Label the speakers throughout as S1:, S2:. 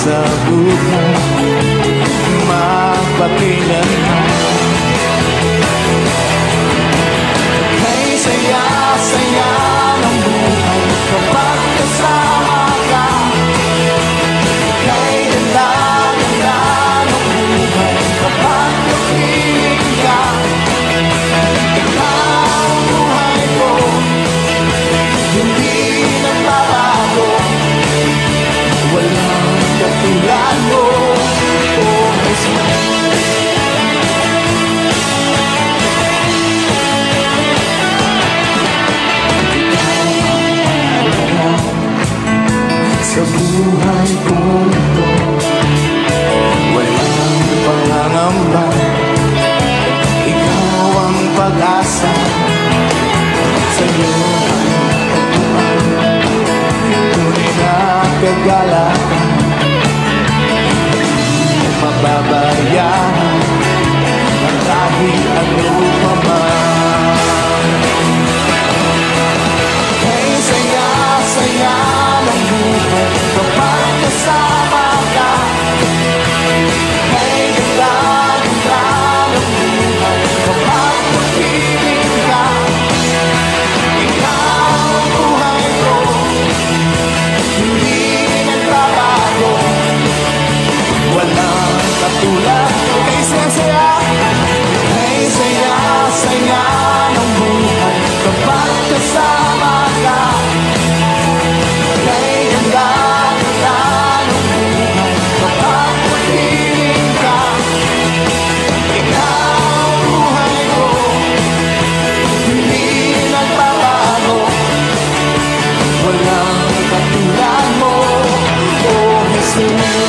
S1: sa buhay magpakailanman. Kay saya-saya ng buhay kapag kasama ka. Kay ganda-ganda ng buhay kapag kapiling ka. Ikaw ang buhay ko, hindi nagbabago. Walang katulad mo, oh Jesus. Sa buhay ko ito, walang pangangamba. Ikaw ang pag-asa, sa'yo tunay na kagalakan. Mababayaran ang kahit ano pa man. Kay saya-saya ng buhay kapag kasama ka. Kay ganda-ganda ng buhay kapag kapiling ka. Ikaw ang buhay ko, hindi nagbabago. Walang katulad. Kay saya-saya, kay saya-saya ng buhay kapag kasama ka. Kay ganda-ganda ng buhay kapag kapiling ka. Ikaw ang buhay ko, hindi nagbabago. Walang katulad mo, oh Jesus.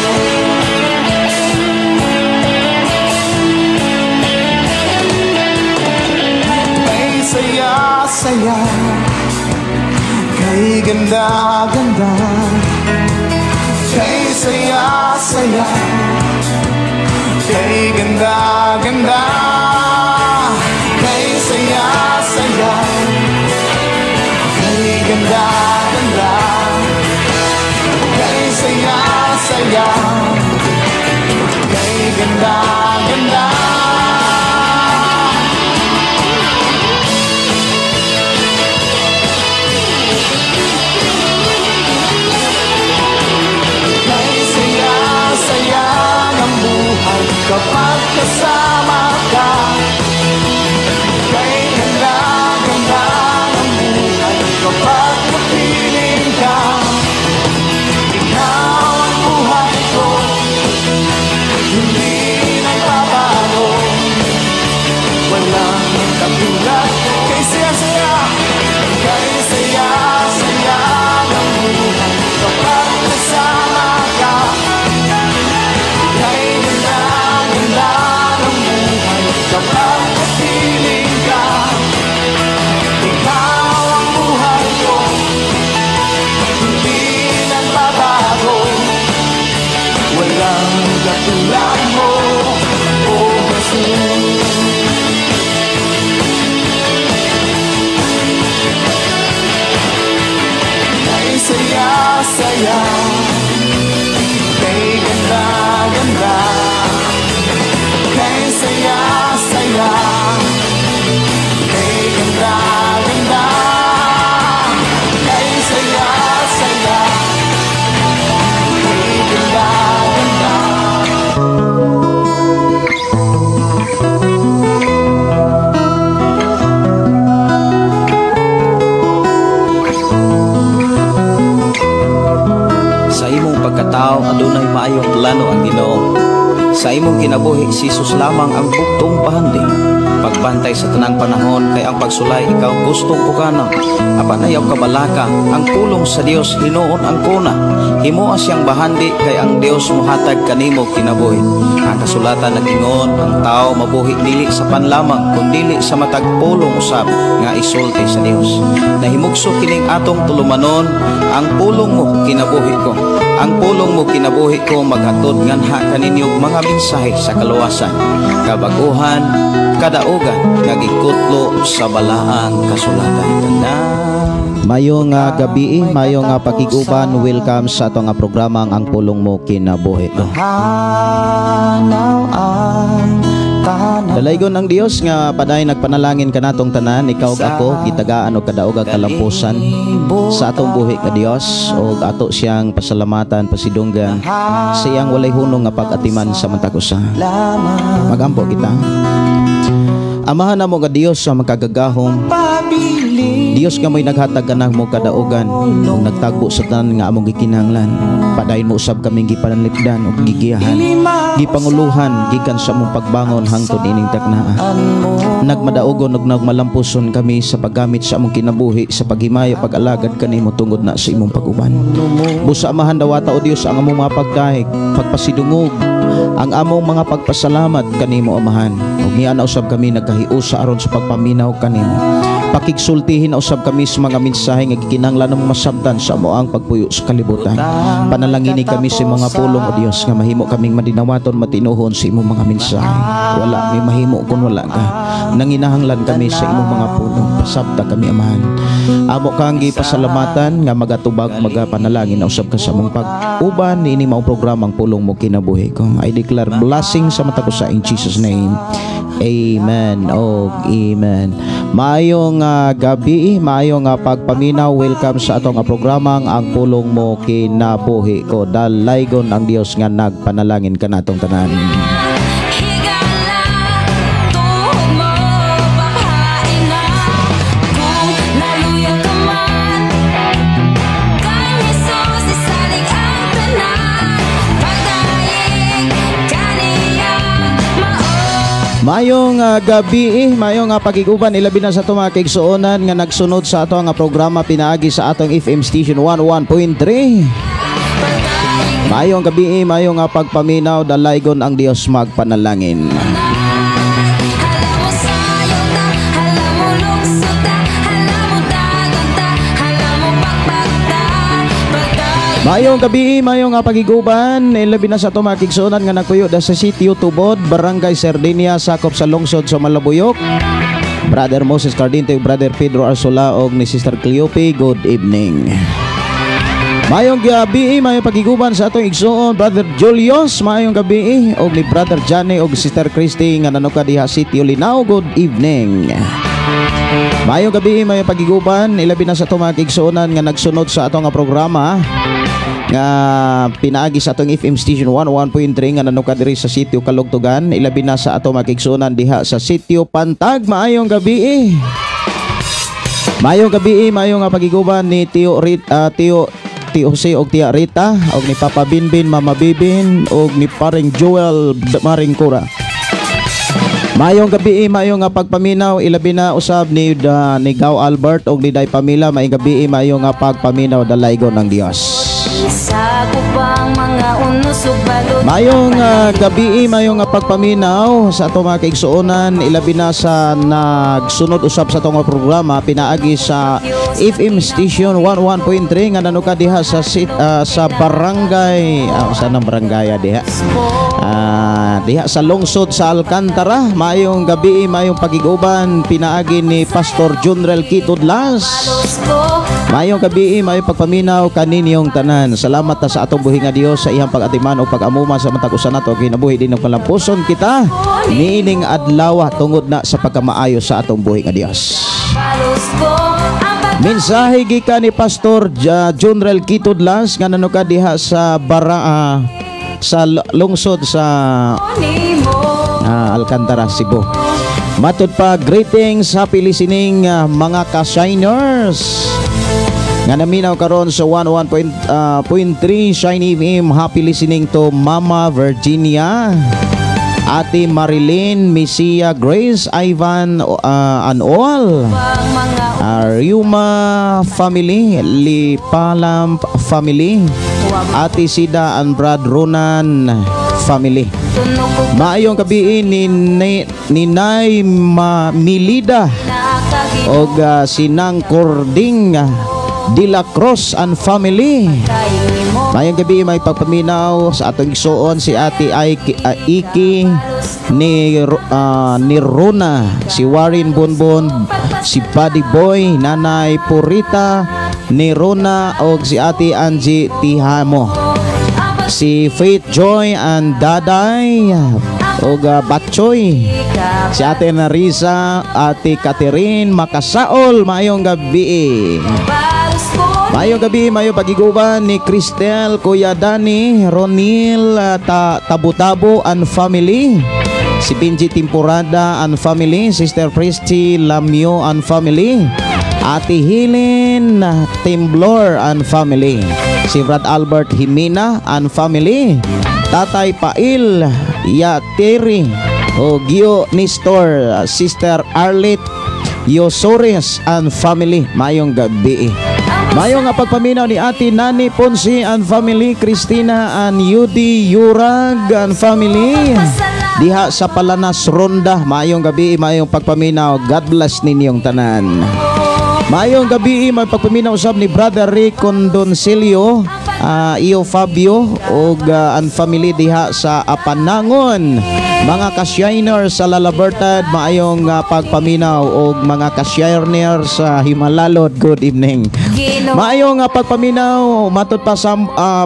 S1: Saya-saya, kay ganda-ganda. Kay saya-saya, kay ganda-ganda. Kay saya-saya, kay ganda-ganda. Kay saya-saya, kay ganda-ganda. Kapag kasama ka, kay ganda-ganda ng buhay kapag kapiling ka. Ikaw ang buhay ko, hindi nagbabago. Walang katulad. Kay saya-saya, kay saya-saya ng buhay kapag kasama ka. Kay ganda-ganda ng buhay kapag kapiling ka. Ikaw ang buhay ko, hindi nagbabago. Walang katulad mo, oh Jesus. Kay saya-saya, kay ganda-ganda. Kay saya-saya, kay ganda-ganda. Kay saya-saya, kay ganda-ganda.
S2: Sa imong pagkatao adunay maayong plano ang Ginoo. Sa imong kinabuhi si Jesus lamang ang bugtong pahanding. Pagbantay sa tanang panahon kay ang pagsulay ikaw gustong pukanon. Apan ayaw kabalaka ang pulong sa Dios hinuon ang kuna. Himoa siyang bahandi kay ang Dios mohatag kanimo kinabuhi. Ang kasulatan nagingon ang tao mabuhi dili sa panlamang kundi sa matag pulong usab nga isulti sa Dios. Nahimugso kining atong tulumanon ang pulong mo kinabuhi ko. Ang pulong mo kinabuhi ko maghatod nganha kaninyong mga mensahe sa kaluwasan, kabaguhan, kadaugan nga gikutlo sa balaang kasulatan. Tanda Mayong gabi, mayong pakiguban, welcome sa atong programa ang pulong mo kinabuhi ko.
S1: Hanaw ang tanan.
S2: Dalaygon ang Dios nga paday nagpanalangin kanatong tanan, ikaw ug ako gitagaan og kadaog ag kalampusan sa atong buhi ka Dios ug ato siyang pasalamatan, pasidunggan sa iyang walay hunong nga pag-atiman sa matag usa. Magampo kita. Amahan namo nga Dios sa magkagagahom. Dios nga may naghatag kanang mo kadaogan ug nagtagbo sa tanan nga among gikinahanglan. Padayon mo usab kaming gipanalipdan ug gigiyahan, gipanguluhan gikan sa among pagbangon hangtod ining taknaa. Nagmadaogon ug nagmalampuson kami sa paggamit sa among kinabuhi sa paghimayo pag-alagad kanimo tungod na sa imong pag-uban. Busa amahan dawata o Dios ang among mga pagdahig, pagpasidungog, ang among mga pagpasalamat kanimo amahan. Ug niya na usab kami nagkahiusa aron sa pagpaminaw kanimo. Pakigsultihin na usab kami sa mga mensahe nga gikinahanglan namong masabtan sa amo ang pagpuyo sa kalibutan. Panalangini kami sa mga pulong o Dios nga mahimo kaming madinawaton matinuhon sa imong mga mensahe. Wala may mahimo kun wala ka. Nanginahanglan kami sa imong mga pulong. Pasabta kami amahan. Amo kang gipasalamatan nga magatubag magapanalangin na usab ka sa among pag-uban niini maong programang pulong mo kinabuhi ko. I declare blessing sa matag usa in Jesus name. Amen. Oh, amen. Maayong gabi, maayong pagpaminaw. Welcome sa atong programang ang pulong mo kinabuhi ko. Dalaygon ang Dios nga nagpanalangin kanatong tanan. Mayong gabi, mayong pagiguban ilabi na sa ato mga kaigsuonan nga nagsunod sa ato nga programa pinaagi sa atong FM station 101.3. Mayong gabi, mayong pagpaminaw, dalaygon ang Dios magpanalangin. Mayong gabi, mayong pagiguban, ilabi na sa ato mga kaigsuonan nga nagpuyo da sa sitio Tubod, Barangay Sardinia, sakop sa lungsod sa Malabuyok. Brother Moses Cardinte, Brother Pedro Arsola og ni Sister Cleope, good evening. Mayong gabi, mayong pagiguban sa atong igsuon, Brother Julius, mayong gabi og ni Brother Johnny og Sister Christy nga nanuka diha sitio Linao, good evening. Mayong gabi, mayong pagiguban, ilabi na sa atong mga kaigsuonan nga nagsunod sa atong programa nga pinaagi sa atong FM station 101.3 nga nanuka diri sa sitio Kalugtugan, ilabi na sa atong mga kaigsuonan diha sa sitio Pantag. Maayong gabi. Mayong gabi, mayong pagiguban ni Tio Jose og Tia Rita og ni Papa Binbin, Mama Bibin og ni Paring Joel Maringkura. Mayong gabi, mayong pagpaminaw, ilabi na usab ni Gaw Albert og ni Day Pamila. Mayong gabi, mayong pagpaminaw, dalaygon ng Dios. Mayong gabi, mayong pagpaminaw sa ato mga kaigsuonan, ilabi na sa nagsunod usab sa atong programa pinaagi sa FM station 101.3 nga nanuka diha sa barangay sa nang barangay diha diha sa lungsod sa Alcantara. Mayong gabi, mayong pagiguban, pinaagi ni Pastor Junrel Kitudlas. Mayong gabi, mayong pagpaminaw kaninyong tanan. Salamat ta sa atong buhi nga Dios sa iyang pag-atiman o pag-amuma sa matag usa nato kinabuhi din ng kalampuson kita niining adlaw tungod na sa pagkamaayo sa atong buhi nga Dios. Mensahe gikan ni Pastor Junrel Kitudlas nga nanuka diha sa sa lungsod sa Alcantara, Cebu. Matud pa, greetings, happy listening mga ka-shiners nga naminaw karon sa 101.3 Shine FM. Happy listening to Mama Virginia, Ate Marilyn, Misia, Grace, Ivan, and all Ryuma family, Lipalam family, Ate Sida and Brad Ronan family. Maayong gabi ni Nay Milida og Sinang Cording de la Cruz and family.
S3: Mayong gabi may pagpaminaw sa atong igsoon si Ate Iki ni Rona, si Warren Bonbon, si Buddy Boy, Nanay Purita ni Rona og si Ate Angie Tihamo, si Faith Joy and Daday og Batchoy, si Ate Narisa, Ate Catherine Makasaol. Mayong gabi. Mayong gabi, mayong pagiguban ni Cristel, Kuya Dani, Ronil, Tabu-Tabu and family, si Benji Temporada and family, Sister Christy Lamio and family, Ate Helen Timblor and family, si Brad Albert Himina and family, Tatay Pail Yateri o Gio Nistor, Sister Arlet Yosores and family. Mayong gabi. Mayong nga pagpaminaw ni Ate Nani Ponce and family, Christina and Yudi Yurag and family diha sa Palanas Ronda. Mayong gabi, mayong pagpaminaw. God bless ninyong tanan. Mayong gabi, may pagpaminaw usab ni Brother Rick Condoncelio, Iyo Fabio og and family diha sa Apanangon. Mga kasyiner sa Lalabertad, maayong pagpaminaw og mga kasyiner sa Himalalod, good evening. Maayong pagpaminaw matod pa sa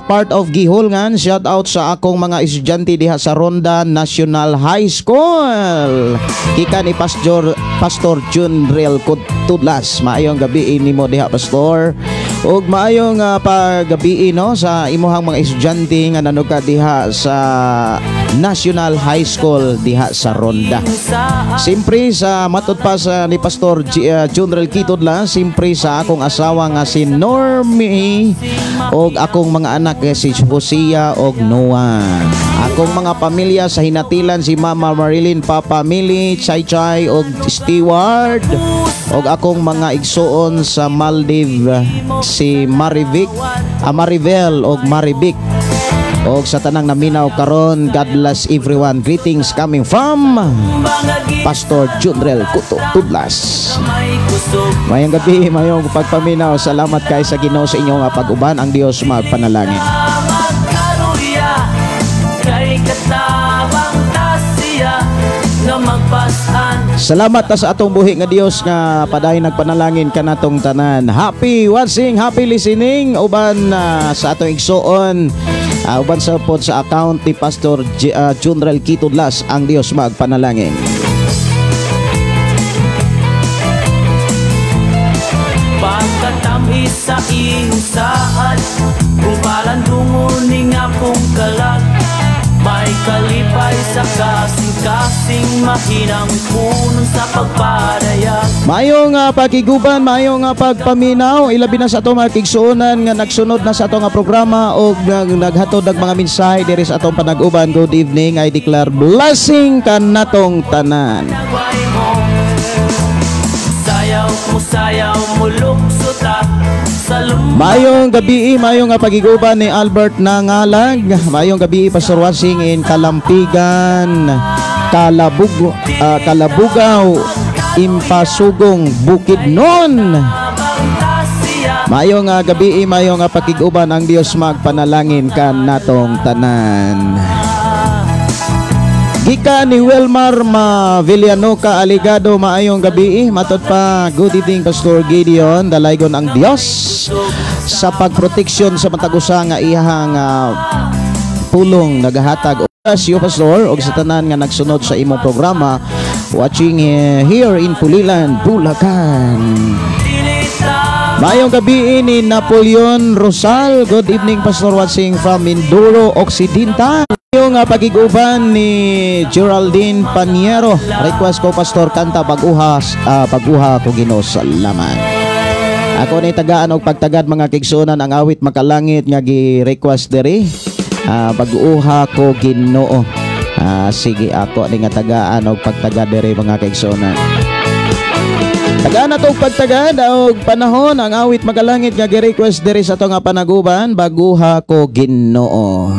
S3: part of Gihulngan. Shout out sa akong mga estudyante diha sa Ronda National High School. Kika ni Pastor Junrel Tudlas. Maayong gabi nimo diha Pastor. Og maayong paggabi no sa imuhang mga estudyante nga nanuga diha sa National High School diha sa Ronda. Simpre sa matod pa sa ni Pastor Junrel Kitudla, simpre sa akong asawa nga si Normie og akong mga anak si Hosea og Noah. Akong mga pamilya sa hinatilan si Mama Marilyn, Papa Mili, Chay Chay og Steward, og akong mga igsoon sa Maldives si Maribel og Marivic, og sa tanang naminaw karon. God bless everyone. Greetings coming from Pastor Junrel Kuto Tudlas. Mayong gabi, mayong pagpaminaw. Salamat kay sa Ginoo sa inyong pag-uban. Ang Dios magpanalangin. Salamat ta sa atong buhi nga Dios nga paday nagpanalangin kanatong tanan. Happy watching, happy listening uban sa atong igsoon. Uban sa pod sa account ni Pastor Junrel Kitudlas. Ang Dios magpanalangin. Pagkatami sa iusahan kung palandungon ning akong kalag, may kalipay sa kasing-kasing mahinang puno sa pagpadayag. Mayong pagiguban, mayong pagpaminaw, ilabi na sa atong mga kigsuonan nga nagsunod na sa atong programa o naghatod ng mga mensahe diri sa atong panag-uban. Good evening, I declare blessing kanatong tanan. Sayaw mo luksuta. Mayong gabi, mayong pagiguban ni Albert Nangalag. Mayong gabi, Pastor Wasing in Kalampigan, Kalabugaw, Impasugong, Bukidnon. Mayong gabi, mayong pagiguban. Ang Dios magpanalangin kan natong tanan. Gika ni Wilmar Villanoca Aligado, maayong gabi. Matod pa, good evening Pastor Gideon. Dalaygon ang Dios sa pagproteksyon sa matagusa nga ihang pulong nagahatag yo Pastor og sa tanan nga nagsunod sa imong programa watching here in Pulilan, Bulacan. Mayong gabi ni Napoleon Rosal. Good evening Pastor watching from Mindoro Occidental. Yung pagiguban ni Geraldine Paniero. Request ko Pastor kanta Baguha ko Ginoo salamat. Ako ni tagaan og pagtagad mga kigsunan ang awit makalangit nga gi-request diri. Baguha ko Ginoo. Sige ako ni nga tagaan og pagtagad diri mga kigsunan. Tagaan na itong pagtagad og panahon ang awit makalangit nga gi-request diri sa itong panaguban. Baguha ko Ginoo.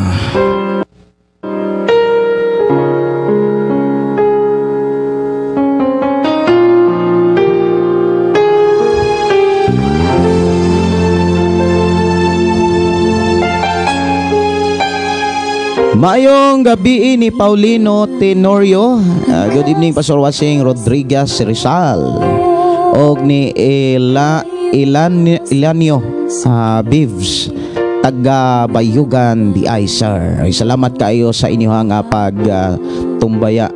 S3: Mayong gabi ni Paulino Tenorio. Good evening, Pastor Wasing Rodriguez Rizal. Og ni Ilanio Bivs taga Bayugan di ay sir. Ay, salamat kayo sa inyong pagtumbaya.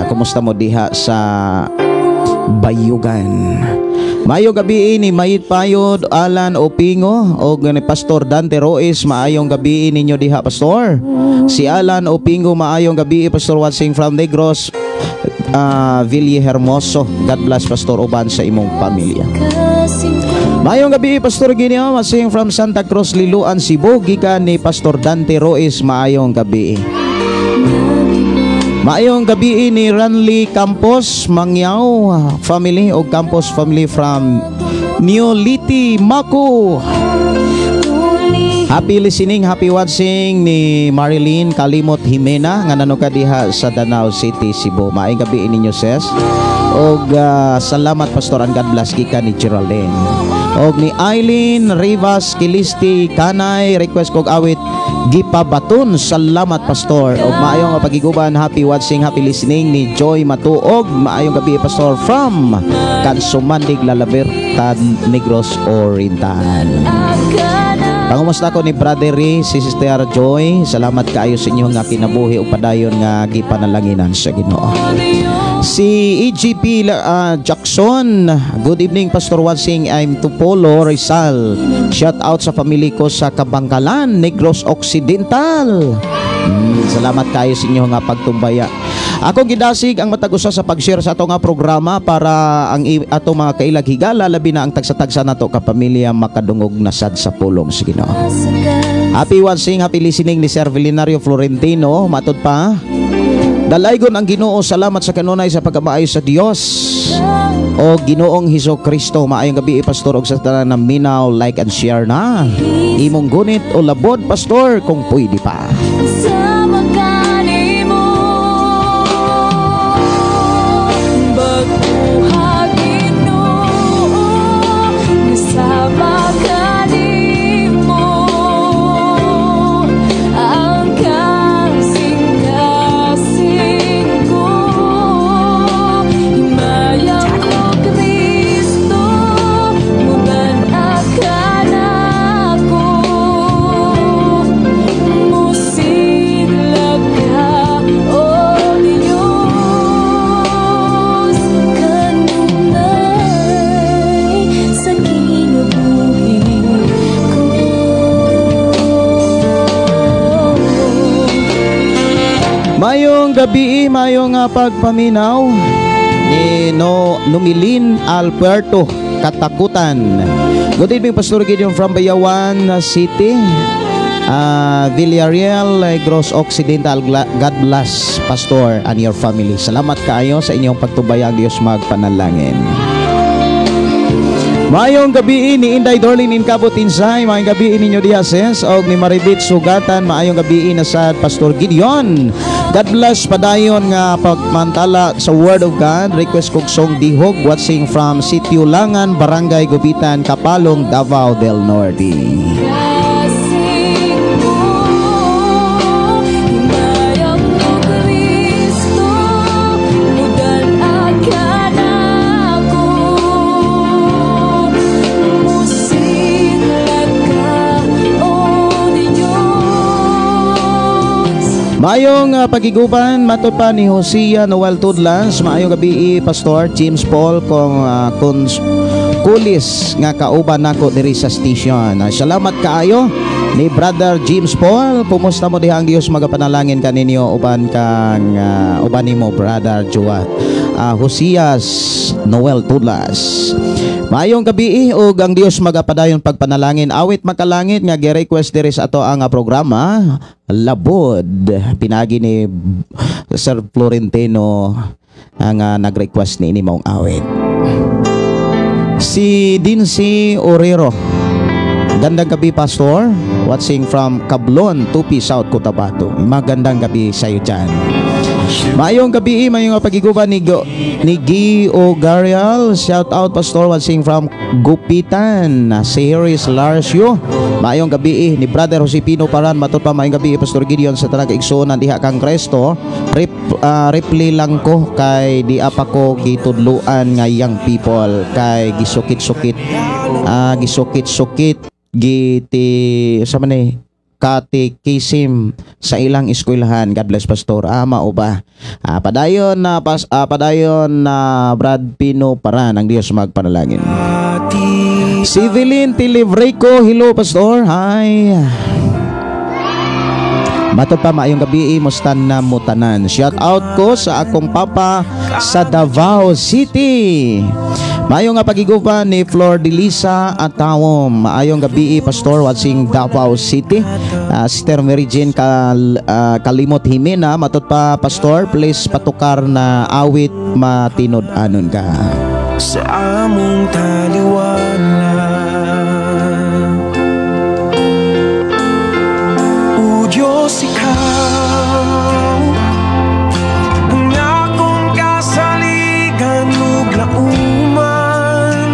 S3: Kumusta mo diha sa Bayugan? Maayong gabi ni Mayit Payod Alan Opingo o ni Pastor Dante Roes. Maayong gabi ninyo diha, Pastor. Si Alan Opingo, maayong gabi, Pastor watching from Negros Ville Hermoso. God bless, Pastor, uban sa imong pamilya. Maayong gabi, Pastor Gineo, watching from Santa Cruz, Liloan, Cebu. Gikan ni Pastor Dante Roes. Maayong gabi. Maayong gabi ni Ranly Campos Mangyaw family o Campos family from Neoliti, Maku. Happy listening, happy watching ni Marilyn Kalimot Jimena nga nanuka diha sa Danau City, Cebu. Maayong gabi ninyo, ses. Og salamat, Pastor, and God bless gikan ni Geraldine. Og ni Eileen Rivas Kilisti Kanay, request kog awit Gipabaton. Salamat, Pastor. Og maayong pagiguban, happy watching, happy listening ni Joy Matuog. Maayong gabi, Pastor, from Kansumandig, La Libertad, Negros Oriental. Pangumusta ko ni Brother Ray, si Sister Joy. Salamat kaayo sa inyo nga kinabuhi o padayon nga gipanalanginan sa Ginoo. Si EGP Jackson, good evening, Pastor Wansing. I'm Tupolo Rizal. Shout out sa family ko sa Kabangkalan, Negros Occidental. Salamat kayo sa inyo nga pagtumbaya. Ako gidasig ang matag-usa sa pag-share sa ato nga programa para ang ato mga kailaghigala labi na ang tagsa-tagsa nato ka pamilya makadungog na sad sa pulong sa Ginoo. Happy watching, happy listening ni Sir Vilinario Florentino. Matod pa, dalaygon ang Ginoo, salamat sa kanunay sa pagkamaayo sa Dios o Ginoong Hesukristo. Maayong gabi, Pastor, og sa tanan na minaw, like and share na imong gunit o labod, Pastor, kung pwede pa. Mayong gabi, mayong pagpaminaw ni Numilin Alberto Katakutan. Good evening, Pastor Gideon from Bayawan City, Villarreal, Negros Occidental. God bless, Pastor, and your family. Salamat kaayo sa inyong pagtubayang, Diyos magpanalangin. Mayong gabi ni Inday Dorlin in Kabutinsay. Mayong gabi ninyo diases og ni Maribit Sugatan. Mayong gabi na sa Pastor Gideon. God bless padayon nga pagmantala sa Word of God. Request kog song Dihog, watching from Sitio Langan, Barangay Gubitan, Kapalong, Davao del Norte. Maayong pagiguban, matod pa ni Hosea Noel Tudlas. Maayong gabi, Pastor James Paul kung kulis nga kauban nako diri sa station. Salamat kaayo ni Brother James Paul. Kumusta mo diha? Ang Dios magapanalangin kaninyo uban kang uban nimo, Brother Joa Hoseas Noel Tudlas. Maayong gabi ug ang Dios magapadayon pagpanalangin. Awit makalangit nga gi-request diri sa ato ang programa Labod. Pinagi ni Sir Florentino ang nag-request ni mong awit. Si Dincy Orero. Gandang gabi, Pastor. Watching from Cablon, Tupi, South Cotabato. Magandang gabi sa iyo dyan. Mayong gabi, mayong pagiguban ni Gio Garial. Shout out Pastor watching from Gupitan. Si Harris Larsio. Mayong gabi ni Brother Josepino Paran. Matot pa mayong gabi Pastor Gideon sa tanang igsoon diha kang Kristo. Reply lang ko kay di apa ko gitudluan nga young people kay gisukit-sukit giti sa man Katikisim sa ilang eskwelahan. God bless Pastor. Mao ba? Padayon na Brad Pino Paran ang Dios magpanalangin. Si Evelyn Tilivreco, hello Pastor. Hi. Mato pa maayong gabi mustan na mutanan. Shout out ko sa akong papa sa Davao City. Maayong nga pagiguban ni Flor de Lisa at Tawom. Maayong gabi Pastor watching Davao City. Sister Mary Jane Kalimot Himena. Matot pa Pastor, please patukar na awit matinod-anon ka.
S4: Sa among taliwanan, O Diyos, ikaw ang akong kasaligan ug lauman.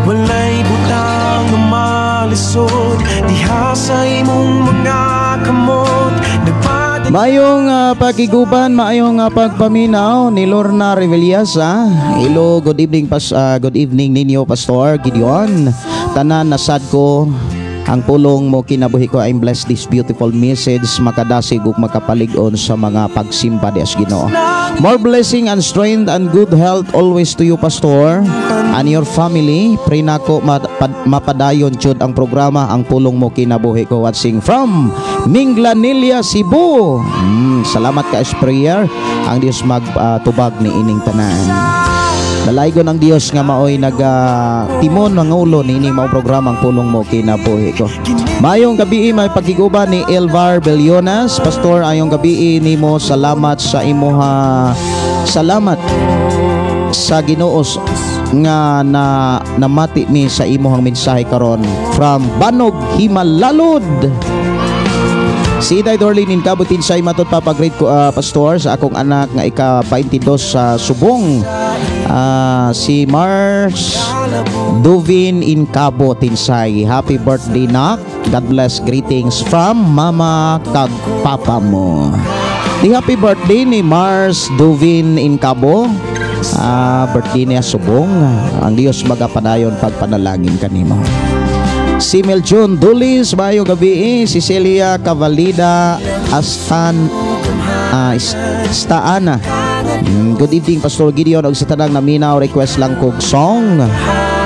S4: Walay butang na malisod diha sa imong mga kamot.
S3: Mayong pagiguban, mayong pagpaminaw ni Lorna Reveliasa. Hello, good evening good evening ninyo Pastor Gideon. Tanan nasad ko ang pulong mo kinabuhi ko. I'm blessed this beautiful message makadasig ug makapalig-on sa mga pagsimba di as Ginoo. More blessing and strength and good health always to you Pastor and your family. Pray nako mapadayon jud ang programa ang pulong mo kinabuhi ko watching from Minglanilla, Cebu. Salamat ka prayer. Ang Dios magtubag ni ining tanan. Dalaygon ang Dios nga maoy timon ng ulo ni ining mao programang pulong mo kinabuhi ko. Mayong gabi may pagiguban ni Elvar Bellonas. Pastor, ayong gabi nimo salamat sa imuha. Salamat sa Ginoo nga namati mi sa imuhang mensahe karon from Banog, Himalalud. Si Day Dorlin in Kabutin say matot papagrade ko Pastor sa akong anak nga ika-22 sa Subong. Si Mars Duvin in Cabo Tinsay. Happy birthday nak. God bless, greetings from mama kag papa mo. Di happy birthday ni Mars Duvin in Cabo. Birthday niya Subong. Ang Dios magapadayon pagpanalangin kanimo. Si Meljon Dulis, mayong gabi. Si Celia Cavalida Staana. Good evening Pastor Gideon og sa tanang naminaw request lang kog song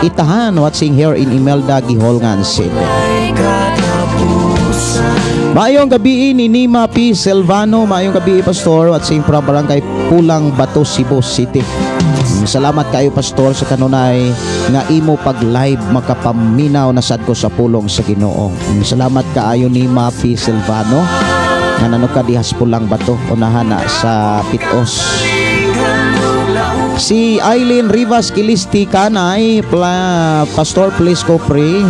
S3: Itahan watching here in Imelda Giholngan City. Mayong gabi ni Nima P. Silvano. Mayong gabi Pastor watching from Barangay Pulang Bato, Cebu City. Salamat kayo Pastor sa kanunay nga imo pag live makapaminaw na sad ko sa pulong sa Ginoo. Salamat kaayo ni Mapi Silvano nga nanuka dihas Pulang Bato unahan na sa Pitos. Si Eileen Rivas Kilisti Kanay, Pastor please ko pray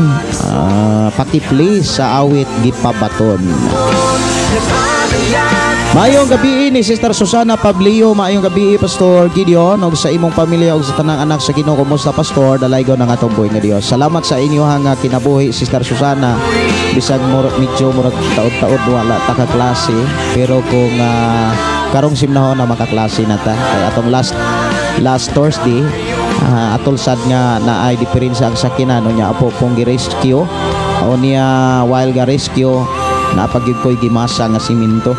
S3: paki please sa awit Gipabaton. Mayong gabi ni Sister Susana Pablio. Mayong gabi Pastor Gideon og sa imong pamilya og sa tanang anak sa Ginoo. Kumusta Pastor? Dalaygon ang atong buhi nga Dios. Salamat sa inyo nga kinabuhi Sister Susana. Bisag medyo murag taod-taod wala ta ka klase, pero kung karong simnahon na makaklase na ta kay atong last Thursday atol sad nga naay diferensya ang sakinan niya apo pong gi-rescue o niya while ga-rescue napagyud ko'y gimasa nga siminto.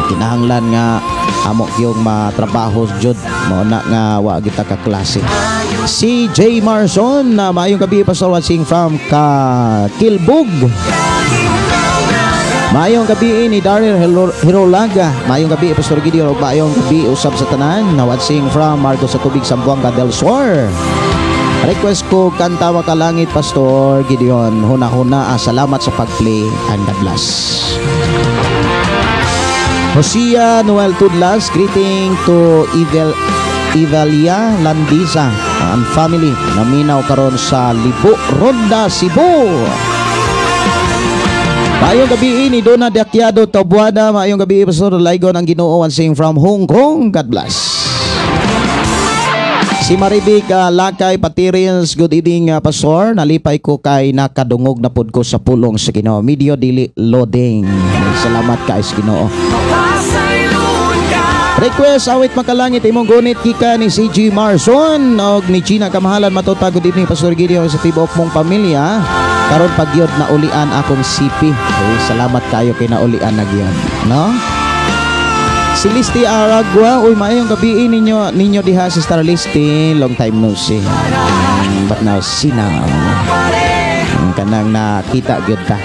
S3: Kinahanglan nga amo gyung matrabaho jud mo na nga wa kita ka klase. Si J. Marson na mayong gabi Pastor watching from Kilbug. Mayong gabi ni Daryl Hirolaga. Mayong gabi Pastor Gideon ug mayong gabi usab sa tanan na watching from Marco sa Tubig Sambuanga del Sur. Request ko kanta Makalangit Pastor Gideon. Huna-huna salamat sa pag-play and God bless. Hosea Noel Tudlas, greeting to Evalia Landisa and family naminaw karon sa Libo, Ronda, Cebu. Maayong gabi ni Dona Dakyado Tabuada. Maayong gabi Pastor Laigon ang Ginoo sing from Hong Kong. God bless. Si Maribig Lakay Patirins, good evening Pastor. Nalipay ko kay nakadungog na pod ko sa pulong sa Ginoo. Medio dili loading. Salamat kay sa Ginoo. Request awit makalangit imong gunit kika ni CG Marson og ni Gina Kamahalan matuta. Good evening Pastor Gideon sa tibok mong pamilya. Karon pagyod na ulian akong sipi. Salamat kayo kay naulian na gyud, no? Si Listi Aragua, uy maayong gabi ninyo diha si Star Listi, long time no see. But now see now. Kanang nakita gyud ta.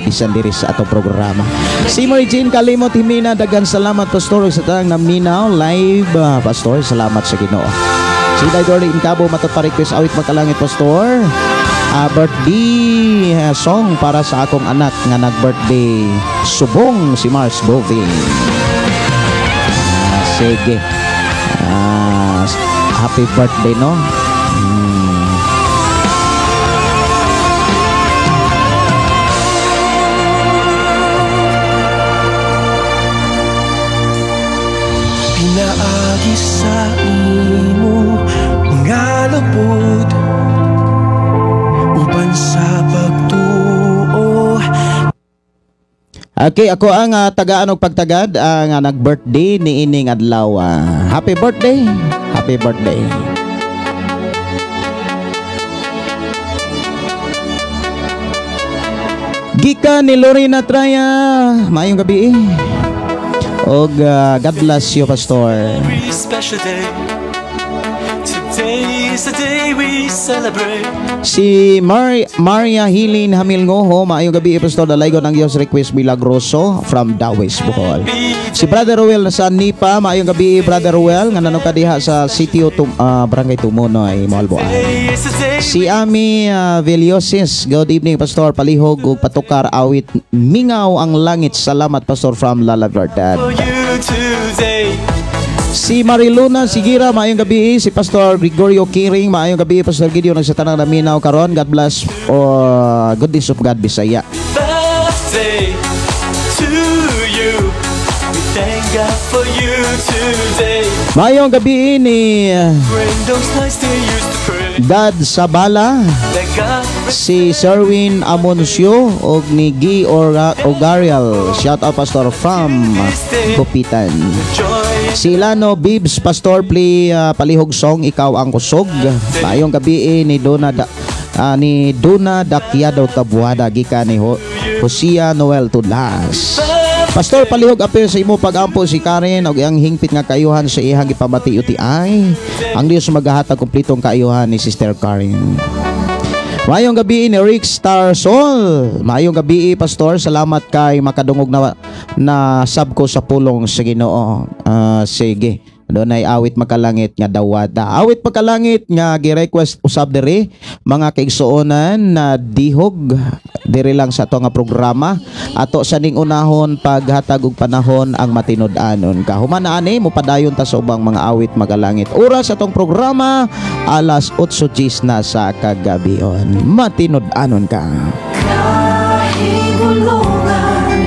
S3: Bisan diri sa atong programa. Si Mary Jane Kalimot Himina, dagan salamat Pastor sa tanang naminaw live. Pastor, salamat sa Ginoo. Si Daidori Incabo matapa-request awit makalangit Pastor. Birthday song para sa akong anak nga nag-birthday subong si Mars Boving. Sige. Happy birthday no.
S4: Pinaagi sa imo mga lubod uban sa pagtuo.
S3: Okay, ako ang tagaan og pagtagad ang nag-birthday ni ining adlaw. Happy birthday. Happy birthday. Gika ni Lorena Traya. Maayong gabi. Og God bless you Pastor.
S4: Every special day. Today is the day we celebrate.
S3: Si Maria Hilin Hamilngoho, maayong gabi Pastor Dalaygon ang Diyos request milagroso from Dawes, Bohol. Si Brother Ruel sa Nipa, maayong gabi Brother Ruel nga nanong kadiha sa sitio Barangay Tumunoy, Malboan. Si Ami Villosis, good evening Pastor, palihog ug patukar awit mingaw ang langit. Salamat Pastor from Lalavertad. Si Mariluna Sigira, maayong gabi. Si Pastor Gregorio Kiring, maayong gabi. Pastor Gideon sa tanang naminaw karon. God bless or goodness of God Bisaya.
S4: Birthday to you. We thank God for you today.
S3: Maayong gabi ni
S4: Bring those nights they used to pray.
S3: Dad Sabala,
S4: That God
S3: si Sherwin Amoncio og ni Guy Ogarial. Shout out Pastor from Bupitan.
S4: joy.
S3: Si Lano Bibs Pastor play palihog song Ikaw ang Kusog. Maayong gabi ni Dona Dakyado Tabuada gikan ni Hosea Noel Tudlas. Pastor palihog apil sa imo pagampo si Karen og iyang hingpit nga kaayuhan sa iyang ipamati UTI. Ang Dios maghahatag kumpletong kaayuhan ni Sister Karen. Maayong gabi ni Rick Star Sol. Maayong gabi Pastor, salamat kay makadungog na sab ko sa pulong sa Ginoo. Sige. Doon ay awit makalangit nga dawada. Awit makalangit nga gi-request usab diri mga kaigsuonan na dihog diri lang sa ato nga programa. Ato sa ning unahon paghatag og panahon ang matinud-anon ka. Human ani mo padayon ta sa ubang mga awit makalangit. Oras atong programa alas 8:10 na sa kagabion. Matinud-anon ka.
S1: Kahigulungan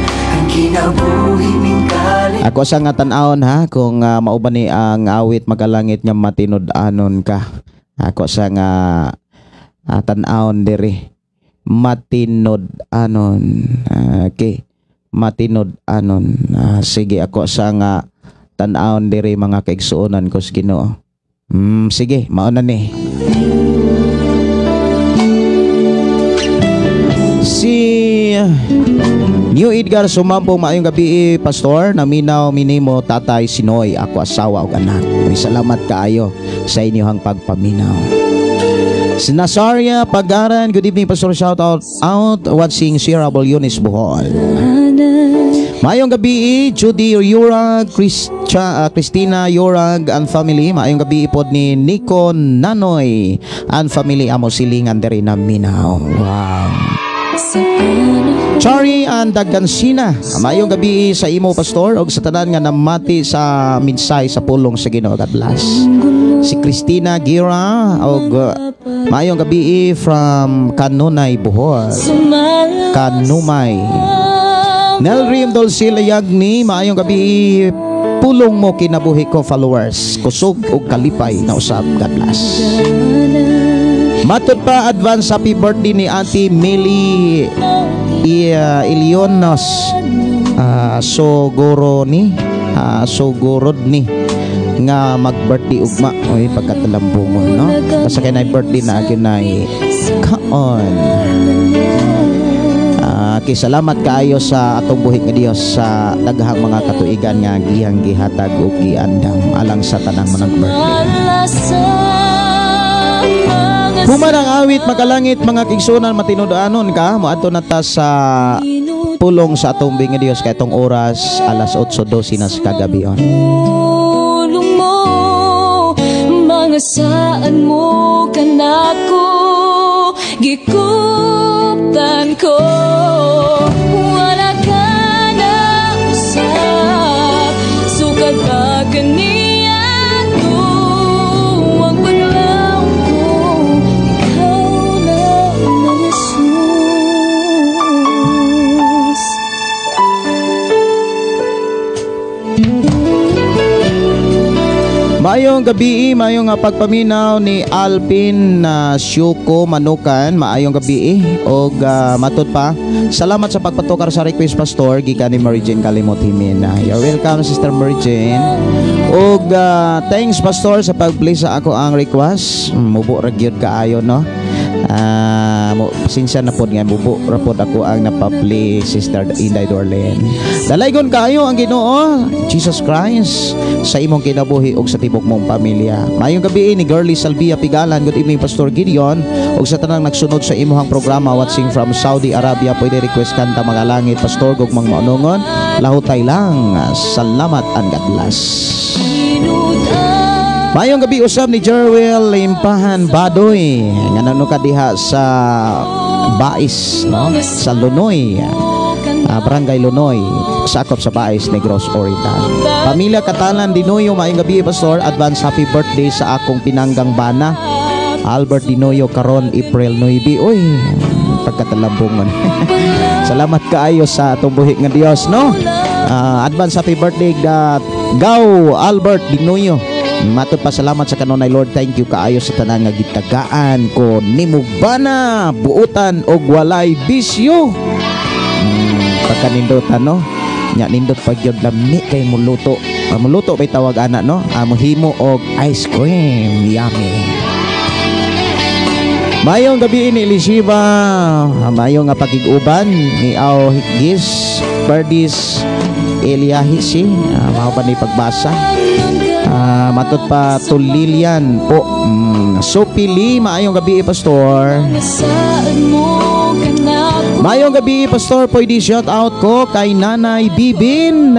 S1: ang kinabuhi ning kalit.
S3: Ako sa nga tan-awon ha kung mauban ni ang awit magalangit nga matinud-anon ka. Ako sa nga tan-awon diri matinud-anon. Okay. Matinud-anon. Sige ako sa nga tan-awon diri mga kaigsuonan ko sa Ginoo. Sige, mauna ni. Si New Edgar Sumampo, maayong gabi Pastor. Naminaw minimo Tatay Sinoy, ako asawa ug anak. Salamat kaayo sa inyong pagpaminaw. Si Nazaria Pagaran, good evening Pastor, shout out watching Sierra Eunice Bohol. Maayong gabi Judy Yurag, Christina Yurag and family. Maayong gabi pod ni Nico Nanoy and family amo silingan diri na Minaw. Wow. Chari and Dagansina, mayong gabi sa imo pastor og sa tanan nga namati sa minsay sa pulong sa Ginoo. God bless. Si Christina Gira og mayong gabi from Kanunay, Bohol. Kanumay. Nelrim Dolcila Yagni, mayong gabi pulong mo kinabuhi ko followers. Kusog og kalipay na usab. God bless. Matod pa advance happy birthday ni Auntie Millie Ilionos Sogorod ni nga mag-birthday ugma. Oy, pagkatalambungon, no? Basta kay na birthday na akin na kaon. Kay salamat kaayo sa atong buhi nga Dios sa daghang mga katuigan nga gihang gihatag ug giandam alang sa tanang manang birthday. Humanang awit makalangit mga kigsunan matinud-anon ka moadto na ta sa pulong sa atong buhi nga Dios kay tong oras alas 8:12 na sa kagabion.
S5: Tulong mo mga saan mo kanako gikuptan ko wala ka na usap sukad pa kaniya ko ang paglaw ko ikaw lang na Jesus.
S3: Maayong gabi, maayong pagpaminaw ni Alpin na Syuko Manukan, maayong gabi og matod pa. Salamat sa pagpatukar sa request pastor gikan ni Mary Jane Kalimot Himen. You're welcome Sister Mary Jane. Og thanks pastor sa pag-play sa ako ang request. Mubo ra gyud kaayo no. Pasensya na po nga bubo rapod ako ang napapli Sister Inday Dorlen. Dalaygon kaayo ang Ginoo Jesus Christ sa imong kinabuhi og sa tibok mong pamilya. Mayong gabi ni Girly Salvia Pigalan. Good evening Pastor Gideon og sa tanang nagsunod sa imong programa watching from Saudi Arabia. Pwede request kanta mga langit Pastor gug mang maunungon lahutay lang. Salamat and God bless. Mayong gabi usab ni Jerwell Limpahan Badoy nga nanuka diha sa Bais no? Sa Lunoy, Barangay Lunoy, sakop sa Bais, Negros Oriental. Pamilya Katalan Dinoyo, mayong gabi Pastor. Advance happy birthday sa akong pinanggang bana Albert Dinoyo karon April 9. Uy, pagkatalambungon. Salamat kaayo sa atong buhi nga Dios no. Advance happy birthday Gaw Albert Dinoyo. Matod pa salamat sa kanunay Lord. Thank you kaayo sa tanan nga gitagaan ko nimo bana buutan og walay bisyo. Pagkanindotan no. Nya nindot pagyod lami kay muluto. Muluto bay tawag ana no. Mohimo og ice cream. Yummy. Mayong gabi ni Elishiba. Mayong nga pagig-uban ni Aw Higis Berdis Eliahisi. Mao pa ni pagbasa. Matod pa Tulilian po. Sopili, maayong gabi Pastor. Maayong gabi Pastor. Pwede shout out ko kay Nanay Bibin.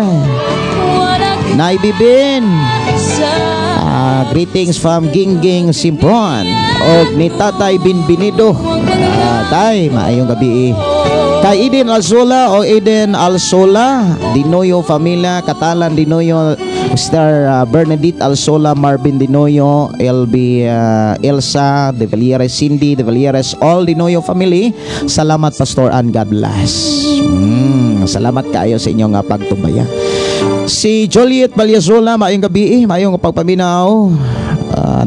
S3: Nay Bibin. Greetings from Gingging Simpron og ni Tatay Binbinido. Tay, maayong gabi. Kay Eden Alsola o Eden Alsola, Dinoyo Familia, Katalan Dinoyo, Mr. Bernadette Alsola, Marvin Dinoyo, LB Elsa, De Valieres, Cindy De Valieres, all Dinoyo family. Salamat Pastor and God bless. Salamat kayo sa inyong pagtubaya. Si Joliet Balyazola, maayong gabi, maayong pagpaminaw.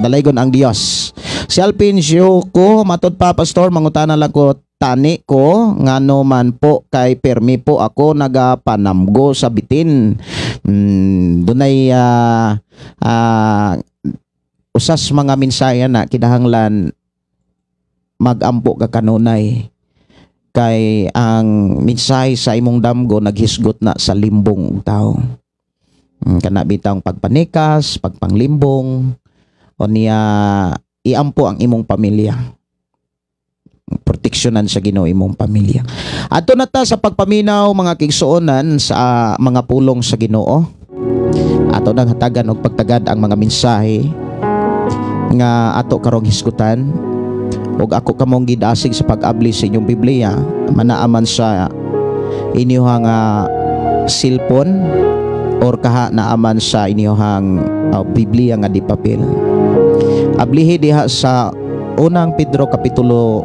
S3: Dalaygon ang Dios. Si Alpin Syoko, matod pa Pastor, mangutana lang ko tani ko ngano man po kay permi po ako nagapanamgo sa bitin. Dunay usas mga minsaya na kinahanglan magampo ka kanunay kay ang minsay sa imong damgo naghisgot na sa limbong tao. Kana bitang pagpanikas, pagpanglimbong o niya iampo ang imong pamilya. Proteksyonan sa Ginoo imong pamilya. Adto na ta sa pagpaminaw mga kigsuonan sa mga pulong sa Ginoo. Ato nang hatagan og pagtagad ang mga mensahe nga ato karong hisgutan ug ako kamong gidasig sa pag-abli sa inyong Biblia, manaaman sa inyong cellphone or kaha naaman sa inyong Biblia nga di papel. Ablihi diha sa unang Pedro kapitulo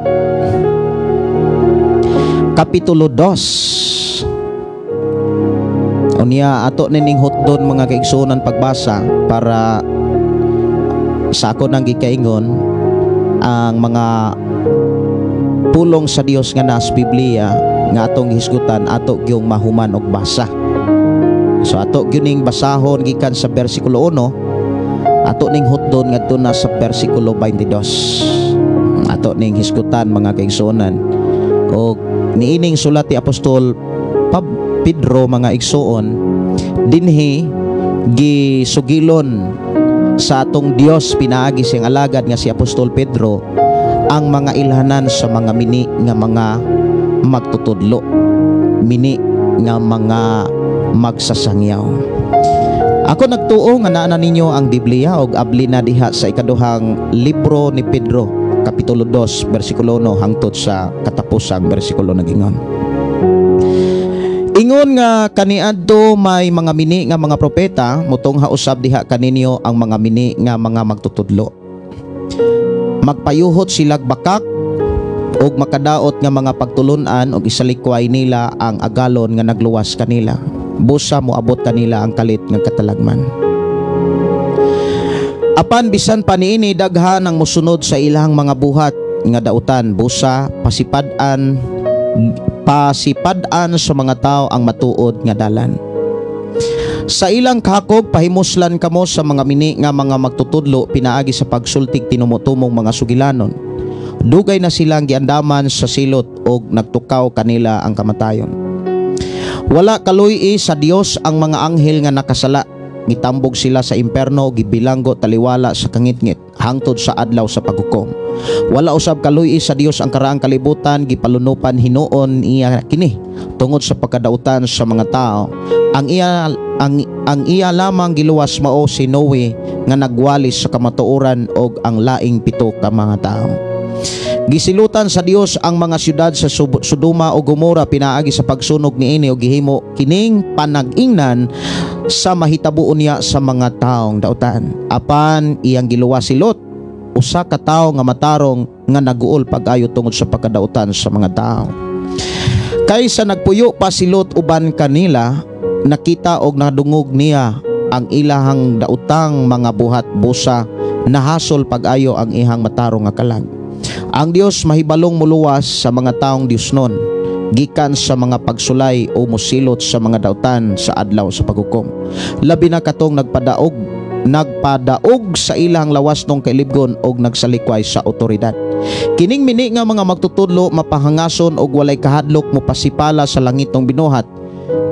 S3: 2. Unya ato nining hutdon mga kaigsuonan pagbasa para sa ako nang gikaingon ang mga pulong sa Dios nga nas Biblia nga atong hisgutan ato gyung mahuman og basa. So ato gyuning basahon gikan sa bersikulo 1, ato ning hutdon ngadto na sa bersikulo 22. Ato ning hisgutan mga kaigsuonan. Og niining sulat ti Apostol Pedro mga igsuon dinhi gisugilon sa atong Dios pinaagi siyang alagad nga si Apostol Pedro ang mga ilhanan sa mga mini nga mga magtutudlo, mini nga mga magsasangyaw. Ako nagtuo nga naa ninyo ang Biblia og abli na diha sa ikaduhang libro ni Pedro kapitulo 2 bersikulo 1 hangtod sa katapusang bersikulo nagingon. Ingon nga kaniadto may mga mini nga mga propeta mutong hausab diha kaninyo ang mga mini nga mga magtutudlo. Magpayuhot silag bakak og makadaot nga mga pagtulunan og isalikway nila ang agalon nga nagluwas kanila. Busa moabot kanila ang kalit nga katalagman. Apan bisan pa niini daghan ang mosunod sa ilang mga buhat nga dautan, busa pasipadan sa mga tao ang matuod nga dalan. Sa ilang kahakog pahimuslan kamo sa mga mini nga mga magtutudlo pinaagi sa pagsultig tinumutumong mga sugilanon. Dugay na silang giandaman sa silot og nagtukaw kanila ang kamatayon. Wala kaluy sa Dios ang mga anghel nga nakasala. Gitambog sila sa imperno, gibilanggo taliwala sa kangitngit hangtod sa adlaw sa paghukom. Wala usab kaluy sa Dios ang karaang kalibutan, gipalunupan hinuon iya kini tungod sa pagkadautan sa mga tao. Ang iya lamang giluwas mao si Noe nga nagwalis sa kamatuoran og ang laing 7 ka mga tao. Gisilutan sa Dios ang mga syudad sa Sodoma o Gomora pinaagi sa pagsunog niini og gihimo kining panag-ingnan sa mahitabuon niya sa mga taong dautan. Apan iyang giluwas si Lot, usa ka tawo nga matarong nga naguol pag-ayo tungod sa pagkadautan sa mga tao. Kaysa nagpuyo pa si Lot uban kanila, nakita og nadungog niya ang ilahang dautang mga buhat, busa nahasol pag-ayo ang ihang matarong nga kalag. Ang Dios mahibalong muluwas sa mga taong Diosnon gikan sa mga pagsulay o musilot sa mga dautan sa adlaw sa paghukom. Labi na katong nagpadaog sa ilang lawas nung kailibgon og nagsalikway sa otoridad. Kining mini nga mga magtutudlo mapahangason og walay kahadlok mopasipala sa langitong binuhat.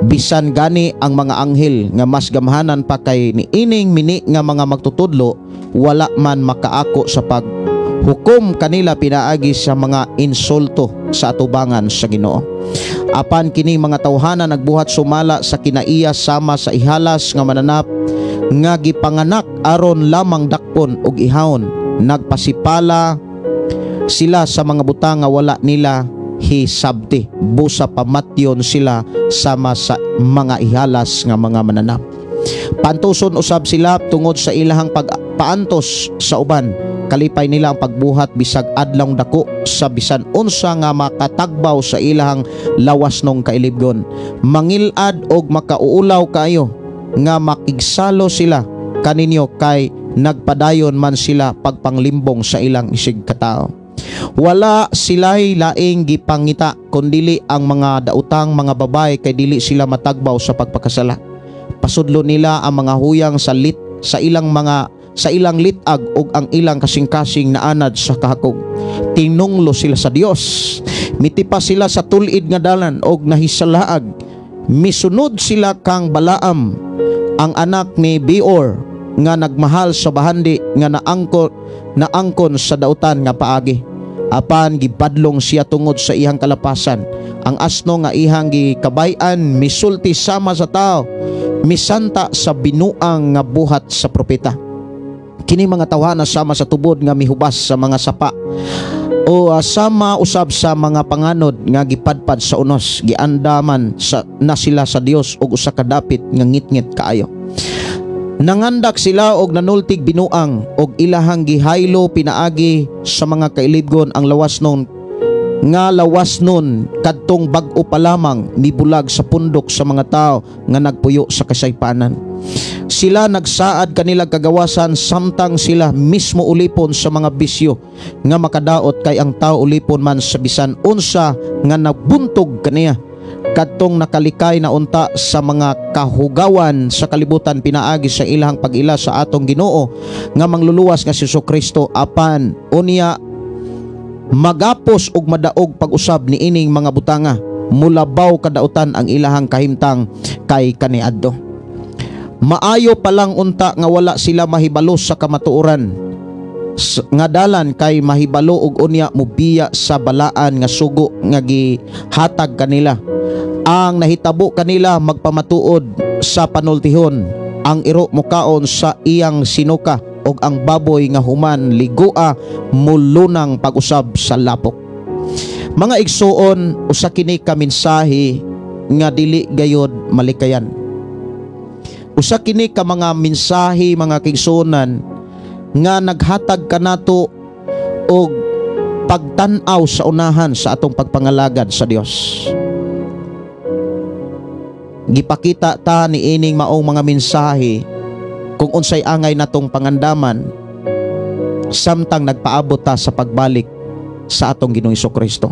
S3: Bisan gani ang mga anghel nga mas gamhanan pa kay niining mini nga mga magtutudlo, wala man makaako sa paghukom kanila pinaagi sa mga insulto sa atubangan sa Ginoo. Apan kini mga tawhana nagbuhat sumala sa kinaiya sama sa ihalas nga mananap nga gipanganak aron lamang dakpon og ihawon. Nagpasipala sila sa mga butang nga wala nila hisabti, busa pamatyon sila sama sa mga ihalas nga mga mananap. Pantuson usab sila tungod sa ilahang pagpaantos sa uban. Kalipay nila ang pagbuhat bisag adlong dako sa bisan unsa nga makatagbaw sa ilahang lawas nung kailibgon. Mangilad og makauulaw kayo nga makigsalo sila kaninyo kay nagpadayon man sila pagpanglimbong sa ilang isig katao. Wala sila'y laing gipangita kundili ang mga dautang mga babay kay dili sila matagbaw sa pagpakasala. Pasudlo nila ang mga huyang sa ilang litag ug ang ilang kasing-kasing na anad sa kahakog. Tinunglo sila sa Dios. Mitipa sila sa tulid nga dalan og nahisalaag. Misunod sila kang Balaam, ang anak ni Beor nga nagmahal sa bahandi nga naangkon sa dautan nga paagi. Apan gibadlong siya tungod sa ihang kalapasan. Ang asno nga ihang gikabay-an misulti sama sa tao, misanta sa binuang nga buhat sa propeta. Kini mga tawhana sama sa tubod nga mihubas sa mga sapa o sama usab sa mga panganod nga gipadpad sa unos, giandaman na sila sa Dios og usa ka dapit nga ngitngit kaayo. Nangandak sila og nanultig binuang og ilahang gihaylo pinaagi sa mga kailibgon ang lawas nun kadtong bag-o pa lamang mibulag sa pundok sa mga tao nga nagpuyo sa kasaypanan. Sila nagsaad kanila kagawasan samtang sila mismo ulipon sa mga bisyo nga makadaot kay ang tao ulipon man sa bisan unsa nga nabuntog kaniya. Kadtong nakalikay na unta sa mga kahugawan sa kalibutan pinaagi sa ilahang pag-ila sa atong Ginoo nga mangluluwas nga si Jesucristo apan unya magapos og madaog pag-usab ni ining mga butanga mulabaw kadautan ang ilahang kahimtang kay kaniadto. Maayo pa lang unta nga wala sila mahibalo sa kamatuoran nga dalan kay mahibalo og unya mubiya sa balaan nga sugo nga gihatag kanila. Ang nahitabo kanila magpamatuod sa panultihon, ang iro mukaon sa iyang sinuka og ang baboy nga human ligua mulunang pag-usab sa lapok. Mga igsuon, usa kini ka mensahe nga dili gayod malikayan. Usa kini ka mga mensahe mga kigsuonan nga naghatag kanato og pagtan-aw sa unahan sa atong pagpangalagad sa Dios. Gipakita ta ni ining maong mga mensahe kung unsay angay natong pangandaman samtang nagpaabot ta sa pagbalik sa atong Ginoong Jesucristo.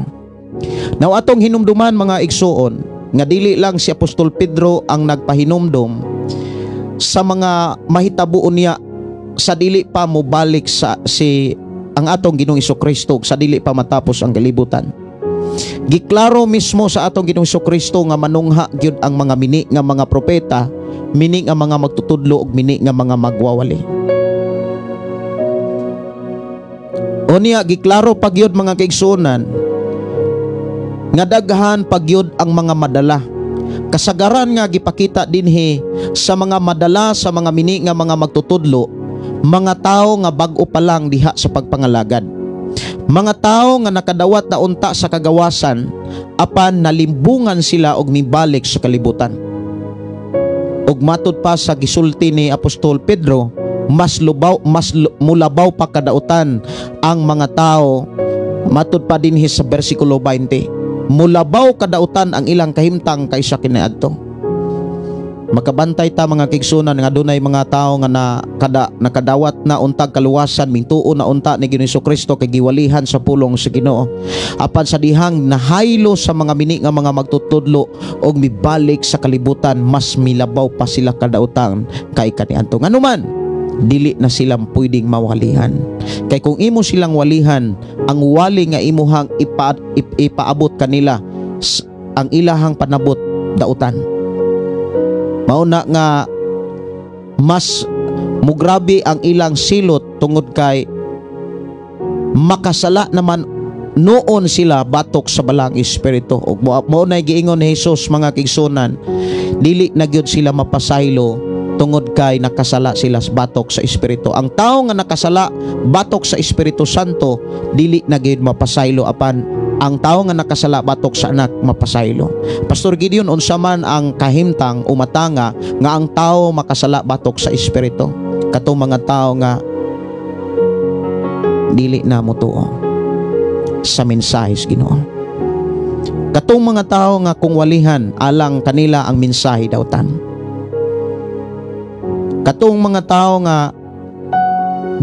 S3: Now atong hinumduman mga igsuon nga dili lang si Apostol Pedro ang nagpahinumdom sa mga mahitabuon niya sa dili pa mo balik ang atong Ginoong Jesucristo sa dili pa matapos ang kalibutan. Giklaro mismo sa atong Ginoong Jesucristo nga manungha gyud ang mga mini nga mga propeta, mini nga mga magtutudlo ug mini nga mga magwawali. Unya giklaro pagyud mga kaigsuonan nga daghan pagyud ang mga madala. Kasagaran nga gipakita dinhi sa mga madala sa mga mini nga mga magtutudlo, mga tao nga bag-o pa lang diha sa pagpangalagad. Mga tao nga nakadawat na unta sa kagawasan apan nalimbungan sila og mibalik sa kalibutan. Og matud pa sa gisulti ni Apostol Pedro, mulabaw pa kadautan ang mga tao. Matud pa dinhi sa bersikulo 20, mulabaw kadautan ang ilang kahimtang kaysa kaniadto. Makabantay ta mga kigsunan nga dunay mga tao nga nakadawat na untag kaluwasan mintuo na unta ni Ginoong Jesucristo kay giwalihan sa pulong sa Ginoo. Apan sa dihang nahaylo sa mga mini nga mga magtutudlo og mibalik sa kalibutan, mas milabaw pa sila kadautan kay kaniadto. Nganuman dili na silang pwedeng mawalihan. Kay kung imo silang walihan, ang wali nga imuhang ipaabot kanila ang ilahang panabot dautan. Mauna nga mas mugrabe ang ilang silot tungod kay makasala naman noon sila batok sa balang espiritu. Og maunay giingon ni Jesus mga kigsunan, dili na gyud sila mapasaylo tungod kay nakasala sila sa batok sa espiritu. Ang tao nga nakasala batok sa Espiritu Santo dili na gyud mapasaylo apan ang tao nga nakasala batok sa anak mapasaylo. Pastor Gideon, unsa man ang kahimtang umatanga nga ang tao makasala batok sa espiritu? Katong mga tao nga dili na motuo sa mensahe sa Ginoo. Katong mga tao nga kung walihan alang kanila ang mensahe dawtan. Katong mga tao nga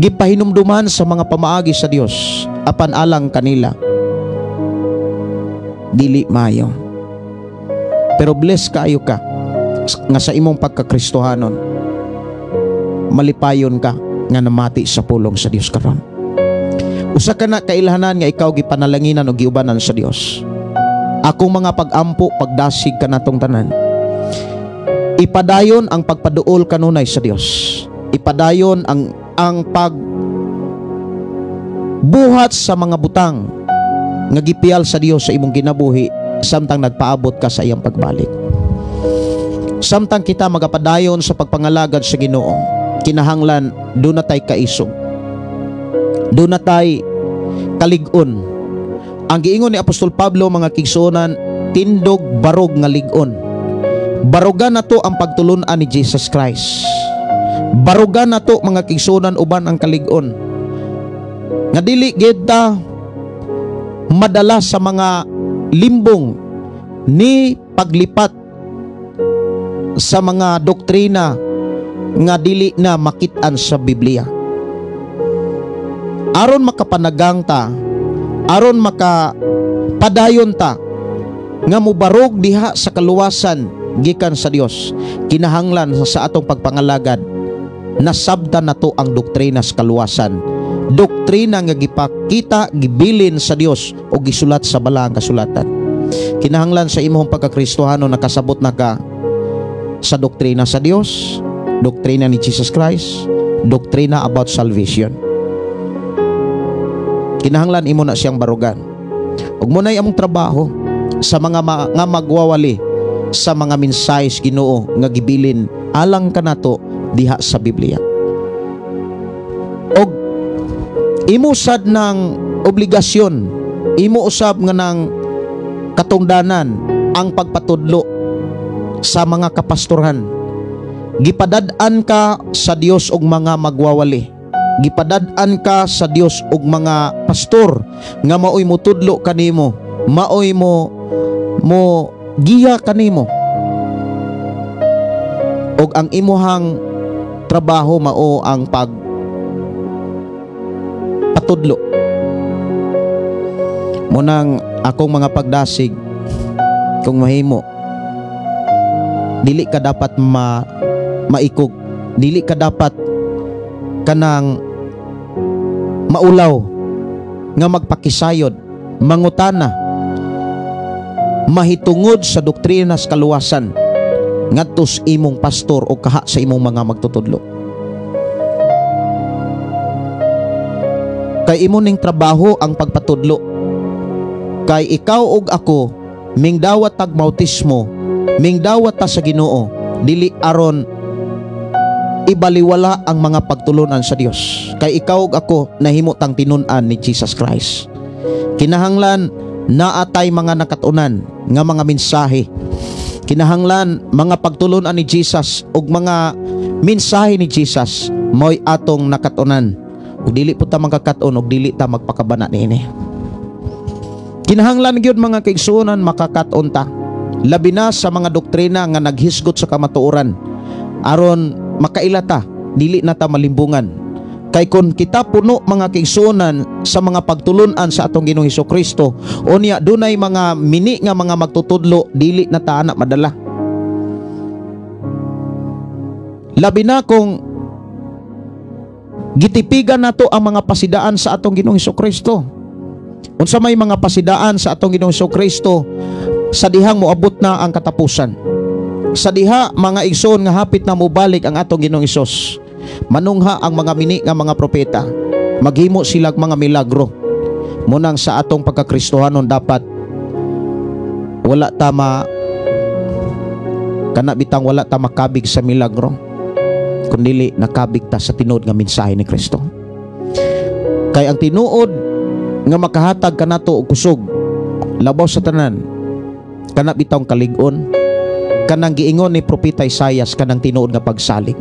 S3: gipahinumduman sa mga pamaagi sa Dios apan alang kanila dili maayo. Pero bless kaayo ka nga sa imong pagkakristohanon, malipayon ka nga namati sa pulong sa Dios karon. Usa ka na kailhanan nga ikaw gipanalanginan o giubanan sa Dios. Akong mga pag-ampo, pagdasig ka natong tanan. Ipadayon ang pagpaduol kanunay sa Dios. Ipadayon ang pagbuhat sa mga butang nga gipiyal sa Dios sa imong ginabuhi samtang nagpaabot ka sa iyang pagbalik. Samtang kita magapadayon sa pagpangalagad sa Ginoo, kinahanglan do na tay kaisog, do na tay kalig-on Ang giingon ni Apostol Pablo mga kigsuonan, tindog barog nga lig-on. Barugan nato ang pagtulunan ni Jesus Christ. Barugan nato mga kigsuonan uban ang kalig-on. Nga dili gid ta madala sa mga limbong ni paglipat sa mga doktrina nga dili na makit-an sa Biblia. Aron makapanagang ta, aron makapadayon ta nga mubarog diha sa kaluwasan gikan sa Dios, kinahanglan sa atong pagpangalagad nasabtan nato ang doktrina sa kaluwasan, doktrina nga gipakita gibilin sa Dios o gisulat sa balaang kasulatan. Kinahanglan sa imong pagkakristohano nakasabot na ka sa doktrina sa Dios, doktrina ni Jesus Christ, doktrina about salvation. Kinahanglan imo na siyang barugan. Ug mo nay among trabaho sa mga nga magwawali sa mga mensaheng Ginoo nga gibilin alang kanato diha sa Biblia. Og imo sad ng obligasyon, imo usab nga ng katungdanan ang pagpatudlo sa mga kapastoran. Gipadad-an ka sa Dios og mga magwawali. Gipadad-an ka sa Dios og mga pastor nga maoy mo tudlo kanimo, maoy mo giya kanimo. Og ang imuhang trabaho mao ang patudlo. Munang akong mga pagdasig kung mahimo, dili ka dapat maikog, dili ka dapat kanang maulaw nga magpakisayod, mangutana, mahitungod sa doktrina sa kaluwasan ngadto sa imong pastor o kaha sa imong mga magtutudlo. Kay imo ning trabaho ang pagpatudlo. Kay ikaw ug ako mingdawat tag bautismo, mingdawat ta sa Ginoo, dili aron ibaliwala ang mga pagtulunan sa Dios. Kay ikaw ug ako nahimo tang tinun-an ni Jesus Christ. Kinahanglan naatay mga nakatunan nga mga mensahe. Kinahanglan mga pagtulunan ni Jesus ug mga mensahe ni Jesus mo'y atong nakatunan. Ug dili po ta magkakaton ug dili ta magpakabana niini. Kinahanglan gyud mga kaigsuonan makakaton ta, labi na sa mga doktrina nga naghisgot sa kamatuoran, aron makailata, dili na ta malimbungan. Kay kun kita puno mga kaigsuonan sa mga pagtulunan sa atong Ginoong Hesukristo, unya dunay mga mini nga mga magtutudlo, dili na ta anak madala. Labi na kung gitipigan nato ang mga pasidaan sa atong Ginoong Hesukristo. Unsa may mga pasidaan sa atong Ginoong Hesukristo, sa dihang moabot na ang katapusan. Sa diha mga igsoon nga hapit na mobalik ang atong Ginoong Hesus, manungha ang mga mini nga mga propeta, maghimo sila mga milagro. Munang sa atong pagkakristohanon dapat wala ta bitang wala ta makabig sa milagro, kundi nakabig ta sa tinuod nga mensahe ni Kristo. Kay ang tinuod nga makahatag kanato og kusog labaw sa tanan, kana bitong kalig-on, kanang giingon ni propeta Isaias, kanang tinuod nga pagsalig.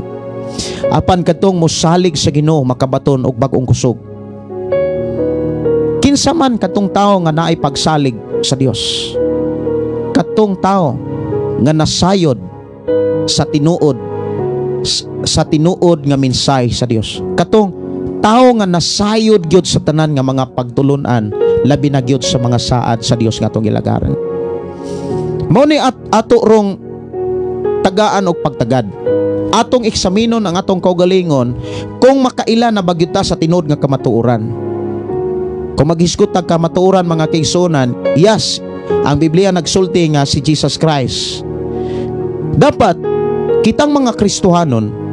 S3: Apan katong mosalig sa Ginoo makabaton og bag-ong kusog. Kinsa man katong tawo nga naay pagsalig sa Dios, katong tawo nga nasayod sa tinuod nga mensahe sa Dios, katong tao nga nasayod gyud sa tanan nga mga pagtulunan, labi na gyud sa mga saad sa Dios nga atong gilagaran. Mao ni ato rong tagaan og pagtagad. Atong eksaminon ang atong kaugalingon kung makaila na ba gyud ta sa tinuod nga kamatuoran. Kung maghisgot tag kamatuoran mga kaigsuonan, yes, ang Biblia nagsulti nga si Jesus Christ. Dapat kitang mga Kristohanon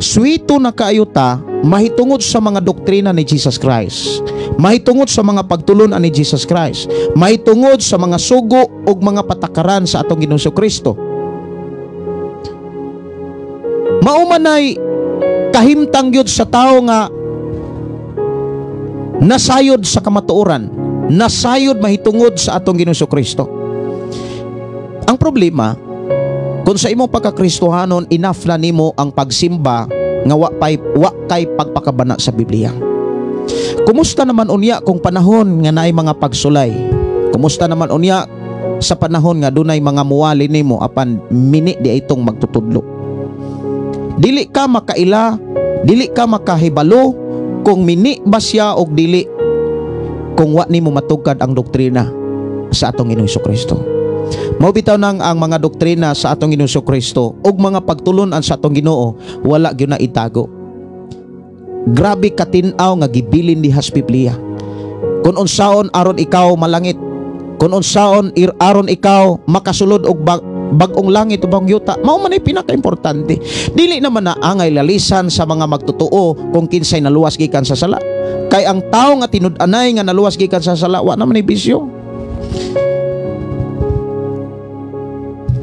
S3: suwito na kaayo ta mahitungod sa mga doktrina ni Jesus Christ, mahitungod sa mga pagtulunan ni Jesus Christ, mahitungod sa mga sugo ug mga patakaran sa atong Ginoong Kristo. Maumanay kahimtang gyud sa tao nga nasayod sa kamatuoran, nasayod mahitungod sa atong Ginoong Kristo. Ang problema, kung sa imong pagkakristohanon enough na nimo ang pagsimba nga wa kay pagpakabana sa Biblia. Kumusta naman unya kung panahon nga naay mga pagsulay? Kumusta naman unya sa panahon nga dunay mga muwali nimo apan mini di itong magtutudlo? Dili ka makaila, dili ka makahibalo kung mini ba siya og dili, kung wa nimo matugkad ang doktrina sa atong Ginoong Kristo. Mao bitaw nang ang mga doktrina sa atong Ginoong Kristo ug mga pagtulon-an sa atong Ginoo wala gyud na itago. Grabe katin-aw nga gibilin dihas Biblia. Kung unsaon aron ikaw malangit, kung unsaon aron ikaw makasulod og bag-ong langit o bagong yuta, mao man ay pinaka-importante. Dili naman na angay lalisan sa mga magtotoo kung kinsay naluwas gikan sa sala. Kay ang tao nga tinud-anay nga naluwas gikan sa sala, wa naman ay bisyo.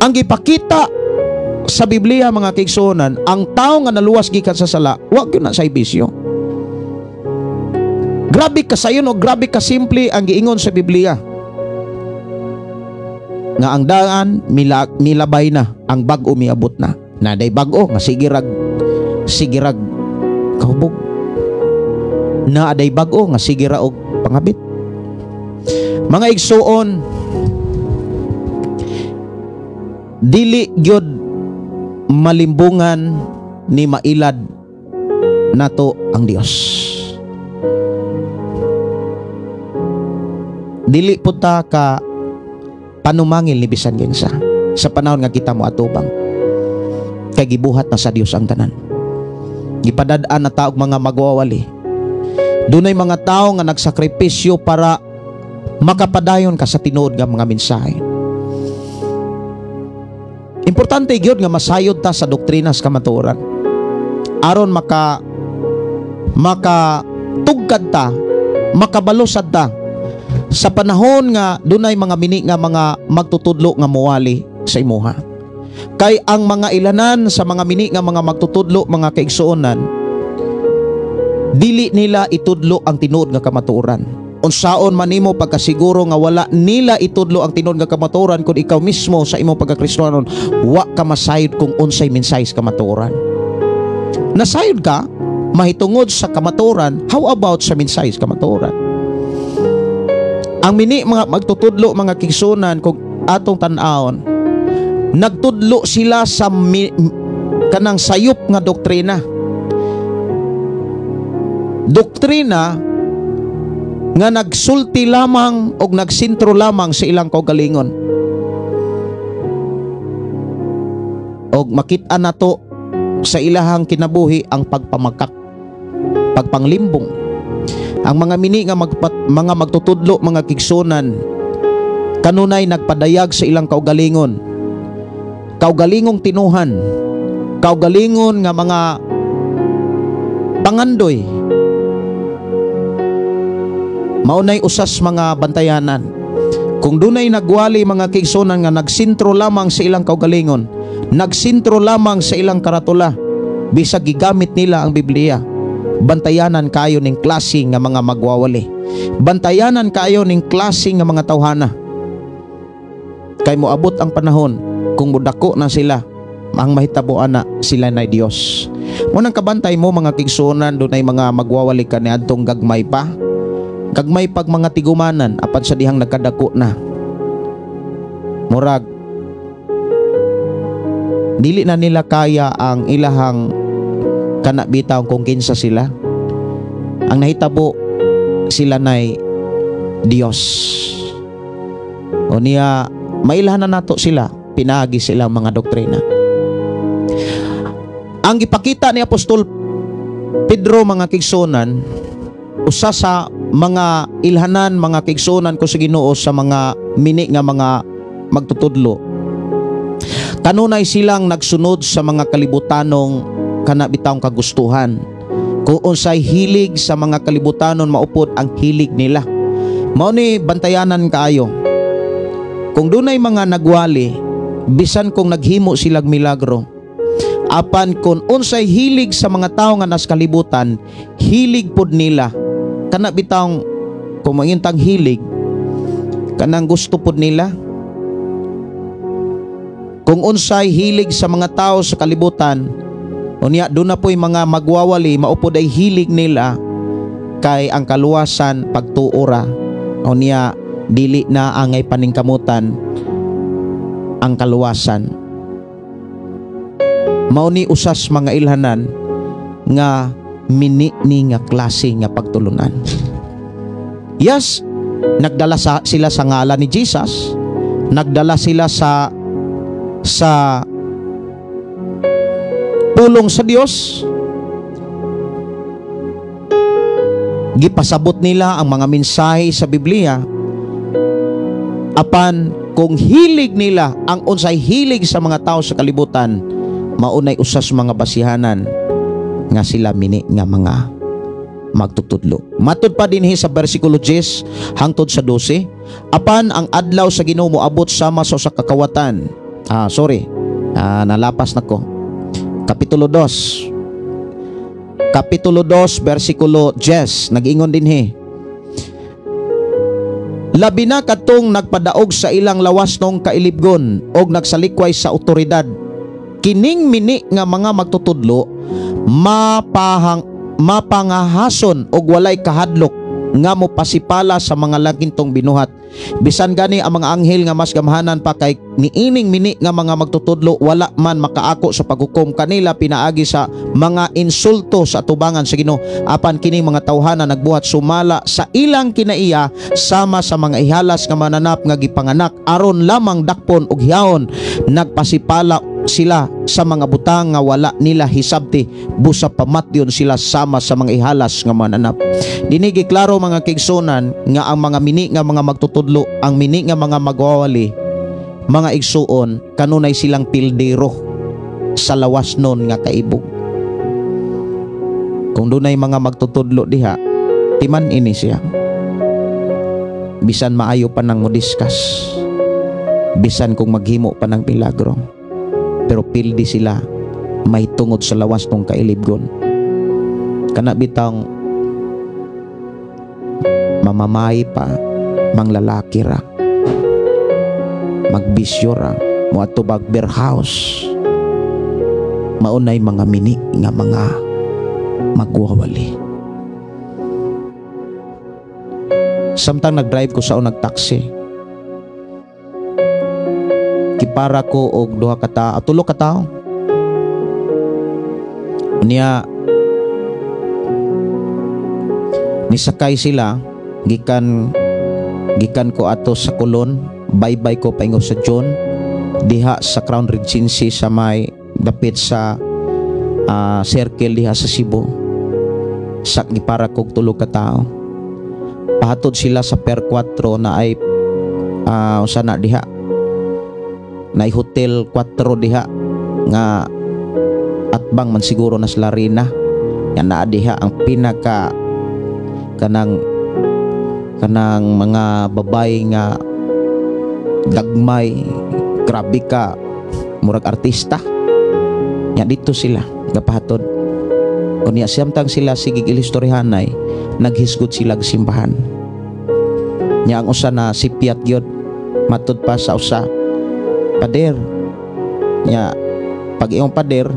S3: Ang gipakita sa Biblia mga kaigsuonan, ang tao nga naluwas gikan sa sala, wa gyud na say bisyo. Grabe ka sayon o grabe ka simple ang giingon sa Biblia. Nga ang daan milabay na, ang bag-o miabot na. Naday bag-o nga sigirag kahubog. Naaday bag-o nga sigira og pangabit. Mga igsuon, dili gyud malimbungan ni mailad nato ang Dios. Dili punta ka panumangil ni bisan kinsa sa panahon nga kita mo atubang, kay gibuhat na sa Dios ang tanan. Gipadad-an na taog mga magwawali. Dunay mga tao nga nagsakripisyo para makapadayon ka sa tinuod nga mga mensahe. Importante gyud nga masayod ta sa doktrina sa kamatuoran aron makatugkad ta, makabalusad ta sa panahon nga dunay mga mini nga mga magtutudlo nga muwali sa imuha. Kay ang mga ilanan sa mga mini nga mga magtutudlo mga kaigsuonan, dili nila itudlo ang tinuod nga kamatuoran. Unsaon man nimo pagkasiguro nga wala nila itudlo ang tinuod nga kamatuoran kung ikaw mismo sa imong pagkakristohanon wa ka masayod kung unsay mensahe sa kamatuoran. Nasayod ka mahitungod sa kamatuoran, how about sa mensahe sa kamatuoran? Ang mini mga magtutudlo mga kigsunan kung atong tan-awon, nagtudlo sila sa kanang sayop nga doktrina. Doktrina nga nagsulti lamang o nagsintro lamang sa ilang kaugalingon. Og makita nato sa ilahang kinabuhi ang pagpamakak, pagpanglimbong. Ang mga mini nga mga magtutudlo mga kigsunan kanunay nagpadayag sa ilang kaugalingon, kaugalingong tinuhan, kaugalingon nga mga pangandoy. Maunay usas mga bantayanan. Kung dunay nagwali mga kigsunan nga nagsintro lamang sa ilang kaugalingon, nagsintro lamang sa ilang karatula, bisag gigamit nila ang Biblia, bantayanan kayo ning klase nga mga magwawali. Bantayanan kayo ning klase nga mga tawhana. Kay moabot ang panahon kung mudako na sila, ang mahitabuan na sila na Dios. Munang kabantay mo mga kigsunan, dunay mga magwawali ka niadtong gagmay pa. Kagmay pag mga tigumanan apan sa dihang nagkadako na. Murag dili na nila kaya ang ilahang kanabitaw kung kinsa sila. Ang nahitabo sila nay Dios. O niya mailahan na nato sila, pinaagi silang mga doktrina. Ang gipakita ni Apostol Pedro mga kigsunan, usa sa mga ilhanan mga kigsunan ko sa Ginoo sa mga mini nga mga magtutudlo, kanunay silang nagsunod sa mga kalibutanong kanabitang kagustuhan. Kung unsay hilig sa mga kalibutanon maupod ang hilig nila. Mao ni bantayanan kaayo. Kung dunay mga nagwali, bisan kung naghimo silang milagro, apan kung unsay hilig sa mga tao nga nas kalibutan, hilig pod nila kana bitang kung mangintang hilig kanang gusto pud nila. Kung unsay hilig sa mga tao sa kalibutan, unya doon na po'y mga magwawali, maupod ay hilig nila kay ang kaluwasan pagtuora. Unya dili na angay paningkamutan ang kaluwasan. Mao ni usas mga ilhanan nga mini ni nga klase nga pagtulunan. Yes, nagdala sila sa ngalan ni Jesus, nagdala sila sa pulong sa Dios. Gipasabot nila ang mga mensahe sa Biblia. Apan kung hilig nila ang unsay hilig sa mga tao sa kalibutan, maunay usas mga basihanan nga sila mini nga mga magtutudlo. Matud pa dinhi sa bersikulo 10 hangtod sa 12, apan ang adlaw sa Ginoo moabot sama sa usa ka kawatan. Nalapas nako. Kapitulo 2. Kapitulo 2 bersikulo 10 nag-ingon dinhi. Labi na katong nagpadaog sa ilang lawas nung kailibgon og nagsalikway sa otoridad. Kining mini nga mga magtutudlo mapangahason og walay kahadlok nga mo pasipala sa mga lagintong binuhat. Bisan gani ang mga anghel nga mas gamhanan pa kay niining mini nga mga magtutudlo, wala man makaako sa paghukom kanila pinaagi sa mga insulto sa atubangan sa Ginoo. Apan kining mga tawhana nagbuhat sumala sa ilang kinaiya sama sa mga ihalas nga mananap nga gipanganak aron lamang dakpon og hiyahon. Nagpasipala sila sa mga butang nga wala nila hisabti, busa pamatyon sila sama sa mga ihalas nga mananap. Dinigi klaro mga kigsunan nga ang mga mini nga mga magtutudlo, ang mini nga mga magwawali, mga igsuon, kanunay silang pildero sa lawas nun nga kaibog. Kung dunay mga magtutudlo diha, timan ini siya. Bisan maayo pa nang modiskas, bisan kung maghimo pa ng milagro, pero pildi sila may tungod sa lawas ng kailibgon. Kana bitang mamamay pa, manglalaki ra, magbisyo ra, muatubag beer house, maunay mga mini nga mga magwawali. Samtang nagdrive ko sa nagtaksi, kipara ko og duha ka tawo, tulo ka tawo. Niya nisakay sila gikan ko ato sa Kulon, bye-bye ko paingo sa John diha sa Crown Regency sa may dapit sa circle diha sa Cebu. Sak gipara ko og tulo ka tawo. Pahatod sila sa Per 4 na ay usa na diha na hotel 4 diha nga atbang man siguro nas Larina yan na diha ang pinaka kanang mga babay nga dagmay, grabe ka, murag artista. Nya dito sila gapahatod. Unya samtang sila sigig ilistoryahanay, naghisgot sila sa simbahan. Nya ang usa na si Piat gyud matud pa sa usa pader. Nya pag iyong pader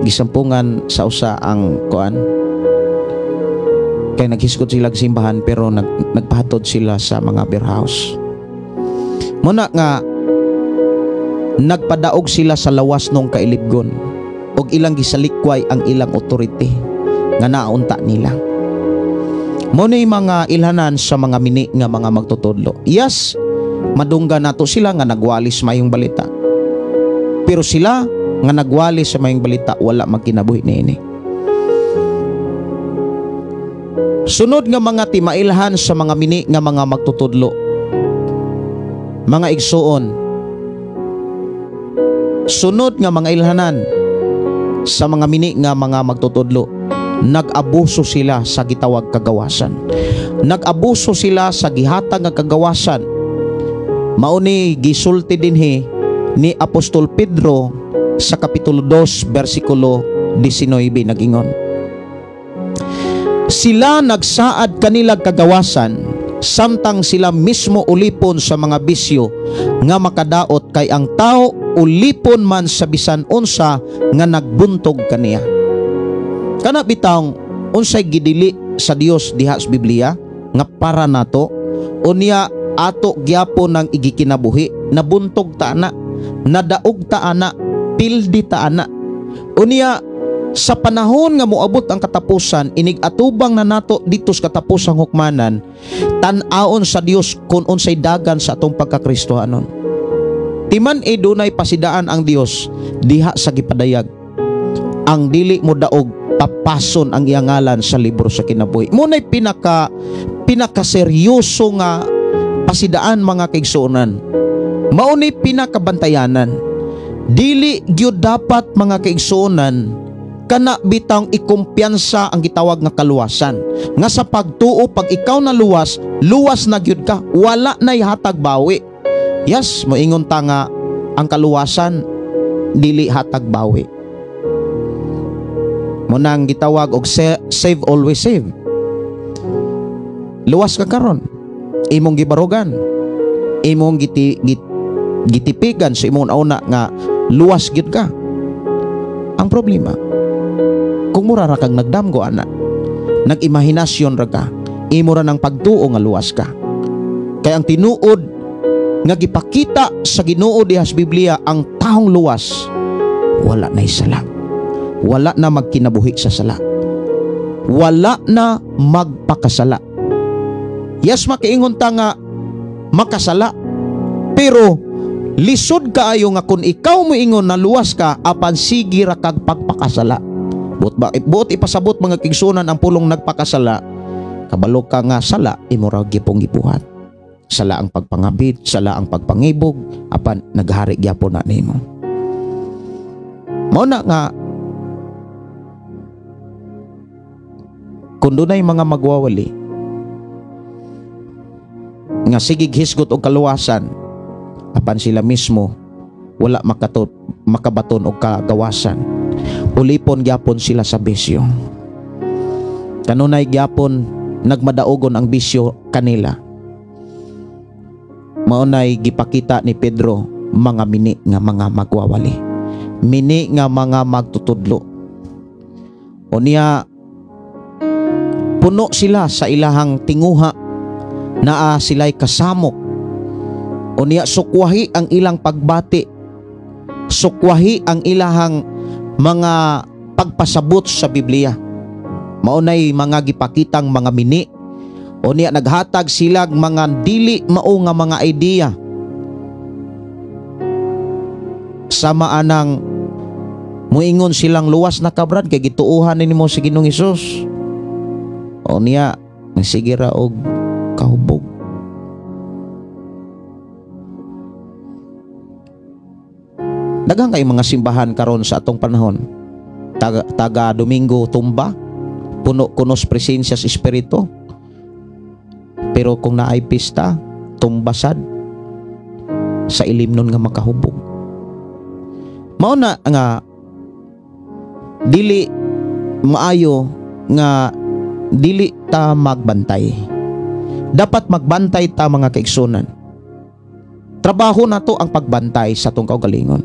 S3: gisampungan sa usa ang kuan, kay naghisgot sila sa simbahan pero nagpahatod sila sa mga beer house. Muna nga nagpadaog sila sa lawas nung kailibgon og ilang gisalikway ang ilang authority nga naunta nila. Muna mga ilhanan sa mga mini nga mga magtutudlo. Yes, madungga nato sila nga nagwalis mayong balita, pero sila nga nagwalis sa mayong balita wala magkinabuhi niini. Sunod nga mga timailhan sa mga mini nga mga magtutudlo, mga igsuon, sunod nga mga ilhanan sa mga mini nga mga magtutudlo, nag-abuso sila sa gitawag kagawasan. Nag-abuso sila sa gihatag nga kagawasan. Mauni gisulti dinhi ni Apostol Pedro sa kapitulo 2 bersikulo 19 nag-ingon. Sila nagsaad kanila kagawasan samtang sila mismo ulipon sa mga bisyo nga makadaot, kay ang tao ulipon man sa bisan unsa nga nagbuntog kaniya. Kana bitawng unsay gidili sa Dios diha sa Biblia nga para nato, unya ato gyapon ng igikinabuhi, nabuntog ta ana, nadaog ta ana, pildi ta ana. Unya sa panahon nga moabot ang katapusan, inig atubang na nato dito sa katapusang hukmanan, tan-aon sa Dios kung unsay dagan sa atong pagkakristohanon. Timan dunay pasidaan ang Dios diha sa gipadayag, ang dili mo daog papason ang iyang ngalan sa libro sa kinabuhi. Muna'y pinakaseryoso nga pasidaan, mga kaigsuonan. Maunay pinakabantayanan. Dili gyud dapat, mga kaigsuonan, kana bitang ikumpiyansa ang gitawag nga kaluwasan. Nga sa pagtuo, pag ikaw na luwas, luwas na gyud ka, wala na hatag bawi. Yes, moingon ta nga ang kaluwasan dili hatag bawi. Munang gitawag og save always save. Luwas ka karon, imong gibarugan, imong gitipigan sa imong una nga luwas gyud ka. Ang problema, kung mura ra kang nagdamgo ana, nag-imahinasyon ra ka, imo ra nang pagtuo nga luwas ka. Kay ang tinuod nga gipakita sa Ginoo diha sa Biblia, ang taong luwas wala na sala. Wala na magkinabuhi sa sala. Wala na magpakasala. Yes, makiingon ta nga makasala, pero lisod kaayo nga kung ikaw moingon na luwas ka, apan sige ra kag pagpakasala. Buot ipasabot, mga kigsunan, ang pulong nagpakasala, kabalo ka nga sala, imo ra gipong gibuhat. Sala ang pagpangabit, sala ang pagpangibog, apan naghari gyapon na nimo. Mao na nga kung dunay mga magwawali nga sigig hisgot og kaluwasan, apan sila mismo wala makabaton og kagawasan, ulipon gyapon sila sa bisyo. Kanunay gyapon nagmadaogon ang bisyo kanila. Maunay gipakita ni Pedro, mga mini nga mga magwawali, mini nga mga magtutudlo. Unya puno sila sa ilahang tinguha, naa sila'y kasamok. Unya sukwahi ang ilang pagbati, sukwahi ang ilahang mga pagpasabot sa Biblia. Maunay mga gipakitang mga mini. Unya naghatag silag mga dili mao nga mga idea. Sama anang muingon silang luwas na kabrad kay gituuhan nimo si Ginoong Hesus. O niya, nasigira og kahubog. Daghang kay mga simbahan karon sa atong panahon. Taga Domingo tumba, puno kunos presensya sa Espiritu. Pero kung naay pista, tumbasad sa ilim nun nga makahubog. Mao na nga dili maayo nga dili ta magbantay. Dapat magbantay ta, mga kaigsunan. Trabaho na to ang pagbantay sa atong kaugalingon.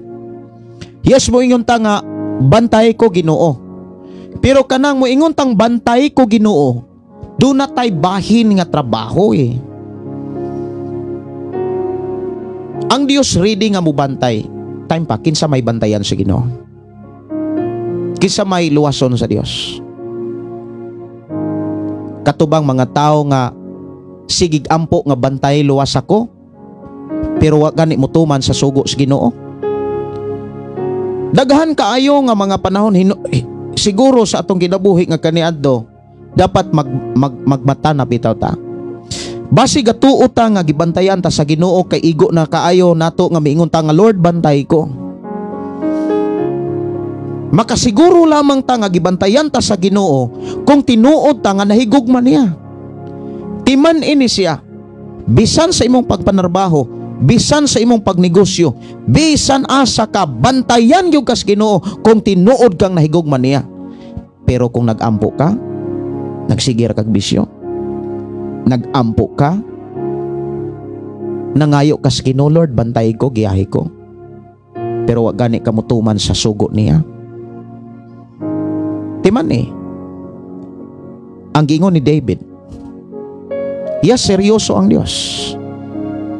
S3: Yes, moingon ta nga bantay ko Ginoo. Pero kanang moingon tang bantay ko Ginoo, do na tay bahin nga trabaho eh. Ang Dios ready nga mubantay. Time pa kinsa may bantayan sa Ginoo. Kinsa may luwason sa Dios. Katubang mga tao nga sigig ampo nga bantay luwas ako, pero wa gani mutuman sa sugo sa Ginoo. Daghan kaayo nga mga panahon siguro sa atong kinabuhi nga kaniadto dapat magmata na bitaw ta. Basi gatuo ta nga gibantayan ta sa Ginoo, kay igo na kaayo nato nga miingon ta nga Lord bantay ko. Makasiguro lamang ta nga gibantayan ta sa Ginoo kung tinuod ta nga nahigugman niya. Timan ini siya, bisan sa imong pagpanarbaho, bisan sa imong pagnegosyo, bisan asa ka, bantayan gyud kas Ginoo kung tinuod kang nahigugman niya. Pero kung nagampo ka, nagsigir kag bisyo, Nagampo ka? Nangayo ka sa Ginoo, Lord, bantay ko, giyahi ko. Pero wag gani ka mutuman sa sugo niya. Timan ang gingon ni David, yes, seryoso ang Dios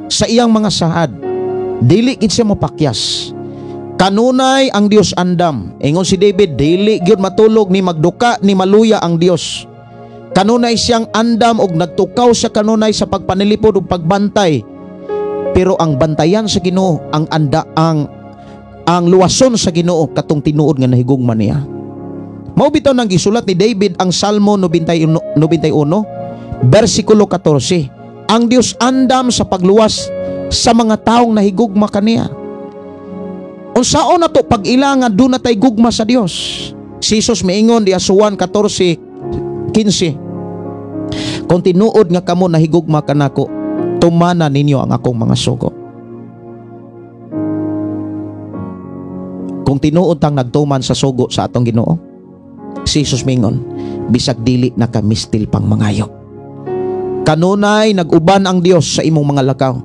S3: sa iyang mga sahad, dili gid siya mopakyas. Kanunay ang Dios andam. Ingon si David, dili gyud matulog ni magduka ni maluya ang Dios. Kanunay siyang andam og nagtukaw siya kanunay sa pagpanilipod ug pagbantay. Pero ang bantayan sa Ginoo, ang luwason sa Ginoo katong tinuod nga nahigugma niya. Mao bitaw nang gisulat ni David ang Salmo 91 versikulo 14. Ang Dios andam sa pagluwas sa mga taong nahigugma kaniya. Unsaon nato pag ilangan do na tay gugma sa Dios? Si Jesus miingon di Juan 14:15. Kung tinuod nga kamo nahigugma kanako, tumana ninyo ang akong mga sugo. Kung tinuod tang nagtuman sa sugo sa atong Ginoo, si Jesus mingon, bisag dili na kamistil pang mangayo. Kanunay naguban ang Dios sa imong mga lakaw.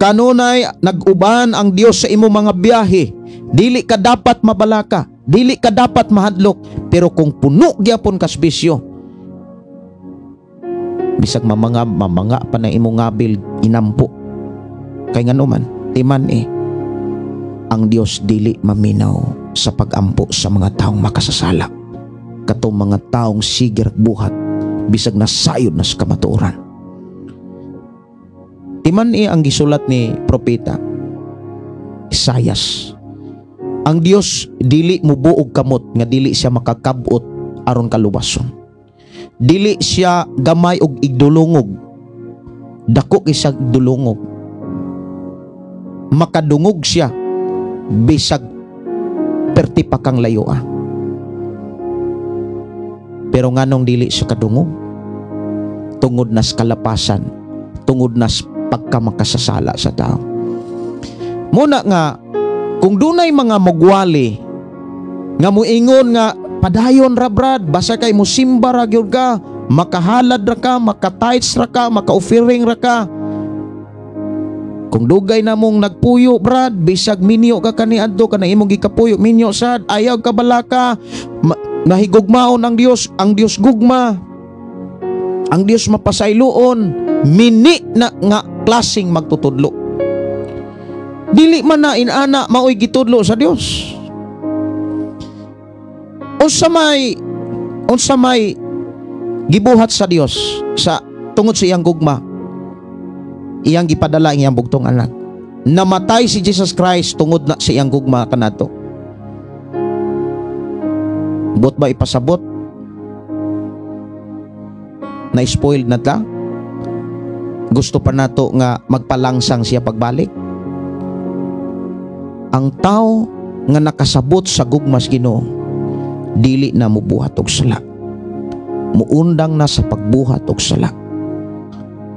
S3: Kanunay naguban ang Dios sa imong mga biyahe. Dili ka dapat mabalaka, dili ka dapat mahadlok, pero kung puno gyapon kas bisyo, bisag mamanga pa na imong ngabil inampo. Kay nganuman, timan ang Dios dili maminaw sa pagampo sa mga taong makasasala. Katong mga taong sigir buhat bisag nasayod na sa kamatuoran. Timan ang gisulat ni propeta Isayas. Ang Dios dili mubuog kamot nga dili siya makakabot aron kaluwason. Dili siya gamay og igdulungog, dako isag dulungog. Makadungog siya bisag perti pa kang layoa. Pero nganong dili siya kadungog? Tungod nas kalapasan, tungod nas pagkamakasasala sa tao. Muna nga, kung dunay mga mugwali nga muingon nga padayon ra brad, basta kay musimba ra gyud ka, makahalad ra ka, makatights ra ka, maka-offering ra ka. Kung dugay na mong nagpuyo brad, bisag minyo ka kaniadto kana imong gikapuyo, minyo sad, ayaw ka balaka, nahigugmaon ang Dios gugma. Ang Dios mapasayloon, mini na nga klaseng magtutudlo. Dili man na inana maoy gitudlo sa Dios. Unsa may gibuhat sa Dios sa tungod sa iyang gugma, iyang gipadala iyang bugtong anak. Namatay si Jesus Christ tungod na sa iyang gugma kanato. Bot ba ipasabot? Na-spoiled na ta? Gusto pa nato nga magpalangsang siya pagbalik? Ang tao nga nakasabot sa gugmas Ginoo, dili na mubuhat og sala. Muundang na sa pagbuhat og sala.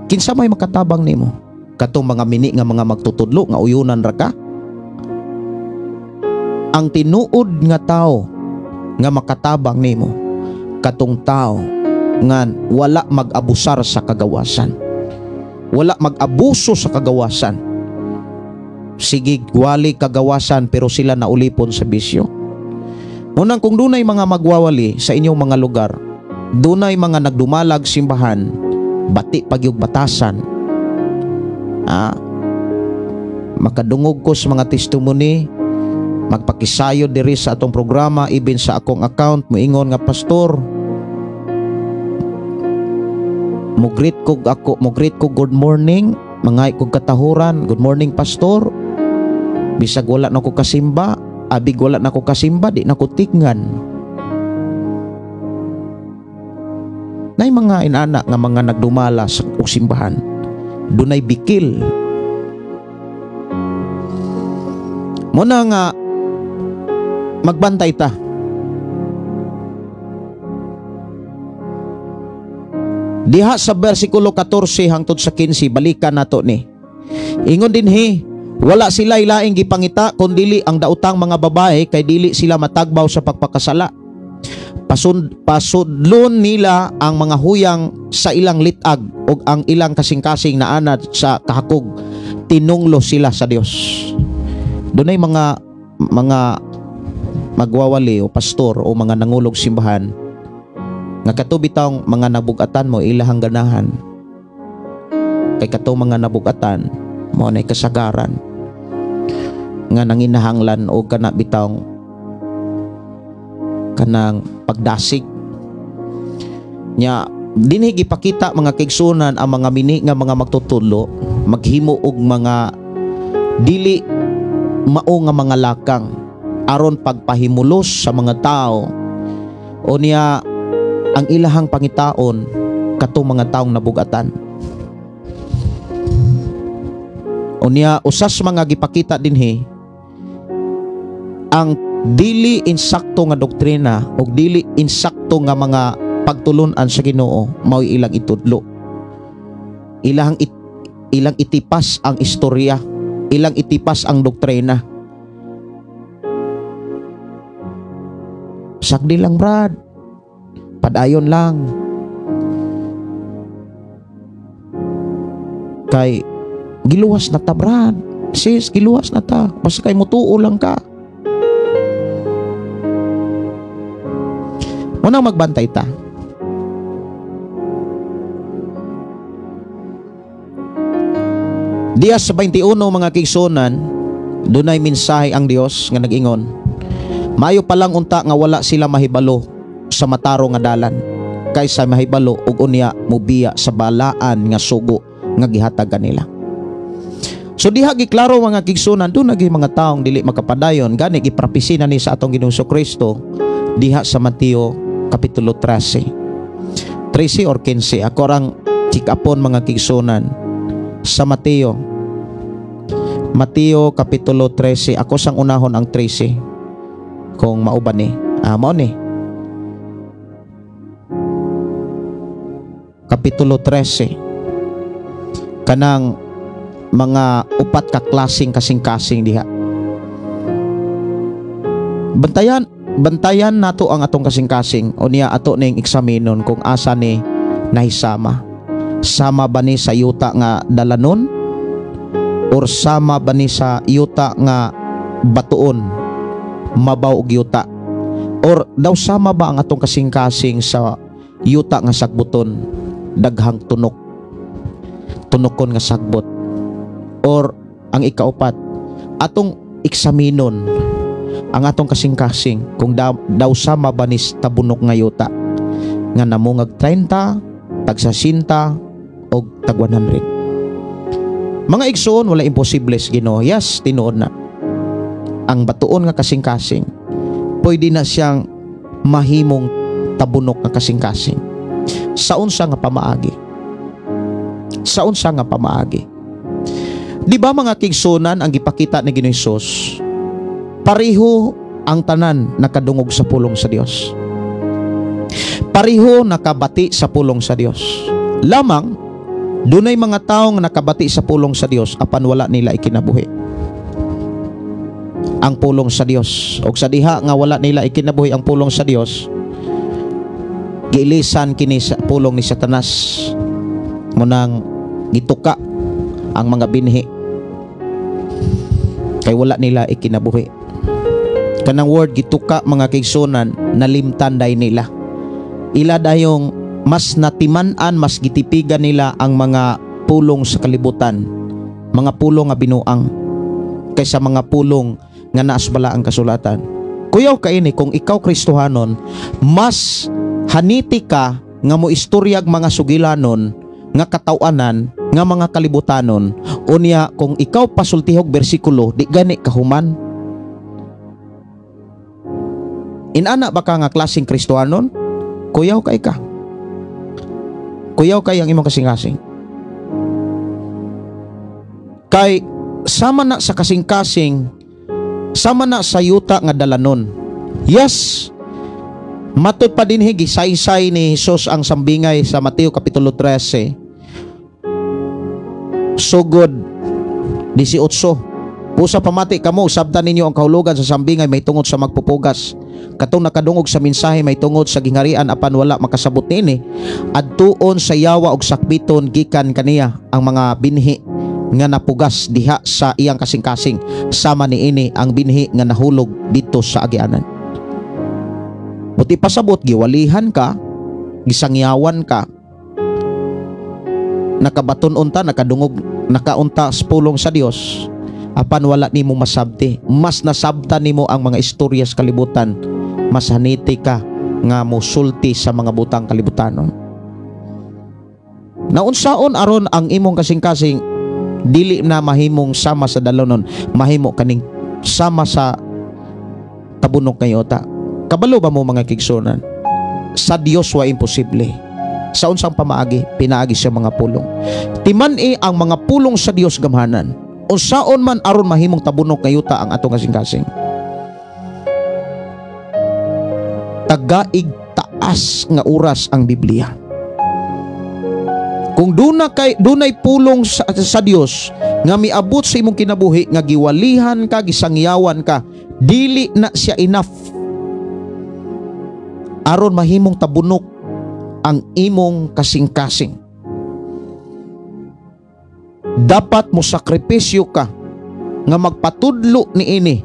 S3: Kinsa may makatabang nimo? Katong mga mini nga mga magtutudlo nga uyunan ra ka? Ang tinuod nga tao nga makatabang nimo, katong tao nga wala mag-abusar sa kagawasan, wala mag-abuso sa kagawasan. Sige, wali kagawasan pero sila naulipon sa bisyo. Munang kung dunay mga magwawali sa inyong mga lugar, dunay mga nagdumalag simbahan, bati pagyug batasan, makadungog ko sa mga testimony, magpakisayo diri sa atong programa, even sa akong account, moingon nga pastor, mugreet ko good morning, mangay kog katahuran, good morning pastor. Bisag wala na ko kasimba, abig wala na ko kasimba, di na ko tingnan. Nay mga inana nga mga nagdumala sa simbahan, dunay bikil. Muna nga magbantay ta. Diha sa versikulo 14 hangtod sa 15, balikan nato ni. Ingon dinhi, wala sila ilaing gipangita kundili ang daotang mga babae kay dili sila matagbaw sa pagpakasala. Pasudlon nila ang mga huyang sa ilang litag o ang ilang kasing-kasing na anad sa kahakog. Tinunglo sila sa Dios. Dunay mga magwawali o pastor o mga nangulog simbahan nga katubitang mga nabugatan mo ilahang ganahan. Kay katong mga nabugatan mo na kasagaran nga nanginahanglan o kana bitang kanang pagdasig nya dinhi gipakita mga kaigsunan ang mga mini nga mga magtutulo maghimo og mga dili mao nga mga lakang aron pagpahimulos sa mga tao o niya ang ilahang pangitaon katong mga taong nabugatan. O niya usas mga gipakita dinhi ang dili insakto nga doktrina o dili insakto nga mga pagtulon-an sa Ginoo mao ilang itudlo. Ilang itipas ang istorya, ilang itipas ang doktrina. Sagdi lang brad, padayon lang. Kay giluwas na ta brad, sis, giluwas na ta. Basta kay mutuo lang ka. Unang magbantay ta. Dias sa 21 mga kigsunan, dunay mensahe ang Dios nga nag-ingon. Mayo pa lang unta nga wala sila mahibalo sa mataro nga dalan, kaysa mahibalo ug unya mubiya sa balaan nga sugo nga gihatag kanila. So diha giklaro mga kigsunan, doon naging mga taong dili makapadayon gani giprapisina ni sa atong Ginoong Kristo diha sa Mateo kapitulo 13 or 15. Ako rang chikapon mga kigsunan sa Mateo kapitulo 13. Ako sang unahon ang 13 kung mauban ni mao ni kapitulo 13 kanang mga upat ka klaseng kasing-kasing diha. Bantayan nato ang atong kasing-kasing o niya ato ning eksaminon kung asa ni nahisama. Sama ba ni sa yuta nga dalanon or sama ba ni sa yuta nga batuon mabaw og yuta, or daw sama ba ang atong kasing-kasing sa yuta nga sagbuton daghang tunokon nga sagbot, or ang ikaupat atong eksaminon ang atong kasing-kasing kung daw sama ba ni tabunok nga yuta nga namungag 30 tag 60 og tag 100. Mga igsoon, wala imposible sa Ginoo. Yes, tinuod na ang batuon nga kasing-kasing pwede na siyang mahimong tabunok nga kasing-kasing sa unsa nga pamaagi. Di ba mga kigsunan ang gipakita ni Ginoong Hesus, pareho ang tanan nakadungog sa pulong sa Dios, pareho nakabati sa pulong sa Dios. Lamang dunay mga taong nakabati sa pulong sa Dios apan wala nila ikinabuhi ang pulong sa Dios, o sa diha nga wala nila ikinabuhi ang pulong sa Dios, giilisan kini sa pulong ni Satanas munang gituka ang mga binhi kay wala nila ikinabuhi. Kanang word gituka mga kigsunan, nalimtan day nila. Ila dayong mas natiman-an, mas gitipigan nila ang mga pulong sa kalibutan, mga pulong nga binuang kaysa mga pulong nga naasbala ang kasulatan. Kuyaw kaini kung ikaw Kristohanon, mas haniti ka nga mo istoryag mga sugilanon nga katawanan nga mga kalibutanon, unya kung ikaw pasultihog bersikulo di gani kahuman. Inana ba ka nga klaseng Kristohanon? Kuyaw kay ka. Kuyaw kay ang imong kasing-kasing. Kay sama na sa kasing-kasing, sama na sa yuta nga dalanon. Yes, matud pa din higi saysay ni Hesus ang sambingay sa Mateo kapitulo 13 sugod 18. Pusa pamati kamo, sabtan ninyo ang kahulugan sa sambingay may tungod sa magpupugas. katong nakadungog sa mensahe may tungod sa gingharian apan wala makasabot niini, adtuon sa yawa og sakbiton gikan kaniya ang mga binhi nga napugas diha sa iyang kasing-kasing, sama niini ang binhi nga nahulog dito sa agianan. Buti pasabot giwalihan ka, gisangyawan ka, nakabaton unta, nakadungog, nakaunta sa pulong sa Dios, apan wala nimo masabti. Mas nasabtan nimo ang mga istorya sa kalibutan, mas haniti ka nga mosulti sa mga butang kalibutanon. Naunsaon aron ang imong kasing-kasing dili na mahimong sama sa dalonon, mahimo kaning sama sa tabunok ngayota. Kabalo ba mo mga kigsunan? Sa Dios wa imposible. Sa unsang pamaagi, pinaagi sa mga pulong. Timan-i ang mga pulong sa Dios gamhanan. Unsaon man aron mahimong tabunok ngayota ang atong kasing-kasing. Tagaig taas nga oras ang Biblia. Kung dunay pulong sa Dios nga miabot sa imong kinabuhi, nga giwalihan ka, gisangyawan ka, dili na siya enough aron mahimong tabunok ang imong kasing-kasing. Dapat mo sakripisyo ka nga magpatudlo niini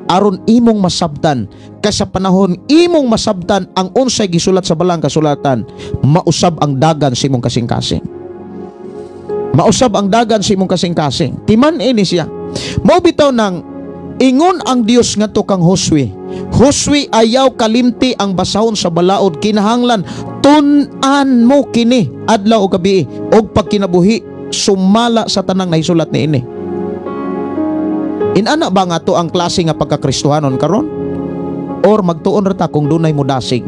S3: aron imong masabtan, kaysa panahon imong masabtan ang unsay gisulat sa balang kasulatan, mausab ang dagan sa imong kasing-kasing. Mausab ang dagan sa imong kasing-kasing. Timan ini siya. Mao bitaw nang ingon ang Dios ngadto kang Josue. Josue, ayaw kalimti ang basahon sa balaod, kinahanglan tun-an mo kini adlaw o gabi og pagkinabuhi, sumala sa tanang nahisulat niini. Inana ba nga to ang klase nga pagkakristohanon karon? Or magtuon ra ta kung dunay mudasig?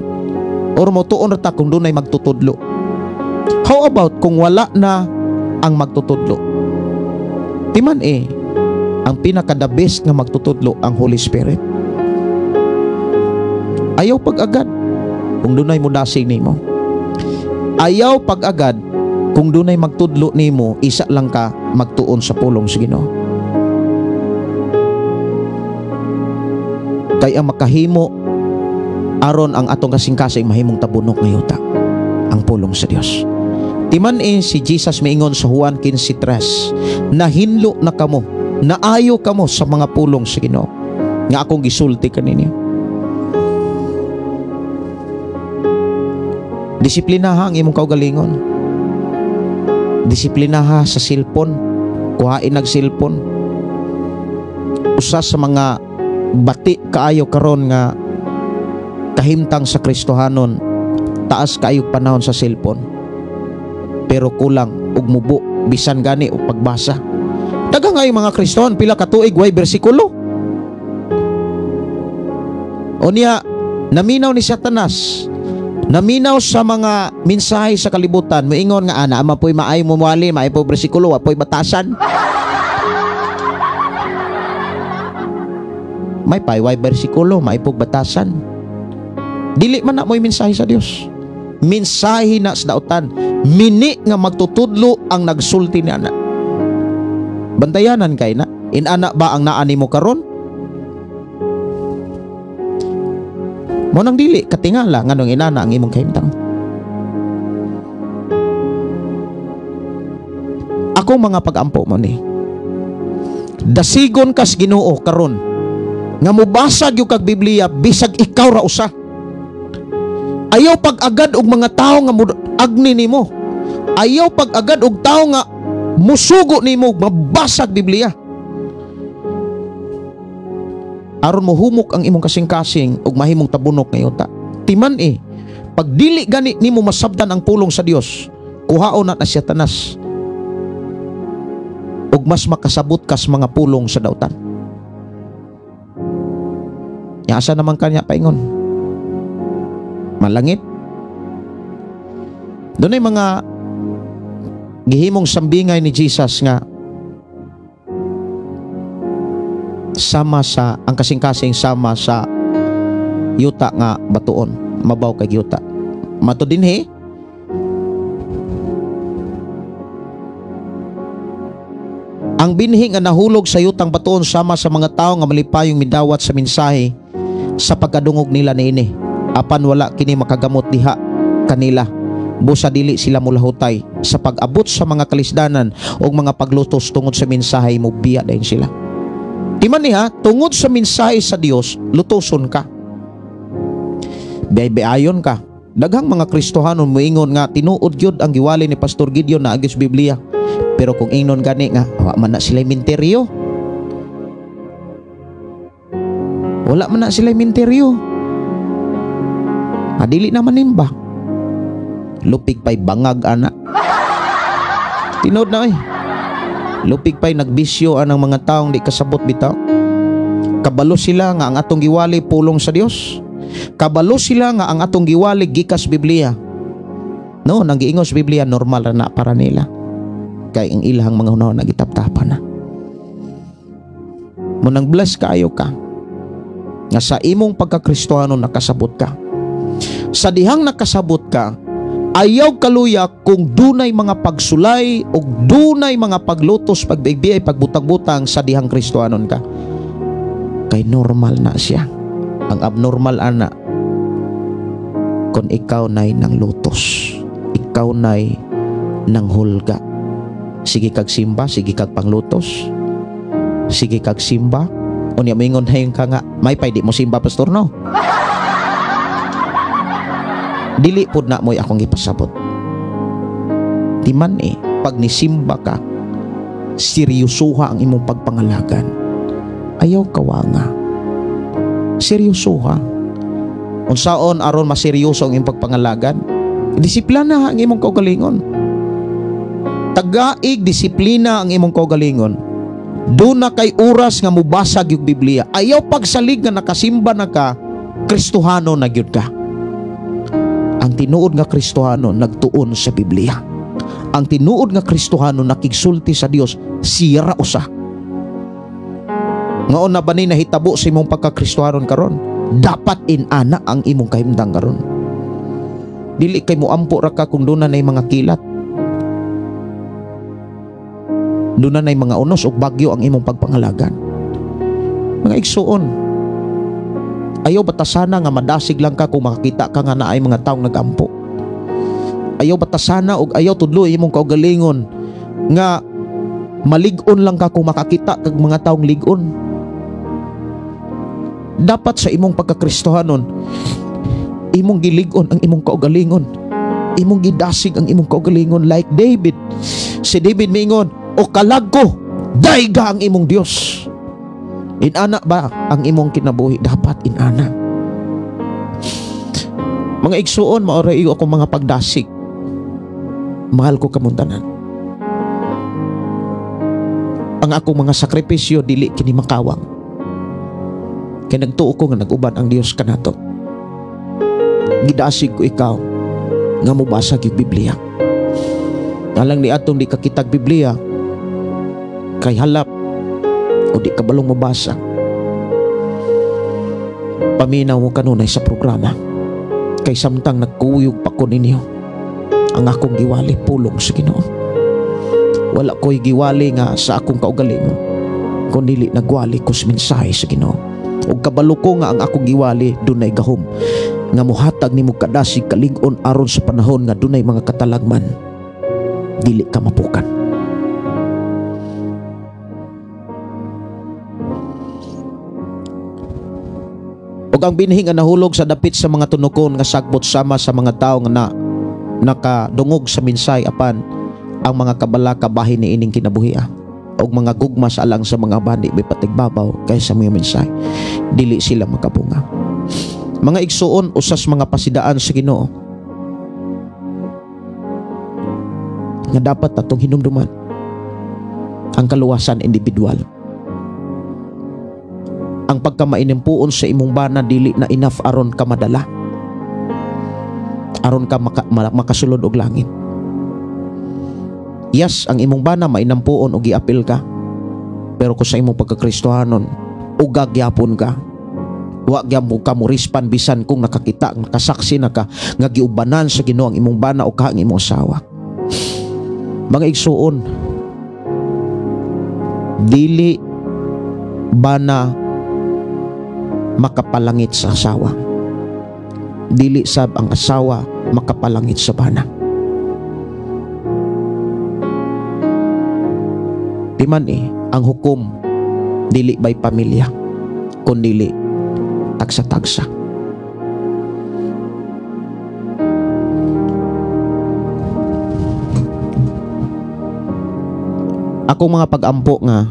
S3: Or motuon ra ta kung dunay magtutudlo? How about kung wala na ang magtutudlo? Timan ang pinaka-the best nga magtutudlo ang Holy Spirit. Ayaw pag-agad kung dunay mudasig nimo. Ayaw pag-agad kung dunay magtudlo nimo, isa lang ka magtuon sa pulong sa Ginoo. Kaya makahimo aron ang atong kasing-kasing mahimong tabunok ngayota ang pulong sa Dios. Timan si Jesus miingon sa Juan 15:3, nahinlo na kamo, naayo kamo sa mga pulong sa Ginoo nga akong gisulti kaninyo. Disiplinaha ang imong kaugalingon. Disiplinaha sa silpon, kuhain nag silpon. Usa sa mga bati kaayo karon nga kahimtang sa Kristohanon, taas kaayo panahon sa cellphone, pero kulang og mubo bisan gani og pagbasa. Daga nga yung mga Kristohan pila ka tuig way bersikulo. O niya, naminaw ni Satanas, naminaw sa mga mensahe sa kalibutan, moingon nga ana mapoy maay mo muali, maay po bersikulo, apoy batasan. May payway bersikulo, maipog batasan. Dili man na mo'y mensahe sa Dios. Mensahe na sa dautan. Mini nga magtutudlo ang nagsulti ni ana. Bantayanan kay na. Inana ba ang naani mo karon? Mo nang dili katingala nganong inana ang imong kahimtang. Akong mga pag-ampo mo ni, dasigon kas Ginoo karon nga mubasag yung kag Biblia bisag ikaw ra usa. Ayaw pag-agad og mga tao nga agni nimo. Ayaw pag-agad og tao nga musugo nimo mabasag Biblia. Aron mohumok ang imong kasing-kasing og mahimong tabunok ngayota. Timan pag dili gani nimo masabtan ang pulong sa Dios, kuhaon na siya tanas og mas makasabot kas mga pulong sa dautan. Asa naman kanya paingon? Malangit. Doon ay mga gihimong sambingay ni Jesus nga sama sa ang kasing-kasing sama sa yuta nga batuon, mabaw kay yuta. Mato dinhi ang binhi nga nahulog sa yutang batuon sama sa mga tao nga malipayong midawat sa mensahe sa pagkadungog nila niini. Apan wala kini makagamot diha kanila. Busa dili sila mulahutay sa pag-abot sa mga kalisdanan o mga paglutos tungod sa mensahe mo biya dayon sila. Timan niya, tungod sa mensahe sa Dios, lutoson ka. Biyay-biyayon ka. Daghang mga Kristohanon moingon nga tinuod gyud ang giwali ni Pastor Gideon na agis Biblia. Pero kung ingnon gani nga, wa man na sila minteryo. Wala man na sila minteryo. Adili naman nimba. Lupig pa'y bangag ana. Tinod na Lupig pa'y nagbisyo anang mga taong di kasabot bitaw. Kabalo sila nga ang atong giwali pulong sa Dios. Kabalo sila nga ang atong giwali gikas Biblia. No, nang giingos Biblia normal ra na para nila. Kay ang ilahang mga hunaw nagitaptapan na. Munang bless kaayo ka nga sa imong pagkakristohano nakasabot ka. Sa dihang nakasabot ka, ayaw kaluya kung dunay mga pagsulay o dunay mga paglutos, pagbigbiyay, pagbutang-butang sa dihang kristohanon ka. Kay normal na siya. Ang abnormal ana kung ikaw na'y nang lutos, ikaw na'y nang hulga. Sige kag simba, sige kag panglutos, sige kag simba. O niya mingon hayong ka nga, may pay di mo simba pastor no? Dili pod na mo'y akong ipasabot. Di man pag nisimba ka, seryosuha ang imong pagpangalagan. Ayaw kawa nga. Seryosuha. Unsaon aron maseryoso ang imong pagpangalagan? Disiplina ang imong kaugalingon. Tagaig disiplina ang imong kaugalingon. Doon na kay oras nga mubasag yung Biblia. Ayaw pagsalig nga nakasimba na ka, Kristohano na gyud ka. Ang tinuod nga Kristohano nagtuon sa Biblia. Ang tinuod nga Kristohano nakigsulti sa Dios sira usa. Ngaon na ba ni nahitabo sa imong pagka-Kristohanon karon? Dapat inana ang imong kahimtang karon. Dili kay mo ampo ra ka kung doon na mga kilat. Doon na mga unos o bagyo ang imong pagpangalagan. Mga igsuon, ayaw batasana nga madasig lang ka kung makakita ka nga naay mga taong nagampo. Ayaw batasana o ayaw tudlo imong kaugalingon nga malig-on lang ka kung makakita kag mga taong lig-on. Dapat sa imong pagkakristohanon, imong gilig-on ang imong kaugalingon. Imong gidasig ang imong kaugalingon like David. Si David mingon, o kalagko, dayga ang imong Dios. Inana ba ang imong kinabuhi? Dapat inana. Mga igsuon, maoray ako mga pagdasig. Mahal ko kamuntanan. Ang akong mga sakripisyo dili kini makawang. Kaya nagtuo ko nga nag-uban ang Dios kanato. Gidasig ko ikaw nga mubasag yung Biblia. Alang ni atong di kakitag Biblia kay halap o di kabalong mabasa. Paminaw mo kanunay sa programa kay samtang nagkuyog pa ko ninyo ang akong giwali pulong sa Ginoo. Wala ko'y giwali nga sa akong kaugalingon kundi nagwali ko sa mensahe sa Ginoo. O kabalo ko nga ang akong giwali dunay gahom nga muhatag nimo kadasig kalig-on aron sa panahon nga dunay mga katalagman dili ka mapukan. Og ang binhi nga nahulog sa dapit sa mga tunokon nga sagbot sama sa mga tawo nga nakadungog sa minsay apan ang mga kabalaka bahin ni ining kinabuhia og mga gugma sa alang sa mga bandi may patigbabaw kaysa mga minsay dili sila makabunga. Mga igsuon usas mga pasidaan sa Ginoo nga dapat atong hinumduman ang kaluwasan individual. Ang pagkamainimpuon sa imong bana dili na enough aron ka madala, aron ka makasulod og langit. Yes, ang imong bana mainampuon og giapil ka, pero kung sa imong pagkakristohanon ugag gyapon ka, wa gyapon ka mo rispan bisan kung nakakita nakasaksi na ka nga giubanan sa Ginoo ang imong bana o ka ang imong asawa. Mga igsuon, dili bana makapalangit sa asawa. Dili sab ang asawa makapalangit sa bana. Di man ang hukom dili bay pamilya, kundi tagsa-tagsa. Akong mga pag-ampo nga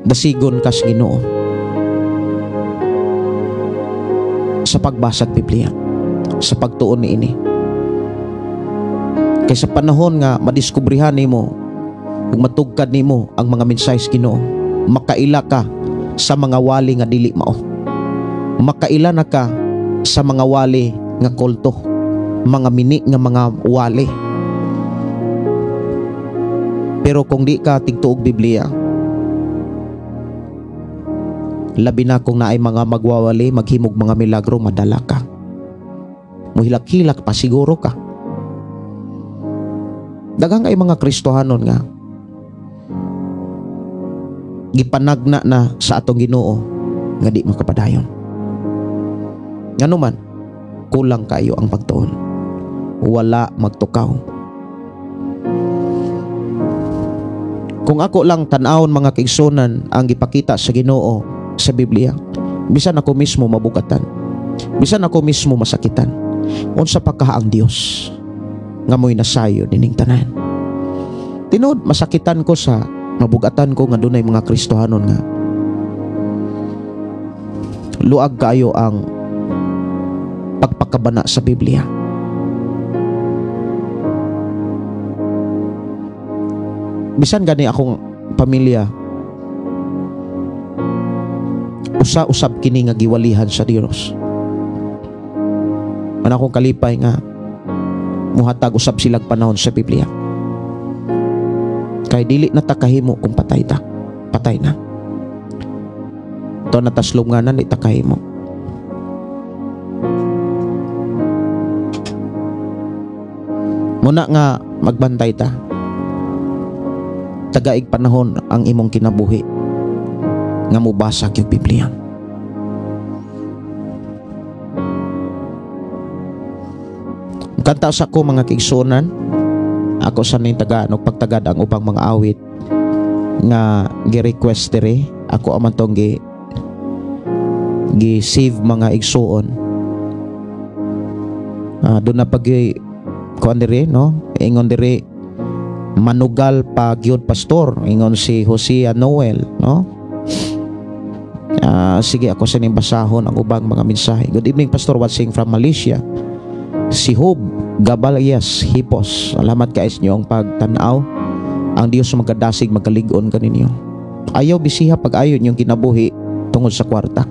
S3: dasigon kas Ginoo sa pagbasag Biblia, sa pagtuon ni ini. Kay sa panahon nga madiskubrihan nimo ug matugkad nimo ang mga mensahe sa Ginoo, makaila ka sa mga wali nga dili mao. Makaila na ka sa mga wali nga kulto, mga mini nga mga wali. Pero kung di ka tigtuog Biblia, labi na kung naay mga magwawali, maghimog mga milagro, madala ka. Muhilak-hilak pa siguro ka. Daghang ay mga Kristohanon nga gipanagna na sa atong Ginoo nga di makapadayon. Ngano man, kulang kayo ang pagtuon. Wala magtukaw. Kung ako lang tan-awon mga kaigsunan ang gipakita sa Ginoo sa Biblia, bisan ako mismo mabugatan, bisan ako mismo masakitan, unsa pa ka ang Dios nga mo'y nasayo nining tanan. Tinuod masakitan ko sa mabugatan ko nga dunay mga Kristohanon nga luag kayo ang pagpakabana sa Biblia. Bisan gani akong pamilya, usa-usab kini nga giwalihan sa Dios. Man akong kalipay nga muhatag usab silang panahon sa Biblia. Kay dili na ta kahimo kung patay ta. Patay na. To na taslunganan di ta kahimo. Muna nga magbantay ta. Tagaig panahon ang imong kinabuhi nga mubasa yung Biblia. Kanta sa ko mga kaigsunan, ako sa ning taga pagtagad ang ubang mga awit nga gi-request diri. Ako aman tong gi-save mga igsuon. Doon na pag kuan diri no, ingon diri manugal pa gyud pastor, ingon si Hosea Noel no. Sige ako sa ning basahon ang ubang mga mensahe. Good evening Pastor, watching from Malaysia. Si Hob Gabalyas Hipos, salamat kaayos nyo ang pagtanaw. Ang Dios magkadasig magkalig-on kaninyo. Ayaw bisiha pag ayon yung kinabuhi tungod sa kwarta.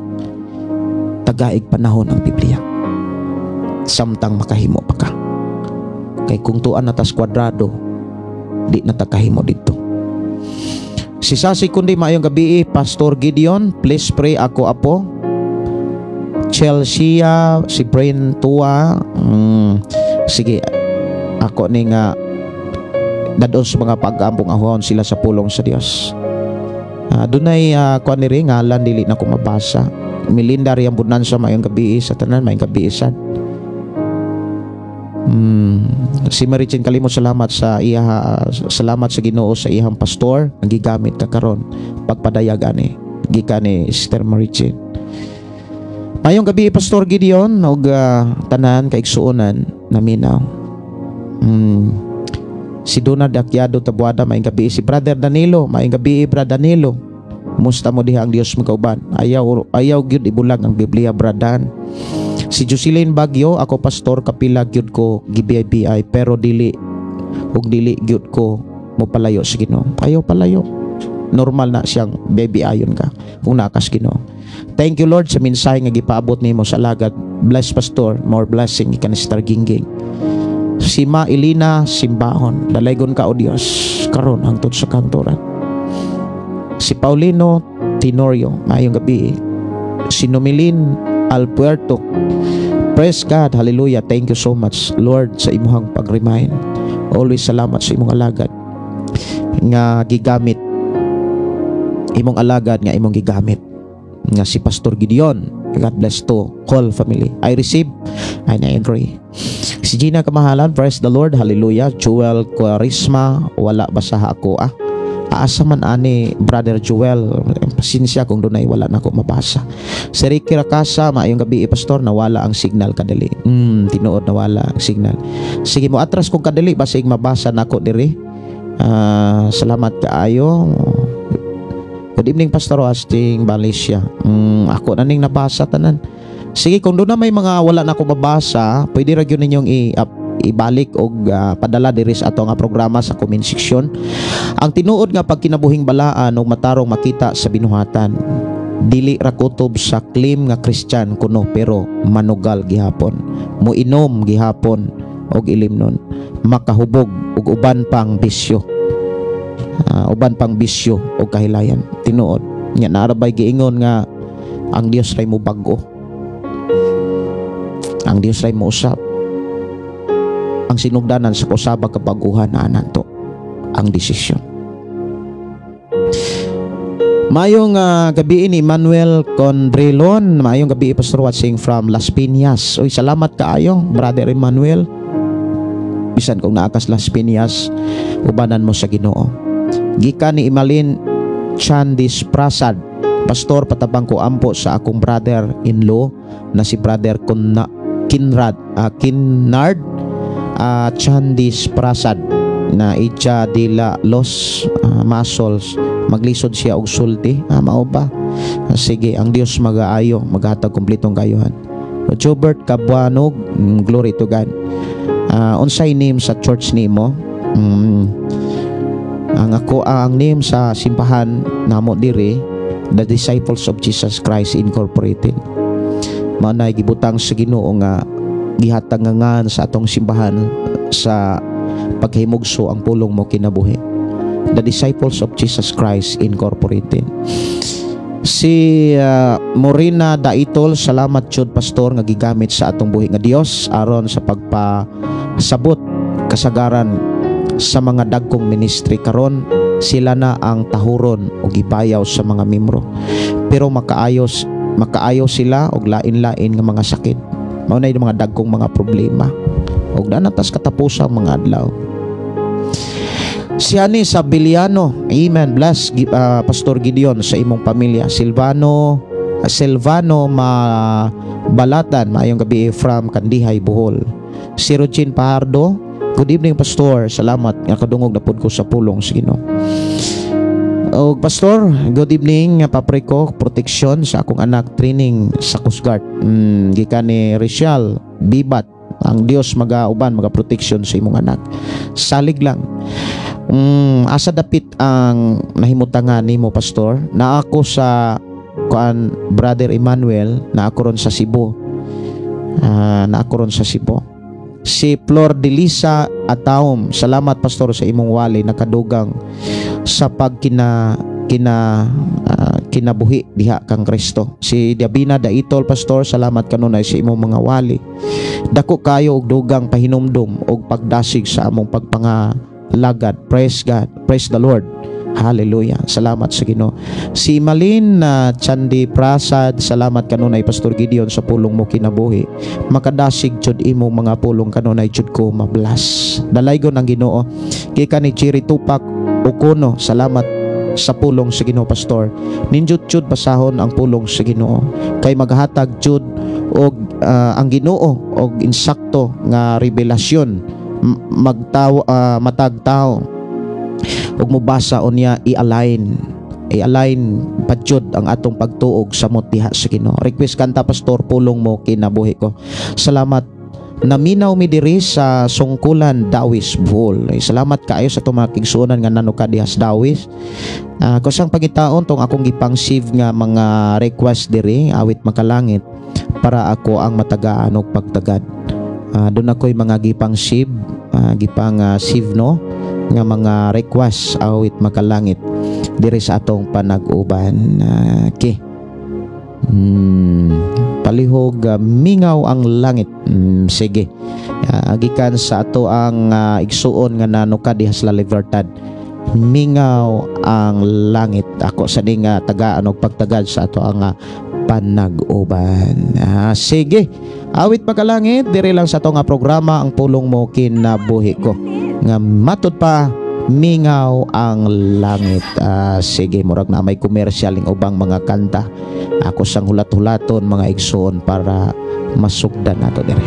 S3: Tagaig panahon ang Biblia, samtang makahimo pa ka. Kay kung tuan na tas kwadrado, di na takahimo dito. Si Sasi kundi maayong gabi, Pastor Gideon, please pray ako apo. Chelsea, si Brain Tua, sige, ako ni nga dadon sa mga pag-ampong ahon sila sa pulong sa Dios. Dunay kuan ni ring ngalan dili na ko mabasa. Melinda riyang Bonanza maayong gabi sa tanan, maayong gabi sad. Si Marichin kalimot, salamat sa salamat sa Ginoo sa iyang pastor ang gigamit ka karon pagpadayag ani gikan ni Sister Marichin. Mayong gabi Pastor Gideon og tanan kaigsuonan naminaw. Si Donald Akyado Tabuada maayong gabi. Si Brother Danilo maayong gabi. Brother Danilo, musta mo diha ang Dios magauban? Ayaw gyud ibulag ang Biblia bradan. Si Jocelyn Bagyo, ako pastor kapila gyud ko GBI pero dili gyud ko mo palayo sa Ginoo. Ayaw palayo. Normal na siyang baby ayon ka kung nakas Ginoo. Thank you Lord sa mensahe nga gipaabot nimo sa alagad. Bless Pastor, more blessing ikan ni Star Gingging. Si Ma Elina Simbahon, dalaygon ka o Dios karon hangtod sa kantoran. Si Paulino Tenorio, maayong gabi. Si Nomilin Alpuerto, praise God, hallelujah, thank you so much Lord sa imuhang pag-remind. Always salamat sa imong alagad nga gigamit, imong alagad nga imong gigamit nga si Pastor Gideon. God bless to whole family. I receive and I agree. Si Gina Kamahalan, praise the Lord, hallelujah. Joel Quarisma, wala basaha ako Aasa man ani Brother Joel, pasensya kung doon ay wala na ako mabasa. Si Ricky Rakasa, maayong gabi Pastor, nawala ang signal kadali. Tinuod nawala ang signal. Sige mo atras kung kadali basig mabasa nako diri. Salamat kaayo. Good evening Pastor Hastings Valencia. Ako na ning nabasa tanan. Sige kung doon na may mga wala na ako mabasa, pwede ra gyud ninyong ibalik og padala diri sa ato nga programa sa comment section. Ang tinuod nga pagkinabuhing balaan og matarong makita sa binuhatan, dili ra kutob sa claim nga Christian kuno, pero manugal gihapon, muinom gihapon og ilimnon, makahubog og uban pang bisyo, og kahilayan. Tinuod nya narabay giingon nga ang Dios ray mo bag-o, ang Dios ray mo usab. Ang sinugdanan sa kusaba kabaguhan na nato ang desisyon. Mayong gabi ni Manuel Condrelon. Mayong gabi Pastor watching from Las Piñas. Uy, salamat kaayo Brother Emmanuel. Bisan kung naakas Las Piñas, ubanan mo sa Ginoo. Gikan ni Imalin Chandis Prasad. Pastor, patabang ko ampo sa akong brother-in-law na si Brother Kinrad Chandis Prasad na Icha Dila Los Masols. Maglisod siya og sulti. Mao ba? Sige, ang Dios magaayo, maghatag kumpletong kayuhan. Jobert Cabuanog, glory to God. Unsay name sa church nimo? Ang name sa simbahan namo diri, The Disciples of Jesus Christ Incorporated. Mao na gibutang sa Ginoo nga gihatangangan sa atong simbahan sa paghimugso ang pulong mo kinabuhi. The Disciples of Jesus Christ Incorporated. Si Morina Daitol, salamat jud Pastor nga gigamit sa atong buhi nga Dios aron sa pagpasabot kasagaran sa mga dagkong ministry karon. Sila na ang tahuron o gibayaw sa mga membro, pero makaayo sila og lain-lain nga mga sakit. Mao na yung mga dagkong mga problema og danatas katapusang mga adlaw. Siani sa Biliano, amen. Bless Pastor Gideon sa imong pamilya. Silvano Mabalatan, maayong gabi from Kandihay, Bohol. Si Rogin Pahardo, good evening Pastor, salamat nga kadungog na pud ko sa pulong sa Ginoo. Og Pastor, good evening, papre ko proteksyon sa akong anak training sa Coast Guard. Gikan ni Rachel Bibat, ang Dios magauban magaproteksyon sa imong anak. Salig lang. Asa dapit ang nahimutangan nimo Pastor? Na ako sa Brother Emmanuel, na ako ron sa Cebu. Si Flor de Lisa Ataom, salamat Pastor sa imong wali nakadugang sa kinabuhi diha kang Kristo. Si Diabina Daitol Pastor, salamat kanunay sa imong mga wali. Dako kayo og dugang pahinumdum og pagdasig sa among pagpangalagad. Praise God, praise the Lord. Hallelujah. Salamat sa Ginoo. Si Malin Chandi Prasad, salamat kanunay Pastor Gideon sa pulong mo kinabuhi. Makadasig jud imong mga pulong kanunay jud ko mablas. Dalaygon ang Ginoo. Kika ni Chiri Tupak Okuno, salamat sa pulong sa Ginoo Pastor. Ninjud jud basahon ang pulong sa Ginoo kay maghatag jud og ang Ginoo og insakto nga revelasyon matag tao ug mobasa unya i-align padyod ang atong pagtuog sa motiha sa Ginoo. Request kanta Pastor, pulong mo kinabuhi ko. Salamat. Naminaw mi diri sa Sungkulan Dawis, Bohol. Salamat kaayo sa tumakigsuonan nga nanuka dihas Dawis. Kusang pangitaon tong akong gipang-save nga mga request diri awit makalangit para ako ang matagaan og pagtagad. Doon ako'y mga gipang-save no nga mga request awit makalangit diri sa atong panag-uban. Palihog mingaw ang langit. Sige, gikan sa ato ang igsuon nga nanuka dihas La Libertad. mingaw ang langit. Ako sa ning tagaan og pagtagad sa ato ang panag-uban. Sige, awit pagkalangit diri lang sa ato nga programa ang pulong mo kinabuhi ko. Nga matud pa mingaw ang langit. Sige, murag na may komersyaling ubang mga kanta. Ako sang hulat-hulaton mga igsoon para masugdan nato diri.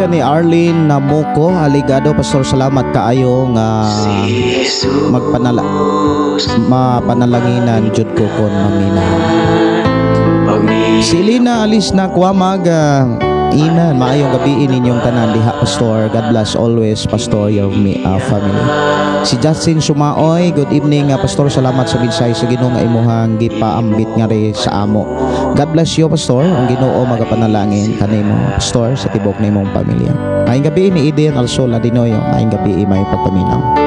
S3: Ni Arlene Namuko, aligado Pastor, salamat kaayo nga mapanalanginan jud ko kon mamina. Si Lina alis na kuwamag inan maayong gabi ninyong tanan diha Pastor. God bless always Pastor your family. Si Justin Sumaoy, good evening Pastor, salamat sa binsay sa Ginoo nga imuhang gipaambit nga ri sa amo. God bless you Pastor, ang Ginoo magapanalangin kanimo Pastor sa tibok nimong pamilya. Maayong gabi ni Eden also Ladinoyo, maayong gabi may pagpaminaw.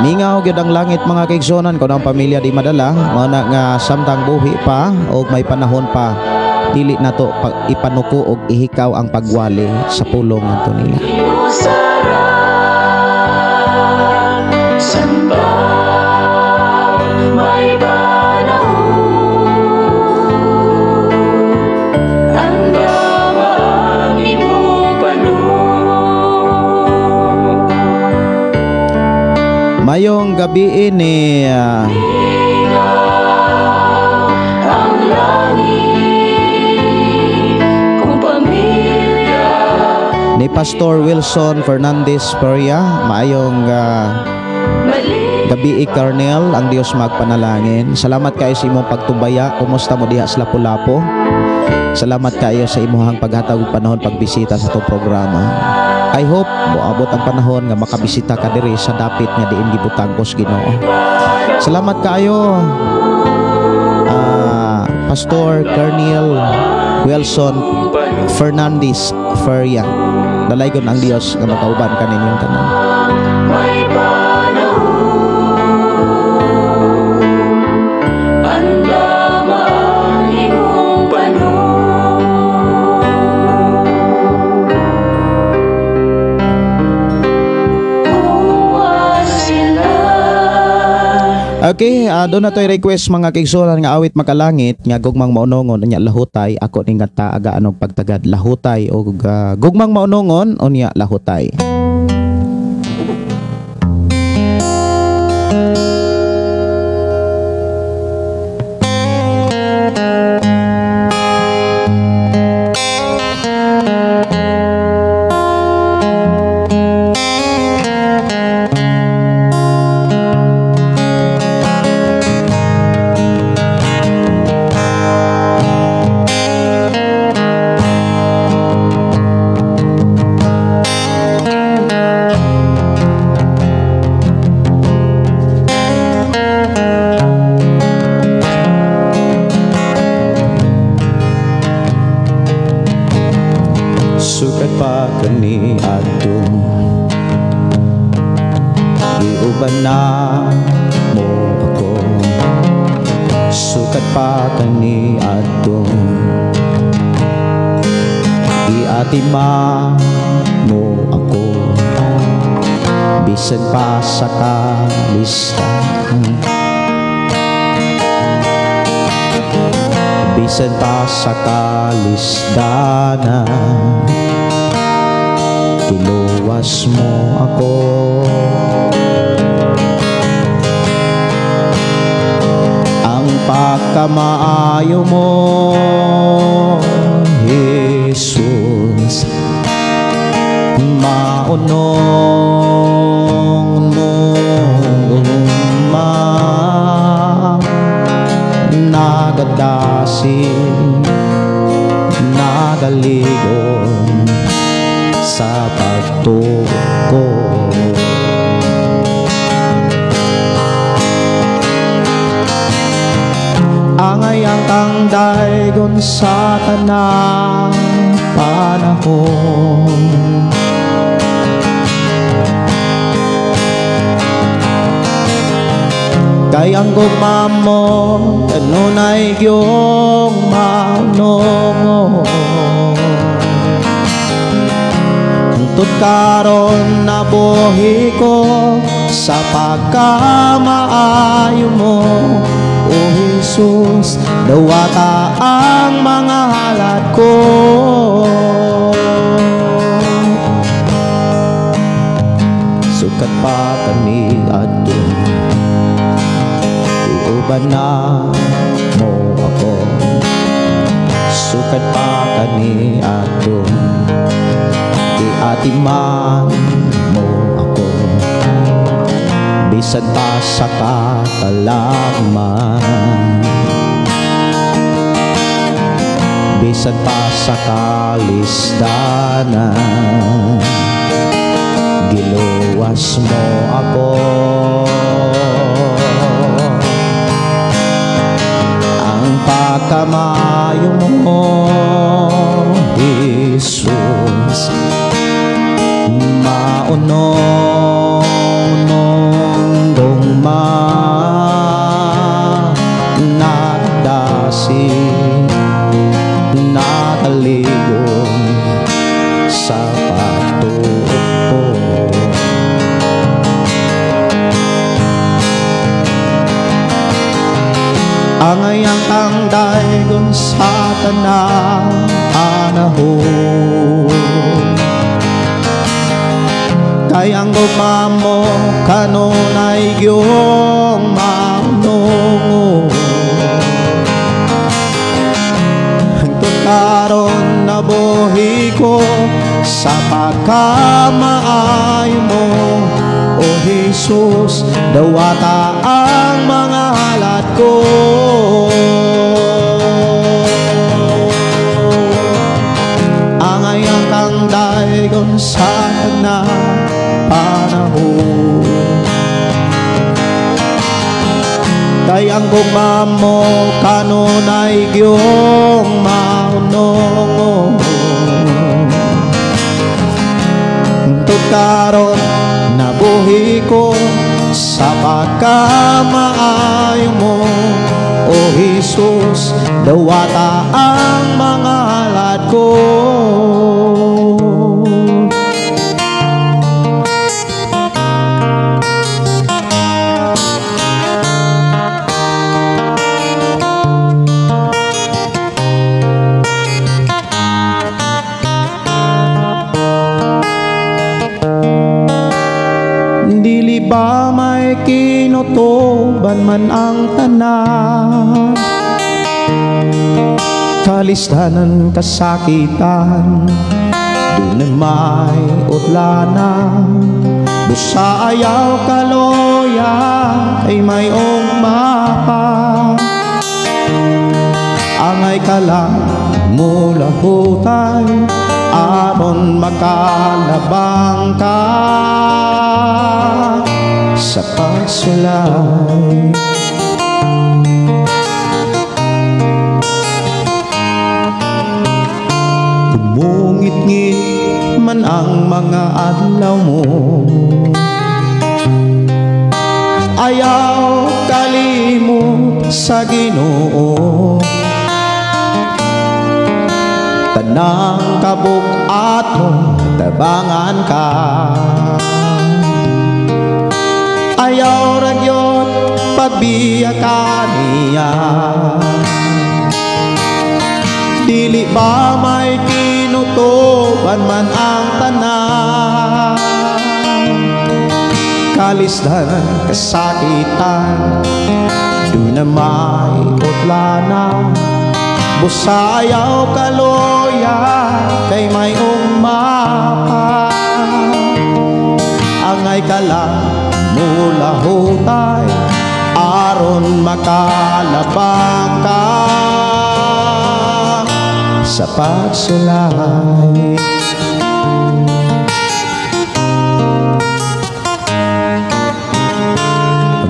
S3: Mingaw gyud ang langit mga kaigsonan kun ang pamilya di madala, mao na nga samtang buhi pa o may panahon pa dili nato ipanuko og ihikaw ang pagwali sa pulong ngadto nila. Mayong gabi ni ni Pastor Wilson Fernandez Peria. Maayong gabi Colonel, ang Dios magpanalangin. Salamat kayo sa imong pagtubaya. Kumusta mo diha sa Lapu-Lapu? Salamat kayo sa imong paghatag og panahon pagbisita sa itong programa. I hope moabot ang panahon nga makabisita ka diri sa dapit nga diin gibutang kos Ginoo. Salamat kayo Pastor Colonel Wilson Fernandez Feria. Dalaygon ang Dios nga makauban kaninyong tanan. Okay, doon na to'y request mga kaigsunan nga awit makalangit nga gugmang maunongon unya lahutay ako ning ta aga anog pagtagad lahutay o gugmang maunongon unya lahutay. Sukat pa kani adtong giuban na mo ako. Sukat pa kani adtong giatima mo ako. Bisan pa sa kalistahan, bisan pa sa kalisdanan, tiluwas mo ako. Ang pagkamaayo mo, Jesus, maunong mo nagadasin, nagaligon sa pagtuko. Angayang kang daygon sa tanang panahon. Kayang gugma mo kanunay gyung maunong. Hangtod karon nabuhi ko sa pagkamaayo mo, O Jesus, dawata ang mga halad ko. Sukat pa kami adun, iuban na mo ako. Sukat pa kami adun, atiman mo ako. Bisan pa sa katalaman, bisan pa sa kalisdanan, giluwas mo ako. Ang pagkamayo mo, Jesus, maunong dongma nagdasin, nakaligon sa pagtuko. Angayang kang daygon sa tanang panahon. Kayang gugma mo kanunay gyung maunong. Hangtod karon nabuhi ko sa pagkamaayo mo, O Jesus, dawata ang mga halad ko. Angayang kang daygon sa tanang panahon. Kayang gugma mo kanunay gyung maunong. Hangtod karon nabuhi ko sa pagkamaayo mo, O Jesus, dawata ang mga halad ko. Dili ba may kinutuban man ang tanan, kalistanan kasakitan, doon na may utlanan. Busa ayaw kaloya ay may ugmapa, angay ka lang mula hutay aron makalabang ka sa pagsulay. Kumungit-ngit man ang mga adlaw mo, ayaw kalimot sa Ginoo. Tanang kabug-at mo tabangan ka, ayaw ragyot pagbiya ka niya. Dili ba may kinutuban man ang tanan, kalisdanan kasakitan, doon na may utlanan. Busa ayaw kaloya kay may umapa, angay ka lang mula hutay aron makalabang ka sa pagsulay.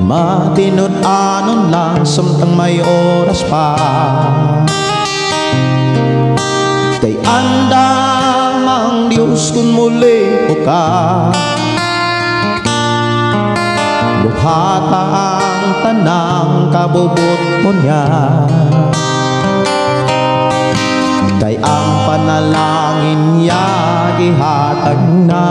S3: Matinod-anon lang samtang may oras pa, kay andam ang Diyos kung muli o ka. Buhata ang tanang kabubot mo niya, kay ang panalangin niya gihatag na.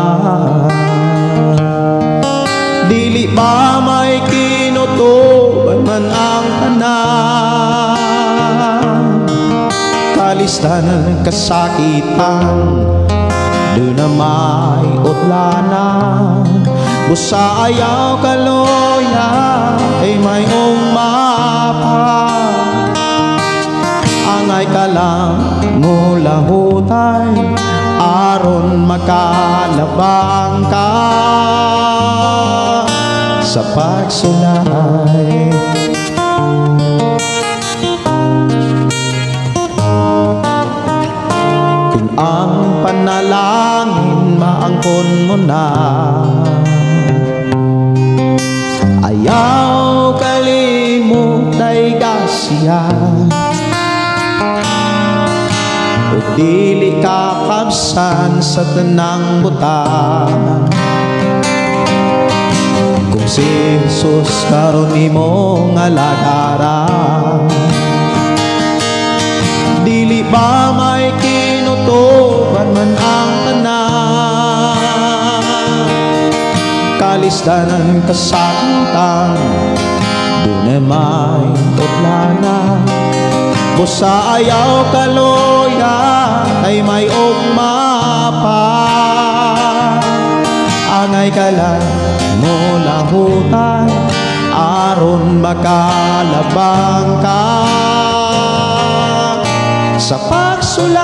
S3: Dili ba may kinutuban man ang tanan, kalistanan kasakitan, doon na may utlanan. Busa ayaw kaloya ay may umapa, angay ka lang mula hutay aron makalabang ka sa pagsulay. Kung ang panalangin maangkon mo na, ayaw kalimot ay gasya, o dili ka kabsan sa tanang butang. Kung si Jesus karon imong alagaran, dili ba may kinutuban man ang tanan, kalisdanan kasakitan, doon na may utlanan. Busa ayaw kaloya ay may ugmapa, angay ka lang mula hutay aron makalabang ka sa pagsulay.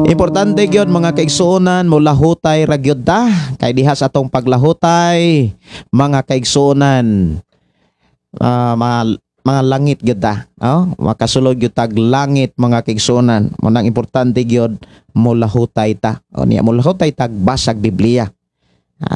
S3: Importante gyud mga kaigsuonan mo lahutay ra gyud ta, kay diha sa atong paglahutay mga kaigsuonan, mga langit gyud ta, makasulod gyud tag langit mga kaigsuonan. Mo nang importante gyud mo lahutay ta, niya mo lahutay tag basag Biblia,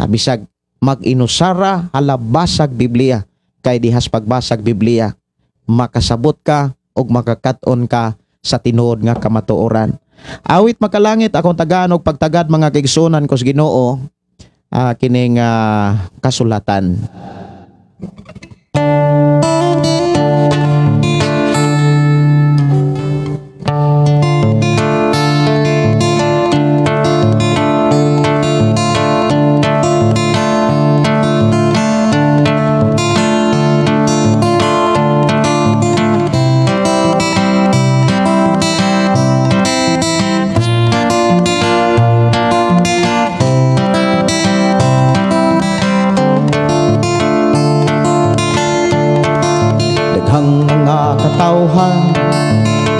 S3: bisag mag-inusara hala basag Biblia, kay dihas pagbasag Biblia makasabot ka og makakat-on ka sa tinuod nga kamatuoran. Awit makalangit akong tagaan og pagtagad mga kaigsuonan ko sa Ginoo, kining kasulatan.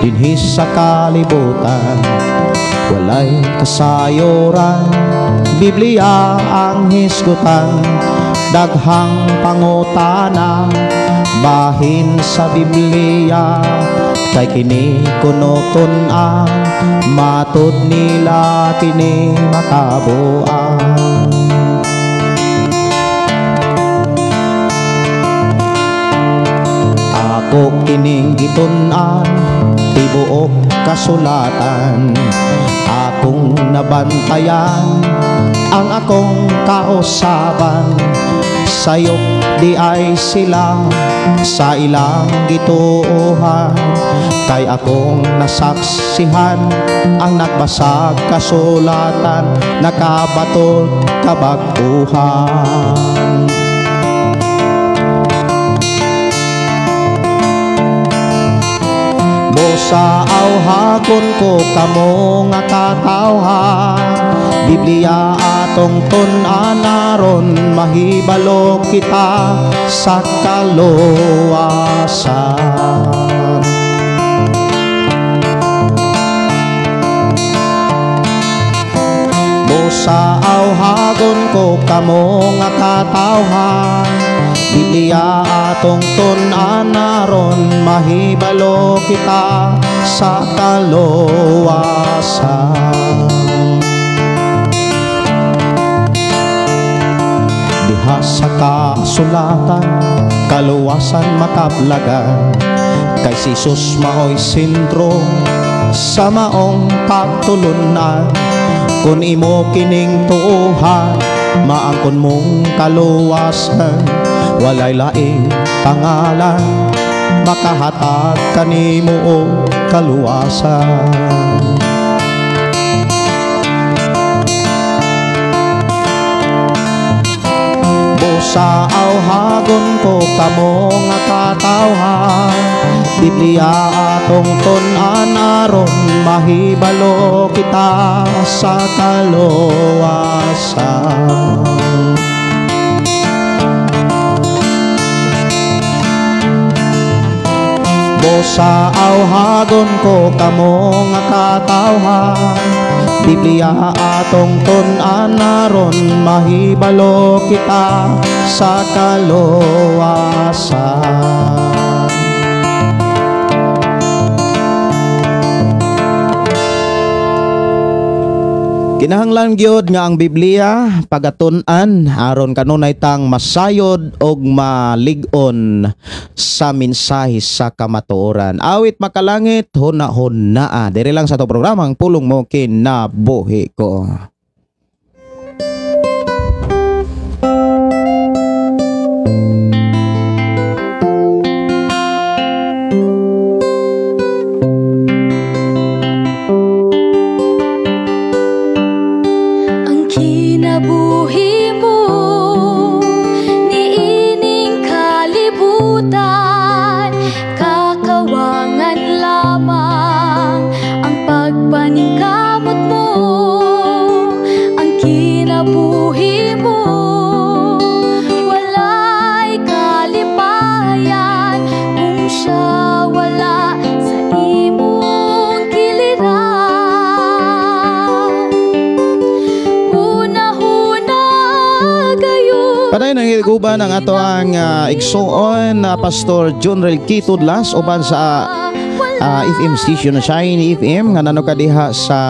S3: dinhi sa kalibutan. Walay kasayuran, Biblia ang hisgutan, daghang pangutana bahin sa Biblia. Kay kini kunotun-an, matud nila kini makabuan. Ako kining gitun-an, tibuok kasulatan, akong nabantayan, ang akong kausaban. Sayop di ay sila sa ilang gituohan, kay akong nasaksihan ang nagbasag kasulatan, nakabatol kabaguhan. Sa awhagon ko kamo nga katawhan, Biblia atong tun-anaron, mahibalo kita sa kaluwasan. Sa awhagon ko kamo nga katawhan, Biblia atong tun-anaron, mahibalo kita sa kaluwasan. Diha sa kasulatan, kaluwasan makablagan, kay si Jesus maoy sentro sa maong pagtulunan. Kung imo kining tuuhan, maangkon mong kaluwasan, walay laing pangalan, makahatag kanimo og kaluwasan. Busa awhagon ko kamo nga katawhan, Biblia atong tun-anaron, mahibalo kita sa kaluwasan. Sa awhagon ko kamo nga katawhan, Biblia atong tun-anaron, mahibalo kita sa kaluwasan. Kinahanglan gyud nga ang Biblia pagatun-an aron kanunay tang masayod og malig-on sa mensahe sa kamatuoran. Awit makalangit huna-hunaa. Diri lang sa to programang Pulong Mo Kinabuhi Ko. Panay nang higuban ang ato ang igsuon na Pastor John Relky Tudlas uban sa FM station na Shiny FM nga nanukadiha sa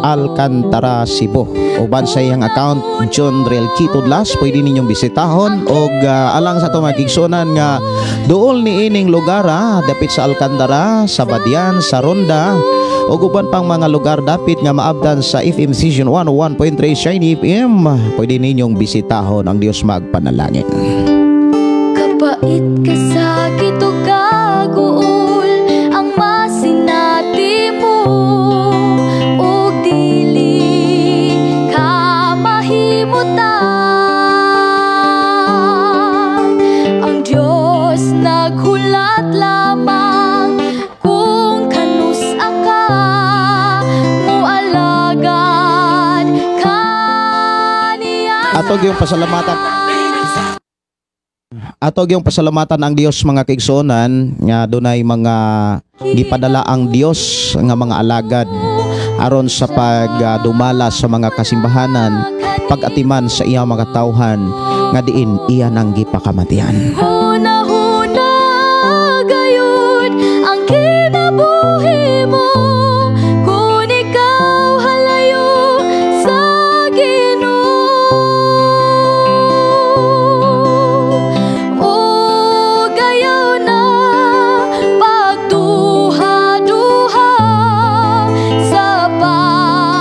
S3: Alcantara, Cebu. Uban sa iyang account John Relky Tudlas, pwede ninyong bisitahon og alang sa ato magigsunan nga duol ni ining lugar dapit sa Alcantara, sa Badian, sa Ronda o uban pang mga lugar dapit nga maabdan sa FM Station 101.3 Shiny FM. Pwede ninyong bisitahon. Ang Diyos magpanalangin.
S5: Kapait ka sa kito gaguol ang masinati mo o dili ka mahimutan. Ang Diyos naghulat lamang kung kanus aka mualagad kaniya.
S3: Atog yung pasalamatan. Atog yung pasalamatan ang Dios mga kaigsuonan nga dunay mga gipadala ang Dios nga mga alagad aron sa pagdumala sa mga kasimbahanan, pag-atiman sa iya mga tawhan nga diin iya nang gipakamatian.
S5: Huna-huna gayon ang kinabuhi mo kung ikaw halayo sa Ginoo. O gayon na pagduha-duha sa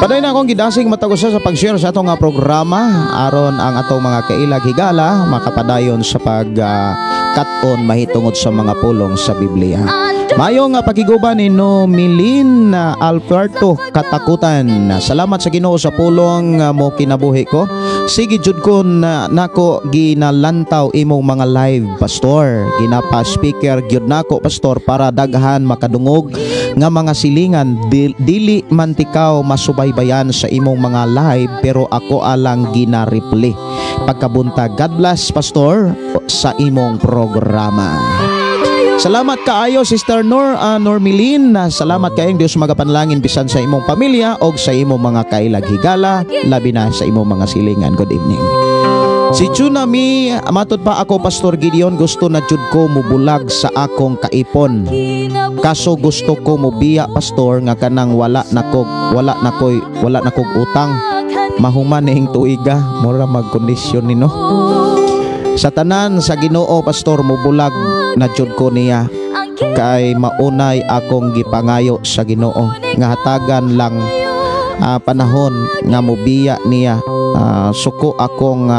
S3: Paday na akong gidasig matagusa sa pag-share sa atong nga programa aron ang atong mga kailag higala makapadayon sa pag-kat-on mahitungod sa mga pulong sa Biblia. Mayo nga pakiguban ni Milin Alberto Katakutan. Salamat sa Ginoo sa pulong mo kinabuhi ko. Sige jud ko nako ginalantaw imong mga live pastor. Ginapa speaker gyud nako pastor para daghan makadungog nga mga silingan dili man tikaw masubaybayan sa imong mga live pero ako alang ginareply. Pagkabuntag, God bless pastor sa imong programa. Salamat kaayo Sister Normilin. Salamat kayong Dios magapanlangin bisan sa imong pamilya o sa imong mga kailag higala, labi na sa imong mga silingan. Good evening. Si Tsunami, matod pa ako Pastor Gideon, gusto na jud ko mubulag sa akong kaipon. Kaso gusto ko mubiya pastor nga kanang wala na kog utang. Mahuman ning tuiga, mura magkondisyon nino. Sa tanan sa Ginoo pastor mubulag na jud ko niya kay maunay akong gipangayo sa Ginoo nga hatagan lang panahon nga mubiya niya. Suko akong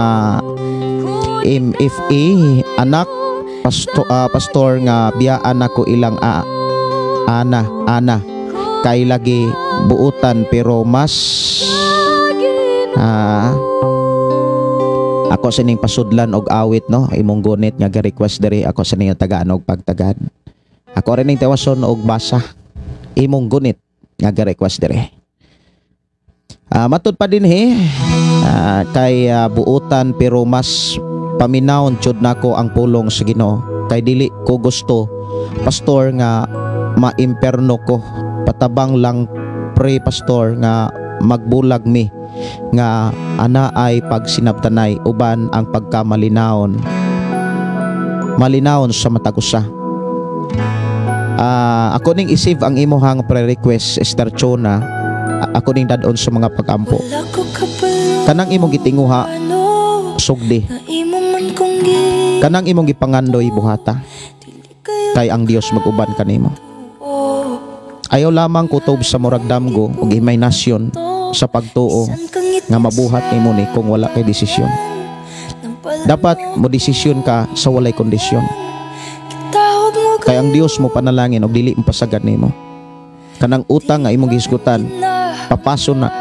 S3: MFA anak pastor nga biyaan ako ilang ana kay lagi buutan pero mas ako sining pasudlan og awit no imong gunit nga ga-request diri ako sining tagaan og pagtagad. Ako rin ning tawason og basa imong gunit nga ga-request diri. Matud pa din kay buutan pero mas paminawon jud nako ang pulong sa Ginoo kay dili ko gusto pastor nga maimperno ko. Patabang lang pre pastor nga magbulag mi nga ana ay pagsinabtanay uban ang pagkamalinawon sa matagusa. Ako ning isave ang imuhang pre-request Esther Chona. Ako ning dadon sa mga pagampo kanang imong gitinguha sugdi kanang imong gipangandoy buhata kay ang Dios mag-uban kanimo. Ayaw lamang kutob sa murag damgo ug imahinasyon sa pagtuo nga mabuhat nimo ni kung wala kay desisyon. Dapat mo desisyon ka sa walay kondisyon. Kay ang Dios mo panalangin og dili mapasagad nimo. Kanang utang nga imong gihisgutan papaso na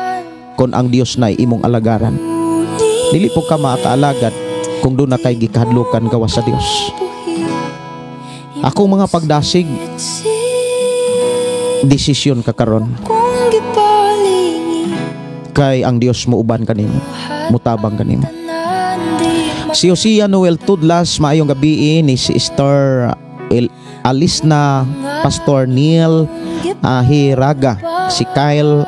S3: kon ang Dios na imong alagaran. Dili po ka makaalagad kung doon na kay gikahadlukan gawas sa Dios. Akong mga pagdasig desisyon ka karon kay ang Dios mo uban kanimo, mutabang kanimo. Si Josiah Noel Tudlas, maayong gabi ni Sister Alisna, Pastor Neil Hiraga, si Kyle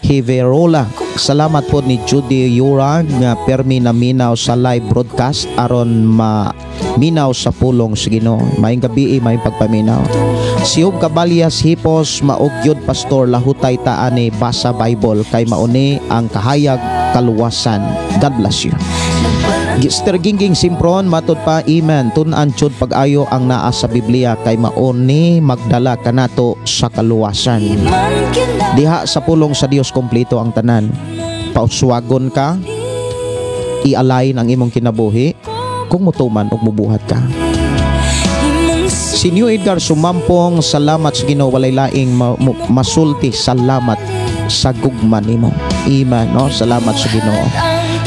S3: Hiverola. Salamat po ni Judy Yurag nga permi na minaw sa live broadcast aron minaw sa pulong sa Ginoo. Maayong gabi, maayong pagpaminaw. Si Hub Cabalias Hipos, maugyod pastor lahutay taani basa Bible kay mauni ang kahayag kaluwasan. God bless you. Sister Gingging Simpron, matod pa, amen. Tunan jud pag-ayo ang naa sa Biblia kay mauni magdala kanato sa kaluwasan. Diha sa pulong sa Dios kompleto ang tanan. Pauswagon ka, ialayin ang imong kinabuhi kung mutuman og mubuhat ka. Si New Edgar Sumampong, salamat sa Ginoo walay laing masulti, salamat sa gugma nimo. Amen, no? Salamat sa Ginoo.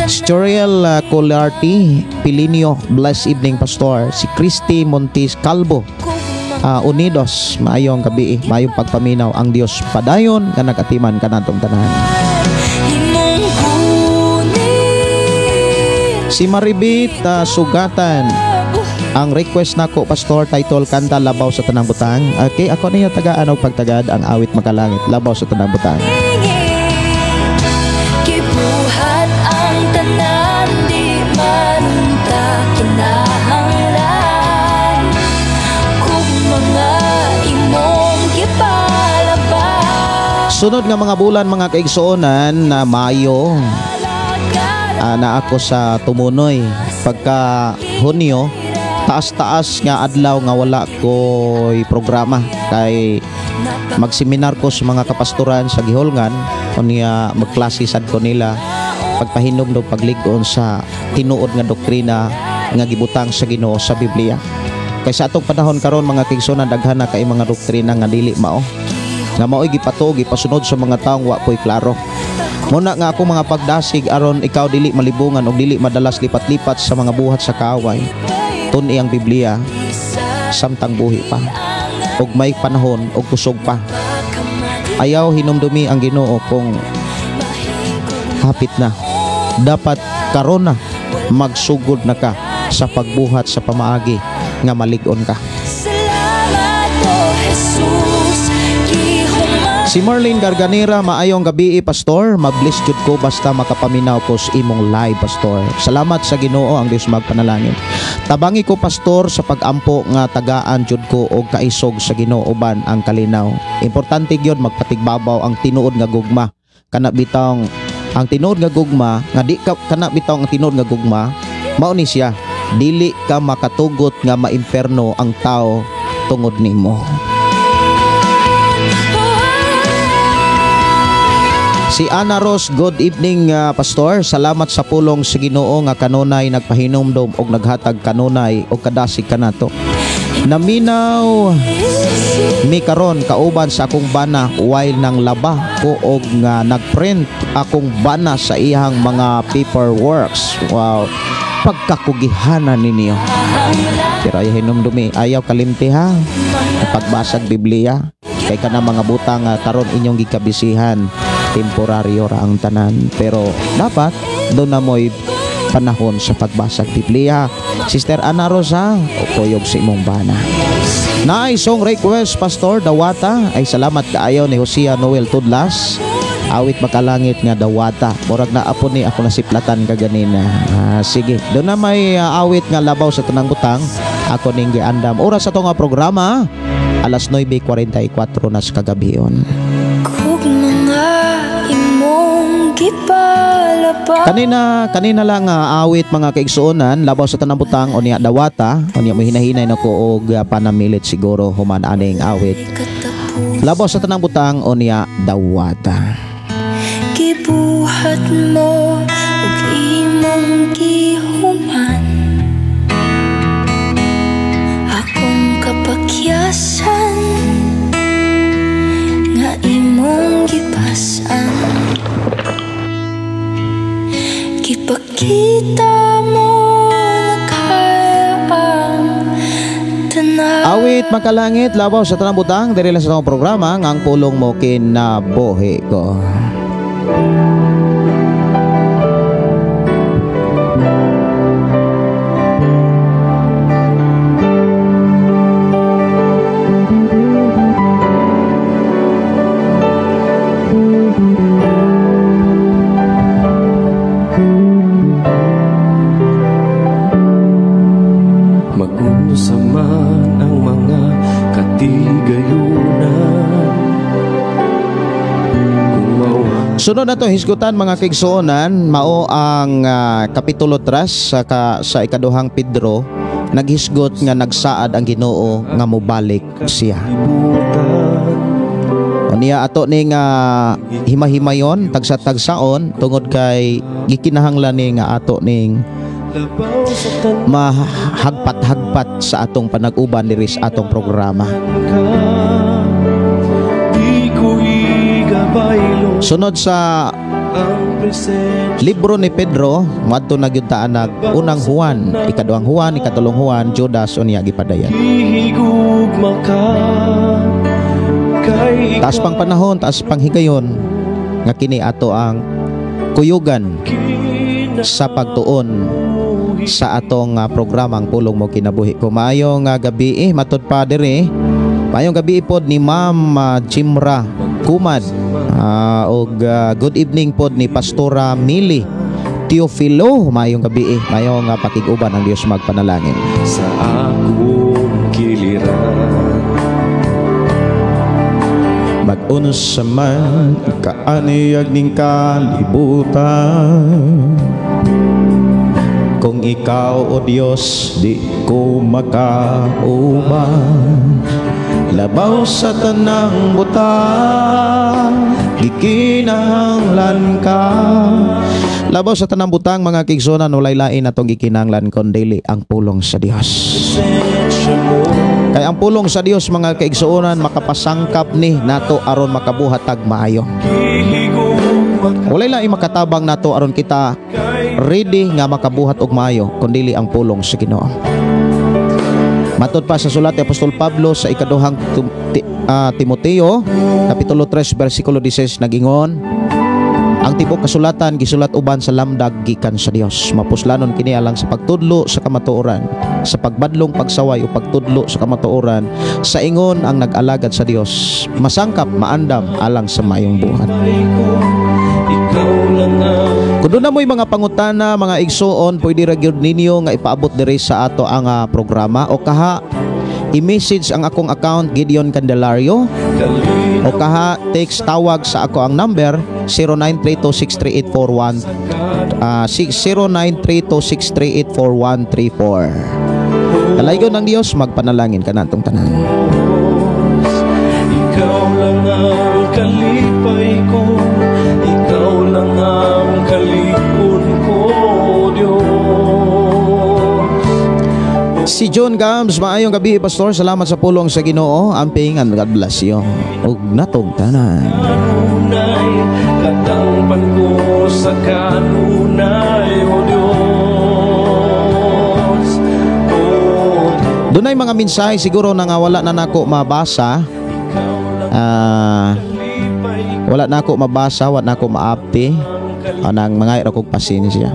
S3: Storiel Colarty Pilinio, blessed evening pastor. Si Christy Montes Calvo, Unidos, maayong gabi, maayong pagpaminaw ang Dios padayon nga nagatiman kanatong tanan. Si Maribit Sugatan, Ang request nako pastor title kanta Labaw sa Tanang Butang. Okay, ako niya tagaan og pagtagad ang awit makalangit Labaw sa Tanang Butang.
S5: Gibuhat ang tanan di manunta kinahanglan kung mga imong gipalabas.
S3: Sunod nga mga bulan mga kaigsuonan na Mayo na ako sa Tumunoy. Pagka Hunyo, taas-taas nga adlaw nga wala ko'y programa kay magseminar ko sa mga kapastoran sa Giholngan unya magklase sad ko nila pagpahinom do paglig-on sa tinuod nga doktrina nga gibutang sa Ginoo sa Biblia. Kay sa atong panahon karon mga kaigsuonan daghan na kay mga doktrina nga dili mao nga mao'y gipatog gipasunod sa mga taong wa po'y klaro. Muna nga ako mga pagdasig aron ikaw dili malibungan o dili madalas lipat-lipat sa mga buhat sa kaaway. Tuni ang Biblia samtang buhi pa ug may panahon ug kusog pa. Ayaw hinumdumi ang Ginoo kung hapit na. Dapat karon na magsugod na ka sa pagbuhat sa pamaagi nga malig-on ka.
S5: Salamat o Jesus,
S3: Si Marlene Garganera, maayong gabi pastor. Mabless jud ko basta makapaminaw ko sa imong live pastor. Salamat sa Ginoo ang Dios magpanalangin. Tabangi ko pastor sa pagampo nga tagaan jud ko og kaisog sa Ginoo uban ang kalinaw. Importante gyud magpatigbabaw ang tinuod nga gugma. Kana bitong ang tinuod nga gugma nga di ka kana bitong ang tinuod nga gugma mao ni siya. Dili ka makatugot nga maimperno ang tao tungod nimo. Si Ana Ros, good evening pastor. Salamat sa pulong sa Ginoo nga kanunay nagpahinomdom og naghatag kanunay og kadasig kanato. Naminaw mi karon kauban sa akong bana while nang laba ko og nga nagprint akong bana sa iyang mga paperworks. Wow. Pagkakugihanan ninyo. Pero ayaw hinumdumi, ayaw kalimti ha. Pagbasag Biblia kay kana mga butang karon inyong gikabisihan. Temporaryo ra ang tanan pero dapat doon na mo'y panahon sa pagbasag Biblia. Sister Ana Rosa, ukuyog sa imong bana. Nice song request pastor Dawata ay salamat kaayo ni Hosea Noel Tudlas. Awit makalangit nga Dawata. Murag na apo ni ako nasiplatan kaganina. Sige, doon na may awit nga Labaw sa Tanang Butang. Ako ning giandam. Oras sa to nga programa alas 9:44 na sa kagabion. Kanina lang awit mga kaigsuonan Labaw sa Tanang Butang o niya Dawata o niya mo hinahinay na ko og panamilit siguro human aning awit Labaw sa Tanang Butang o niya Dawata.
S5: Gibuhat mo ug imong gihuman akong kapakyasan nga imong gipasan. Ipakita mo na kaya ang tanang.
S3: Awit makalangit Labaw sa Tanang Butang diri lang sa atong programa nga ang pulong mo kinabuhi ko. Sunod na to hisgutan mga kaigsuonan mao ang kapitulo 3 sa ikaduhang Pedro naghisgot nga nagsaad ang Ginoo nga mobalik siya. Unya ato ning himahimayon tagsa-tagsaon tungod kay gikinahanglan ni nga ato ning mahagpat-hagpat sa atong panag-uban diri sa atong programa. Sunod sa libro ni Pedro, madto na gyud ta nag unang Juan, ikaduhang Juan, ikatulong Juan, Judas unya gipadayan. Taas pang panahon, taas pang higayon nga kini ato ang kuyugan sa pagtuon sa atong programang Pulong Mo Kinabuhi Ko. Maayong gabi matod pa diri. Maayong gabi pod ni Ma'am Jimra Kumad. Og good evening pod ni Pastora Mili Teofilo. Maayong gabi. Maayong pakiguban ang Dios magpanalangin.
S4: Sa akong giliran,
S3: Mag-unsa man kaaniyag ning kalibutan, kung ikaw o Diyos di ko makauban. Labaw sa tanang butang, gikinahanglan ka. Labaw sa tanang butang, mga kigsunan, walay lain atong gikinahanglan kundi ang pulong sa Dios. Kaya ang pulong sa Dios, mga kaigsuonan, makapasangkap ni nato aron makabuhatag maayo. Walay lain makatabang nato aron kita ready nga makabuhat og maayo kundi ang pulong sa Ginoo. Matod pa sa sulat ni Apostol Pablo sa ikaduhang Timoteo kapitulo 3 bersikulo 16 nagingon, ang tibok kasulatan gisulat uban sa lamdag gikan sa Dios. Mapuslanon kini alang sa pagtudlo sa kamatuoran, sa pagbadlong pagsaway o pagtudlo sa kamatuoran, sa ingon ang nag-alagad sa Dios, masangkap maandam alang sa mayong buhat. Kung doon na mo'y mga pangutana, mga igsoon, pwede ra gyud ninyo nga ipaabot diri sa ato ang programa, o kaha i-message ang akong account Gideon Candelario, o kaha text tawag sa ako ang number 0932-63841 0932-6384134. Kalaygon ng Dios, magpanalangin ka natong tanan.
S4: ikaw lang ang kalipay ko, ikaw lang ang kalipon ko, Diyos.
S3: Si John Gams, maayong gabi Pastor, salamat sa pulong sa Ginoo. Amping and God bless you. Ug natong tanan.
S4: Kanunay, katangpan ko sa kanunay, O Diyos.
S3: Dunay mga mensahe siguro na nga wala na nako mabasa. Wala na ako mabasa, wala na ako maapti. Anang mga ira kog pasensya.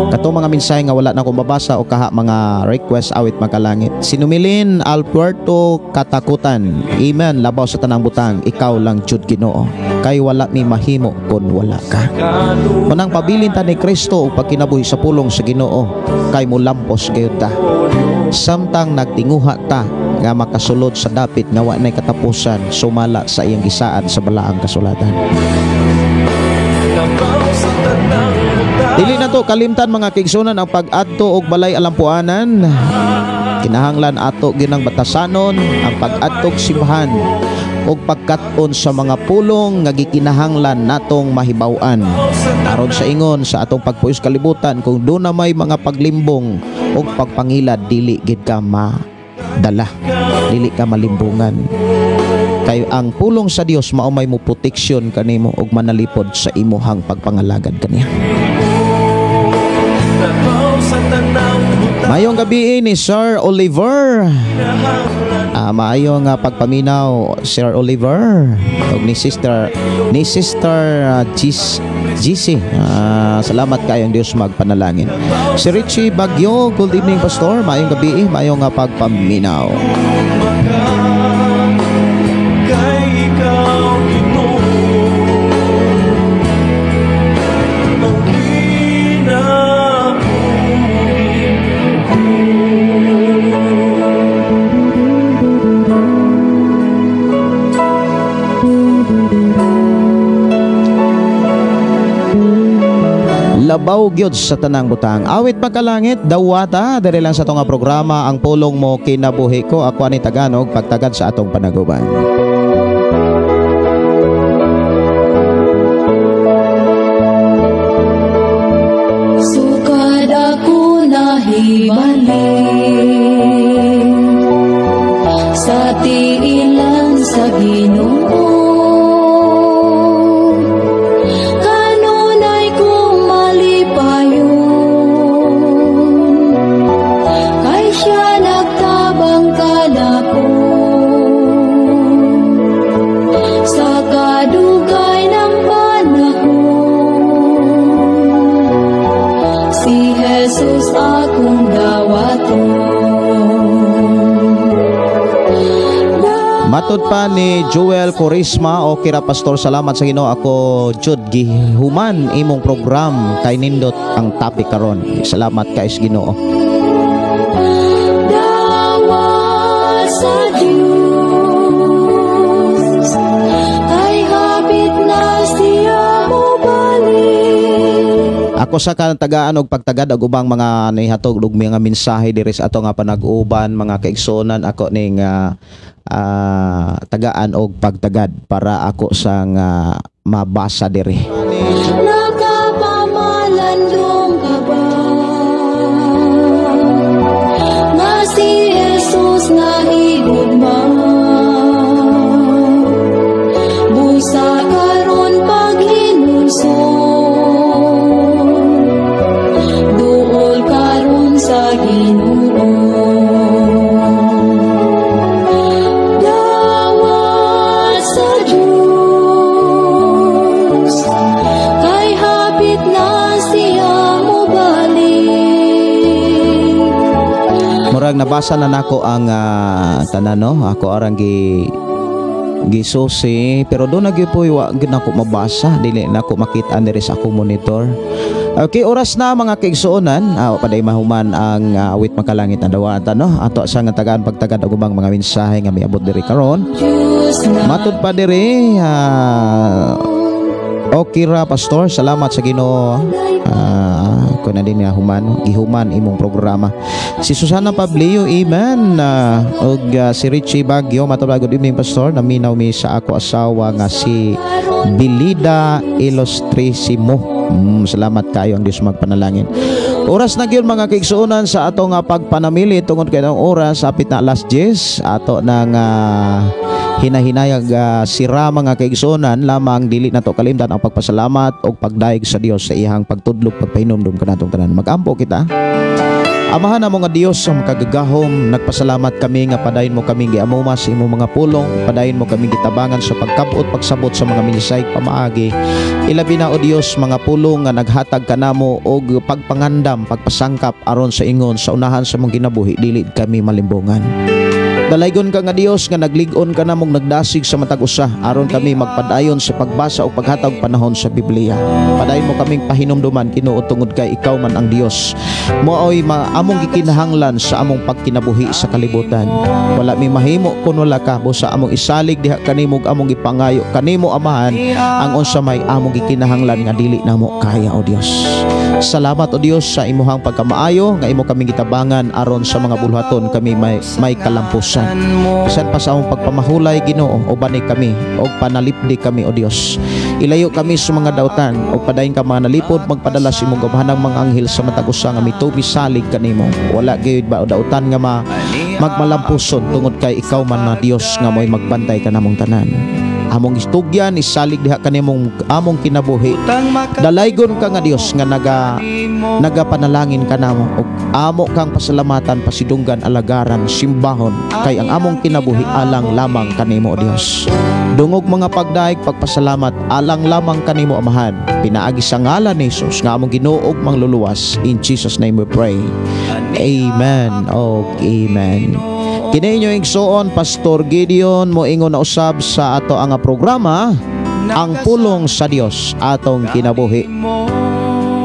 S3: Kato mga mensahe nga wala na ako mabasa o kaha mga request awit makalangit. Sinumilin Alberto Katakutan. Amen. Labaw sa tanang butang, ikaw lang jud Ginoo. Kay wala mi mahimo kun wala ka. Manang pabilin ta ni Kristo ug pagkinabuhi sa pulong sa Ginoo, kay mo lampos gayud ta. Samtang nagtinguha ta nga makasulod sa dapit nga wa nay katapusan, sumala sa iyang gisaan sa balaang kasulatan. Dili na to kalimtan mga kigsunan ang pag-adto og balay alampuanan. Kinahanglan ato ginang batasanon ang pag-adtog simbahan og pagkat-on sa mga pulong nga gikinahanglan natong mahibaw-an. Aron sa ingon sa atong pagpuyo sa kalibutan, kung doon na may mga paglimbong og pagpangilad, dili gid ka madala, dili ka malimbungan. Kay ang pulong sa Dios maumay mo proteksyon kanimo og manalipod sa imuhang pagpangalagad kaniya. Mayong gabi ni Sir Oliver. Maayong pagpaminaw Sir Oliver ug ni Sister GC. Salamat kayong Dios magpanalangin. Si Richie Bagyo, good evening Pastor. Maayong gabi, maayong pagpaminaw. Labaw gyud sa tanang butang. Awit pagkalangit, dawata, diri lang sa atong programa ang Pulong Mo Kinabuhi Ko. Ako ni Tagalog, pagtagad sa atong panaguban.
S5: Sukad ako nahibalik sa tiilan sa Ginoo. Jesus
S3: matod pa ni Joel Corisma, o kira pastor, salamat sa Ginoo, ako jud gihuman imong program kay nindot ang topic karon. Salamat kay Ginoo.
S5: Dawat sa Diyos, kay hapit na siya mo balik.
S3: Ako sa tagaan og pagtagad og ubang mga nihatog og mga mensahe diri sa ato nga panag-uban, mga kaigsonan, ako ning tagaan og pagtagad para ako sang mabasa diri.
S5: Nakapamalandong ka ba nga si Jesus nga higugma, busa karon paghinulsong, duol karon sa Ginoo. Dawat sa Diyos, kay hapit na siya mo balik.
S3: Murag nabasa na nako ang tanan, no? Ako arang gisusi, pero doon nagipoy wa gid nako mabasa, dili nako makita diri sa akong monitor. Okay, oras na mga kaigsuonan, paday mahuman ang awit makalangit na dawatan, no? Ato sa nga tagaan pagtagad og ubang mga mensahe nga miabot diri karon.
S5: Diyos na
S3: Matud pa diri, okay ra pastor, salamat sa Ginoo. Ko na din nga gihuman imong programa. Si Susana Pablio, amen. Og si Richie Bagyo, matulad good evening pastor. Naminaw mi sa ako asawa nga si Bilida Ilustrisimo. Salamat kayo, ang Diyos magpanalangin. Oras na gyud mga kaigsuonan sa ato nga pagpanamili tungod kay ang oras apit na alas 10. Ato nang hinahinayag sira mga kaigsuonan, lamang dili nato kalimtan ang pagpasalamat o pagdaig sa Dios sa iyang pagtudlok, pagpahinomdom kanatong tanan. Magampo kita. Amahan na mga Dios ang makagagahom, nagpasalamat kami nga padayon mo kami giamuma sa imong mga pulong, padayon mo kami gitabangan sa pagkabot, pagsabot sa mga minisay pamaagi. Ilabi na o Dios mga pulong nga naghatag kanamo og pagpangandam, pagpasangkap aron sa ingon sa unahan sa mong kinabuhi, dili kami malimbongan. Dalaygon ka nga Dios nga naglig-on ka namong nagdasig sa matag usa aron kami magpadayon sa pagbasa o paghatag panahon sa Biblia. Padayon mo kaming pahinumduman Ginoo tungod kay ikaw man ang Dios. Mo'y among gikinahanglan sa among pagkinabuhi sa kalibutan. Wala mi mahimo kun wala ka, busa among isalig diha kanimo among gipangayo kanimo Amahan ang unsa may among gikinahanglan nga dili namo kaya o Dios. Salamat o Dios sa imuhang pagkamaayo nga imo kaming gitabangan aron sa mga bulhaton kami may kalampusan. Bisan pa sa among pagpamahulay Ginoo, ubanay kami o panalipdi kami o Dios. Ilayo kami sa mga dautan o padayon ka mga nalipod, magpadala sa imong gamahanang mga anghel sa matag usa nga mitubi salig kanimo. Wala gayud ba o dautan nga magmalampuson tungod kay ikaw man na Dios nga mo'y magbantay kanamong tanan. Among istugyan isalig diha kanimong among kinabuhi. Dalaygon ka nga Dios nga nagapanalangin kanamo og amo kang pasalamatan, pasidunggan, alagaran, simbahon kay ang among kinabuhi alang lamang kanimo o Dios. Dungog mga pagdaig pagpasalamat alang lamang kanimo Amahan. Pinaagi sa ngalan ni Jesus nga among Ginoo ug mangluluwas. In Jesus name we pray. Amen. Amen. Kini inyo igsuon Pastor Gideon moingon na usab sa ato ang programa ang pulong sa Dios atong kinabuhi.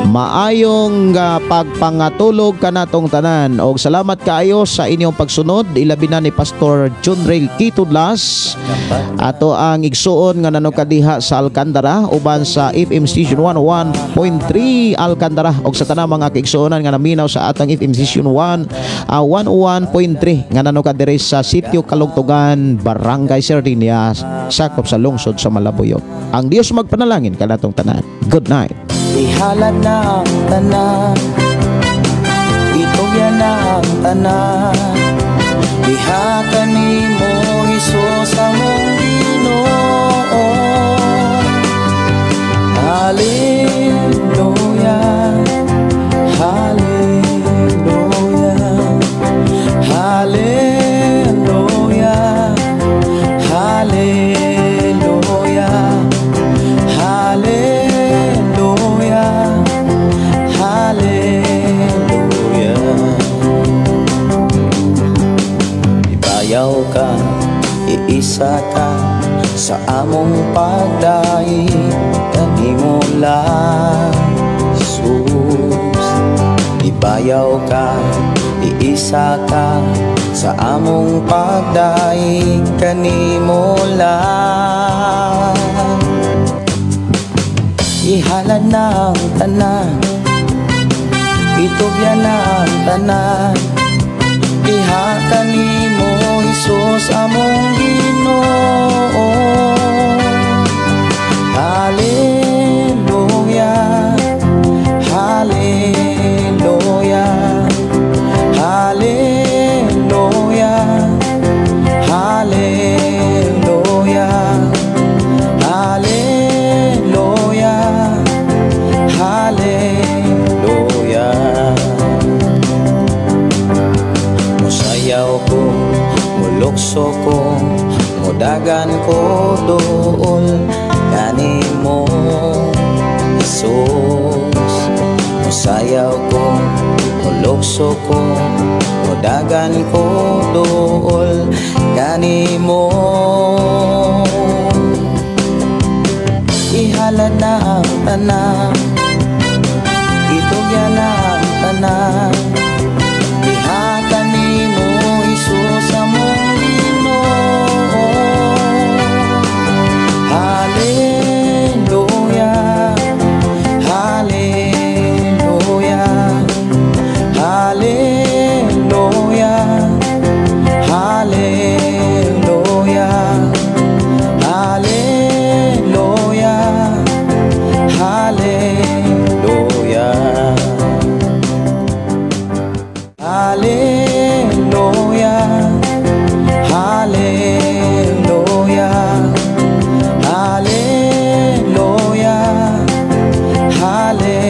S3: Maayong pagpangatulog kanatong tanan og salamat kaayo sa inyong pagsunod. Ilabi na ni Pastor Junrel Kitudlas ato ang igsuon nga nanukadiha sa Alcantara uban sa FM Station 101.3 Alcantara og sa tanang mga kaigsuonan nga naminaw sa atang FM Station 101.3 nga nanukadire sa Sitio Kalugtugan, Barangay Sardinia, sakop sa lungsod sa Malabuyot. Ang Dios magpanalangin kanatong tanan. Good night.
S1: Ihalad na ang tanan, itugyan na ang tanan. Diha kanimo Hesus among Ginoo. Hallelujah, hallelujah, hallelujah, hallelujah, hallelujah, hallelujah. Ibayaw ka sa among pagdaig kanimo lang Jesus. Ibayaw ka, iisa ka sa among pagdaig kanimo lang. Ihalad na ang tanan, itugyan na ang tanan, diha kanimo Jesus among Ginoo. Hallelujah, hallelujah, hallelujah, hallelujah, hallelujah, hallelujah. Musayaw ko, mulukso ko, mudagan ko doon kanimo Jesus. Musayaw ko, mulukso ko, mudagan ko doon kanimo. Ihalad na ang tanan, itugyan na ang tanan, diha kanimo Jesus among Ginoo. Hallelujah, hallelujah, hallelujah, hallelujah, hallelujah, hallelujah, hallelujah, hallelujah, hallelujah, hallelujah.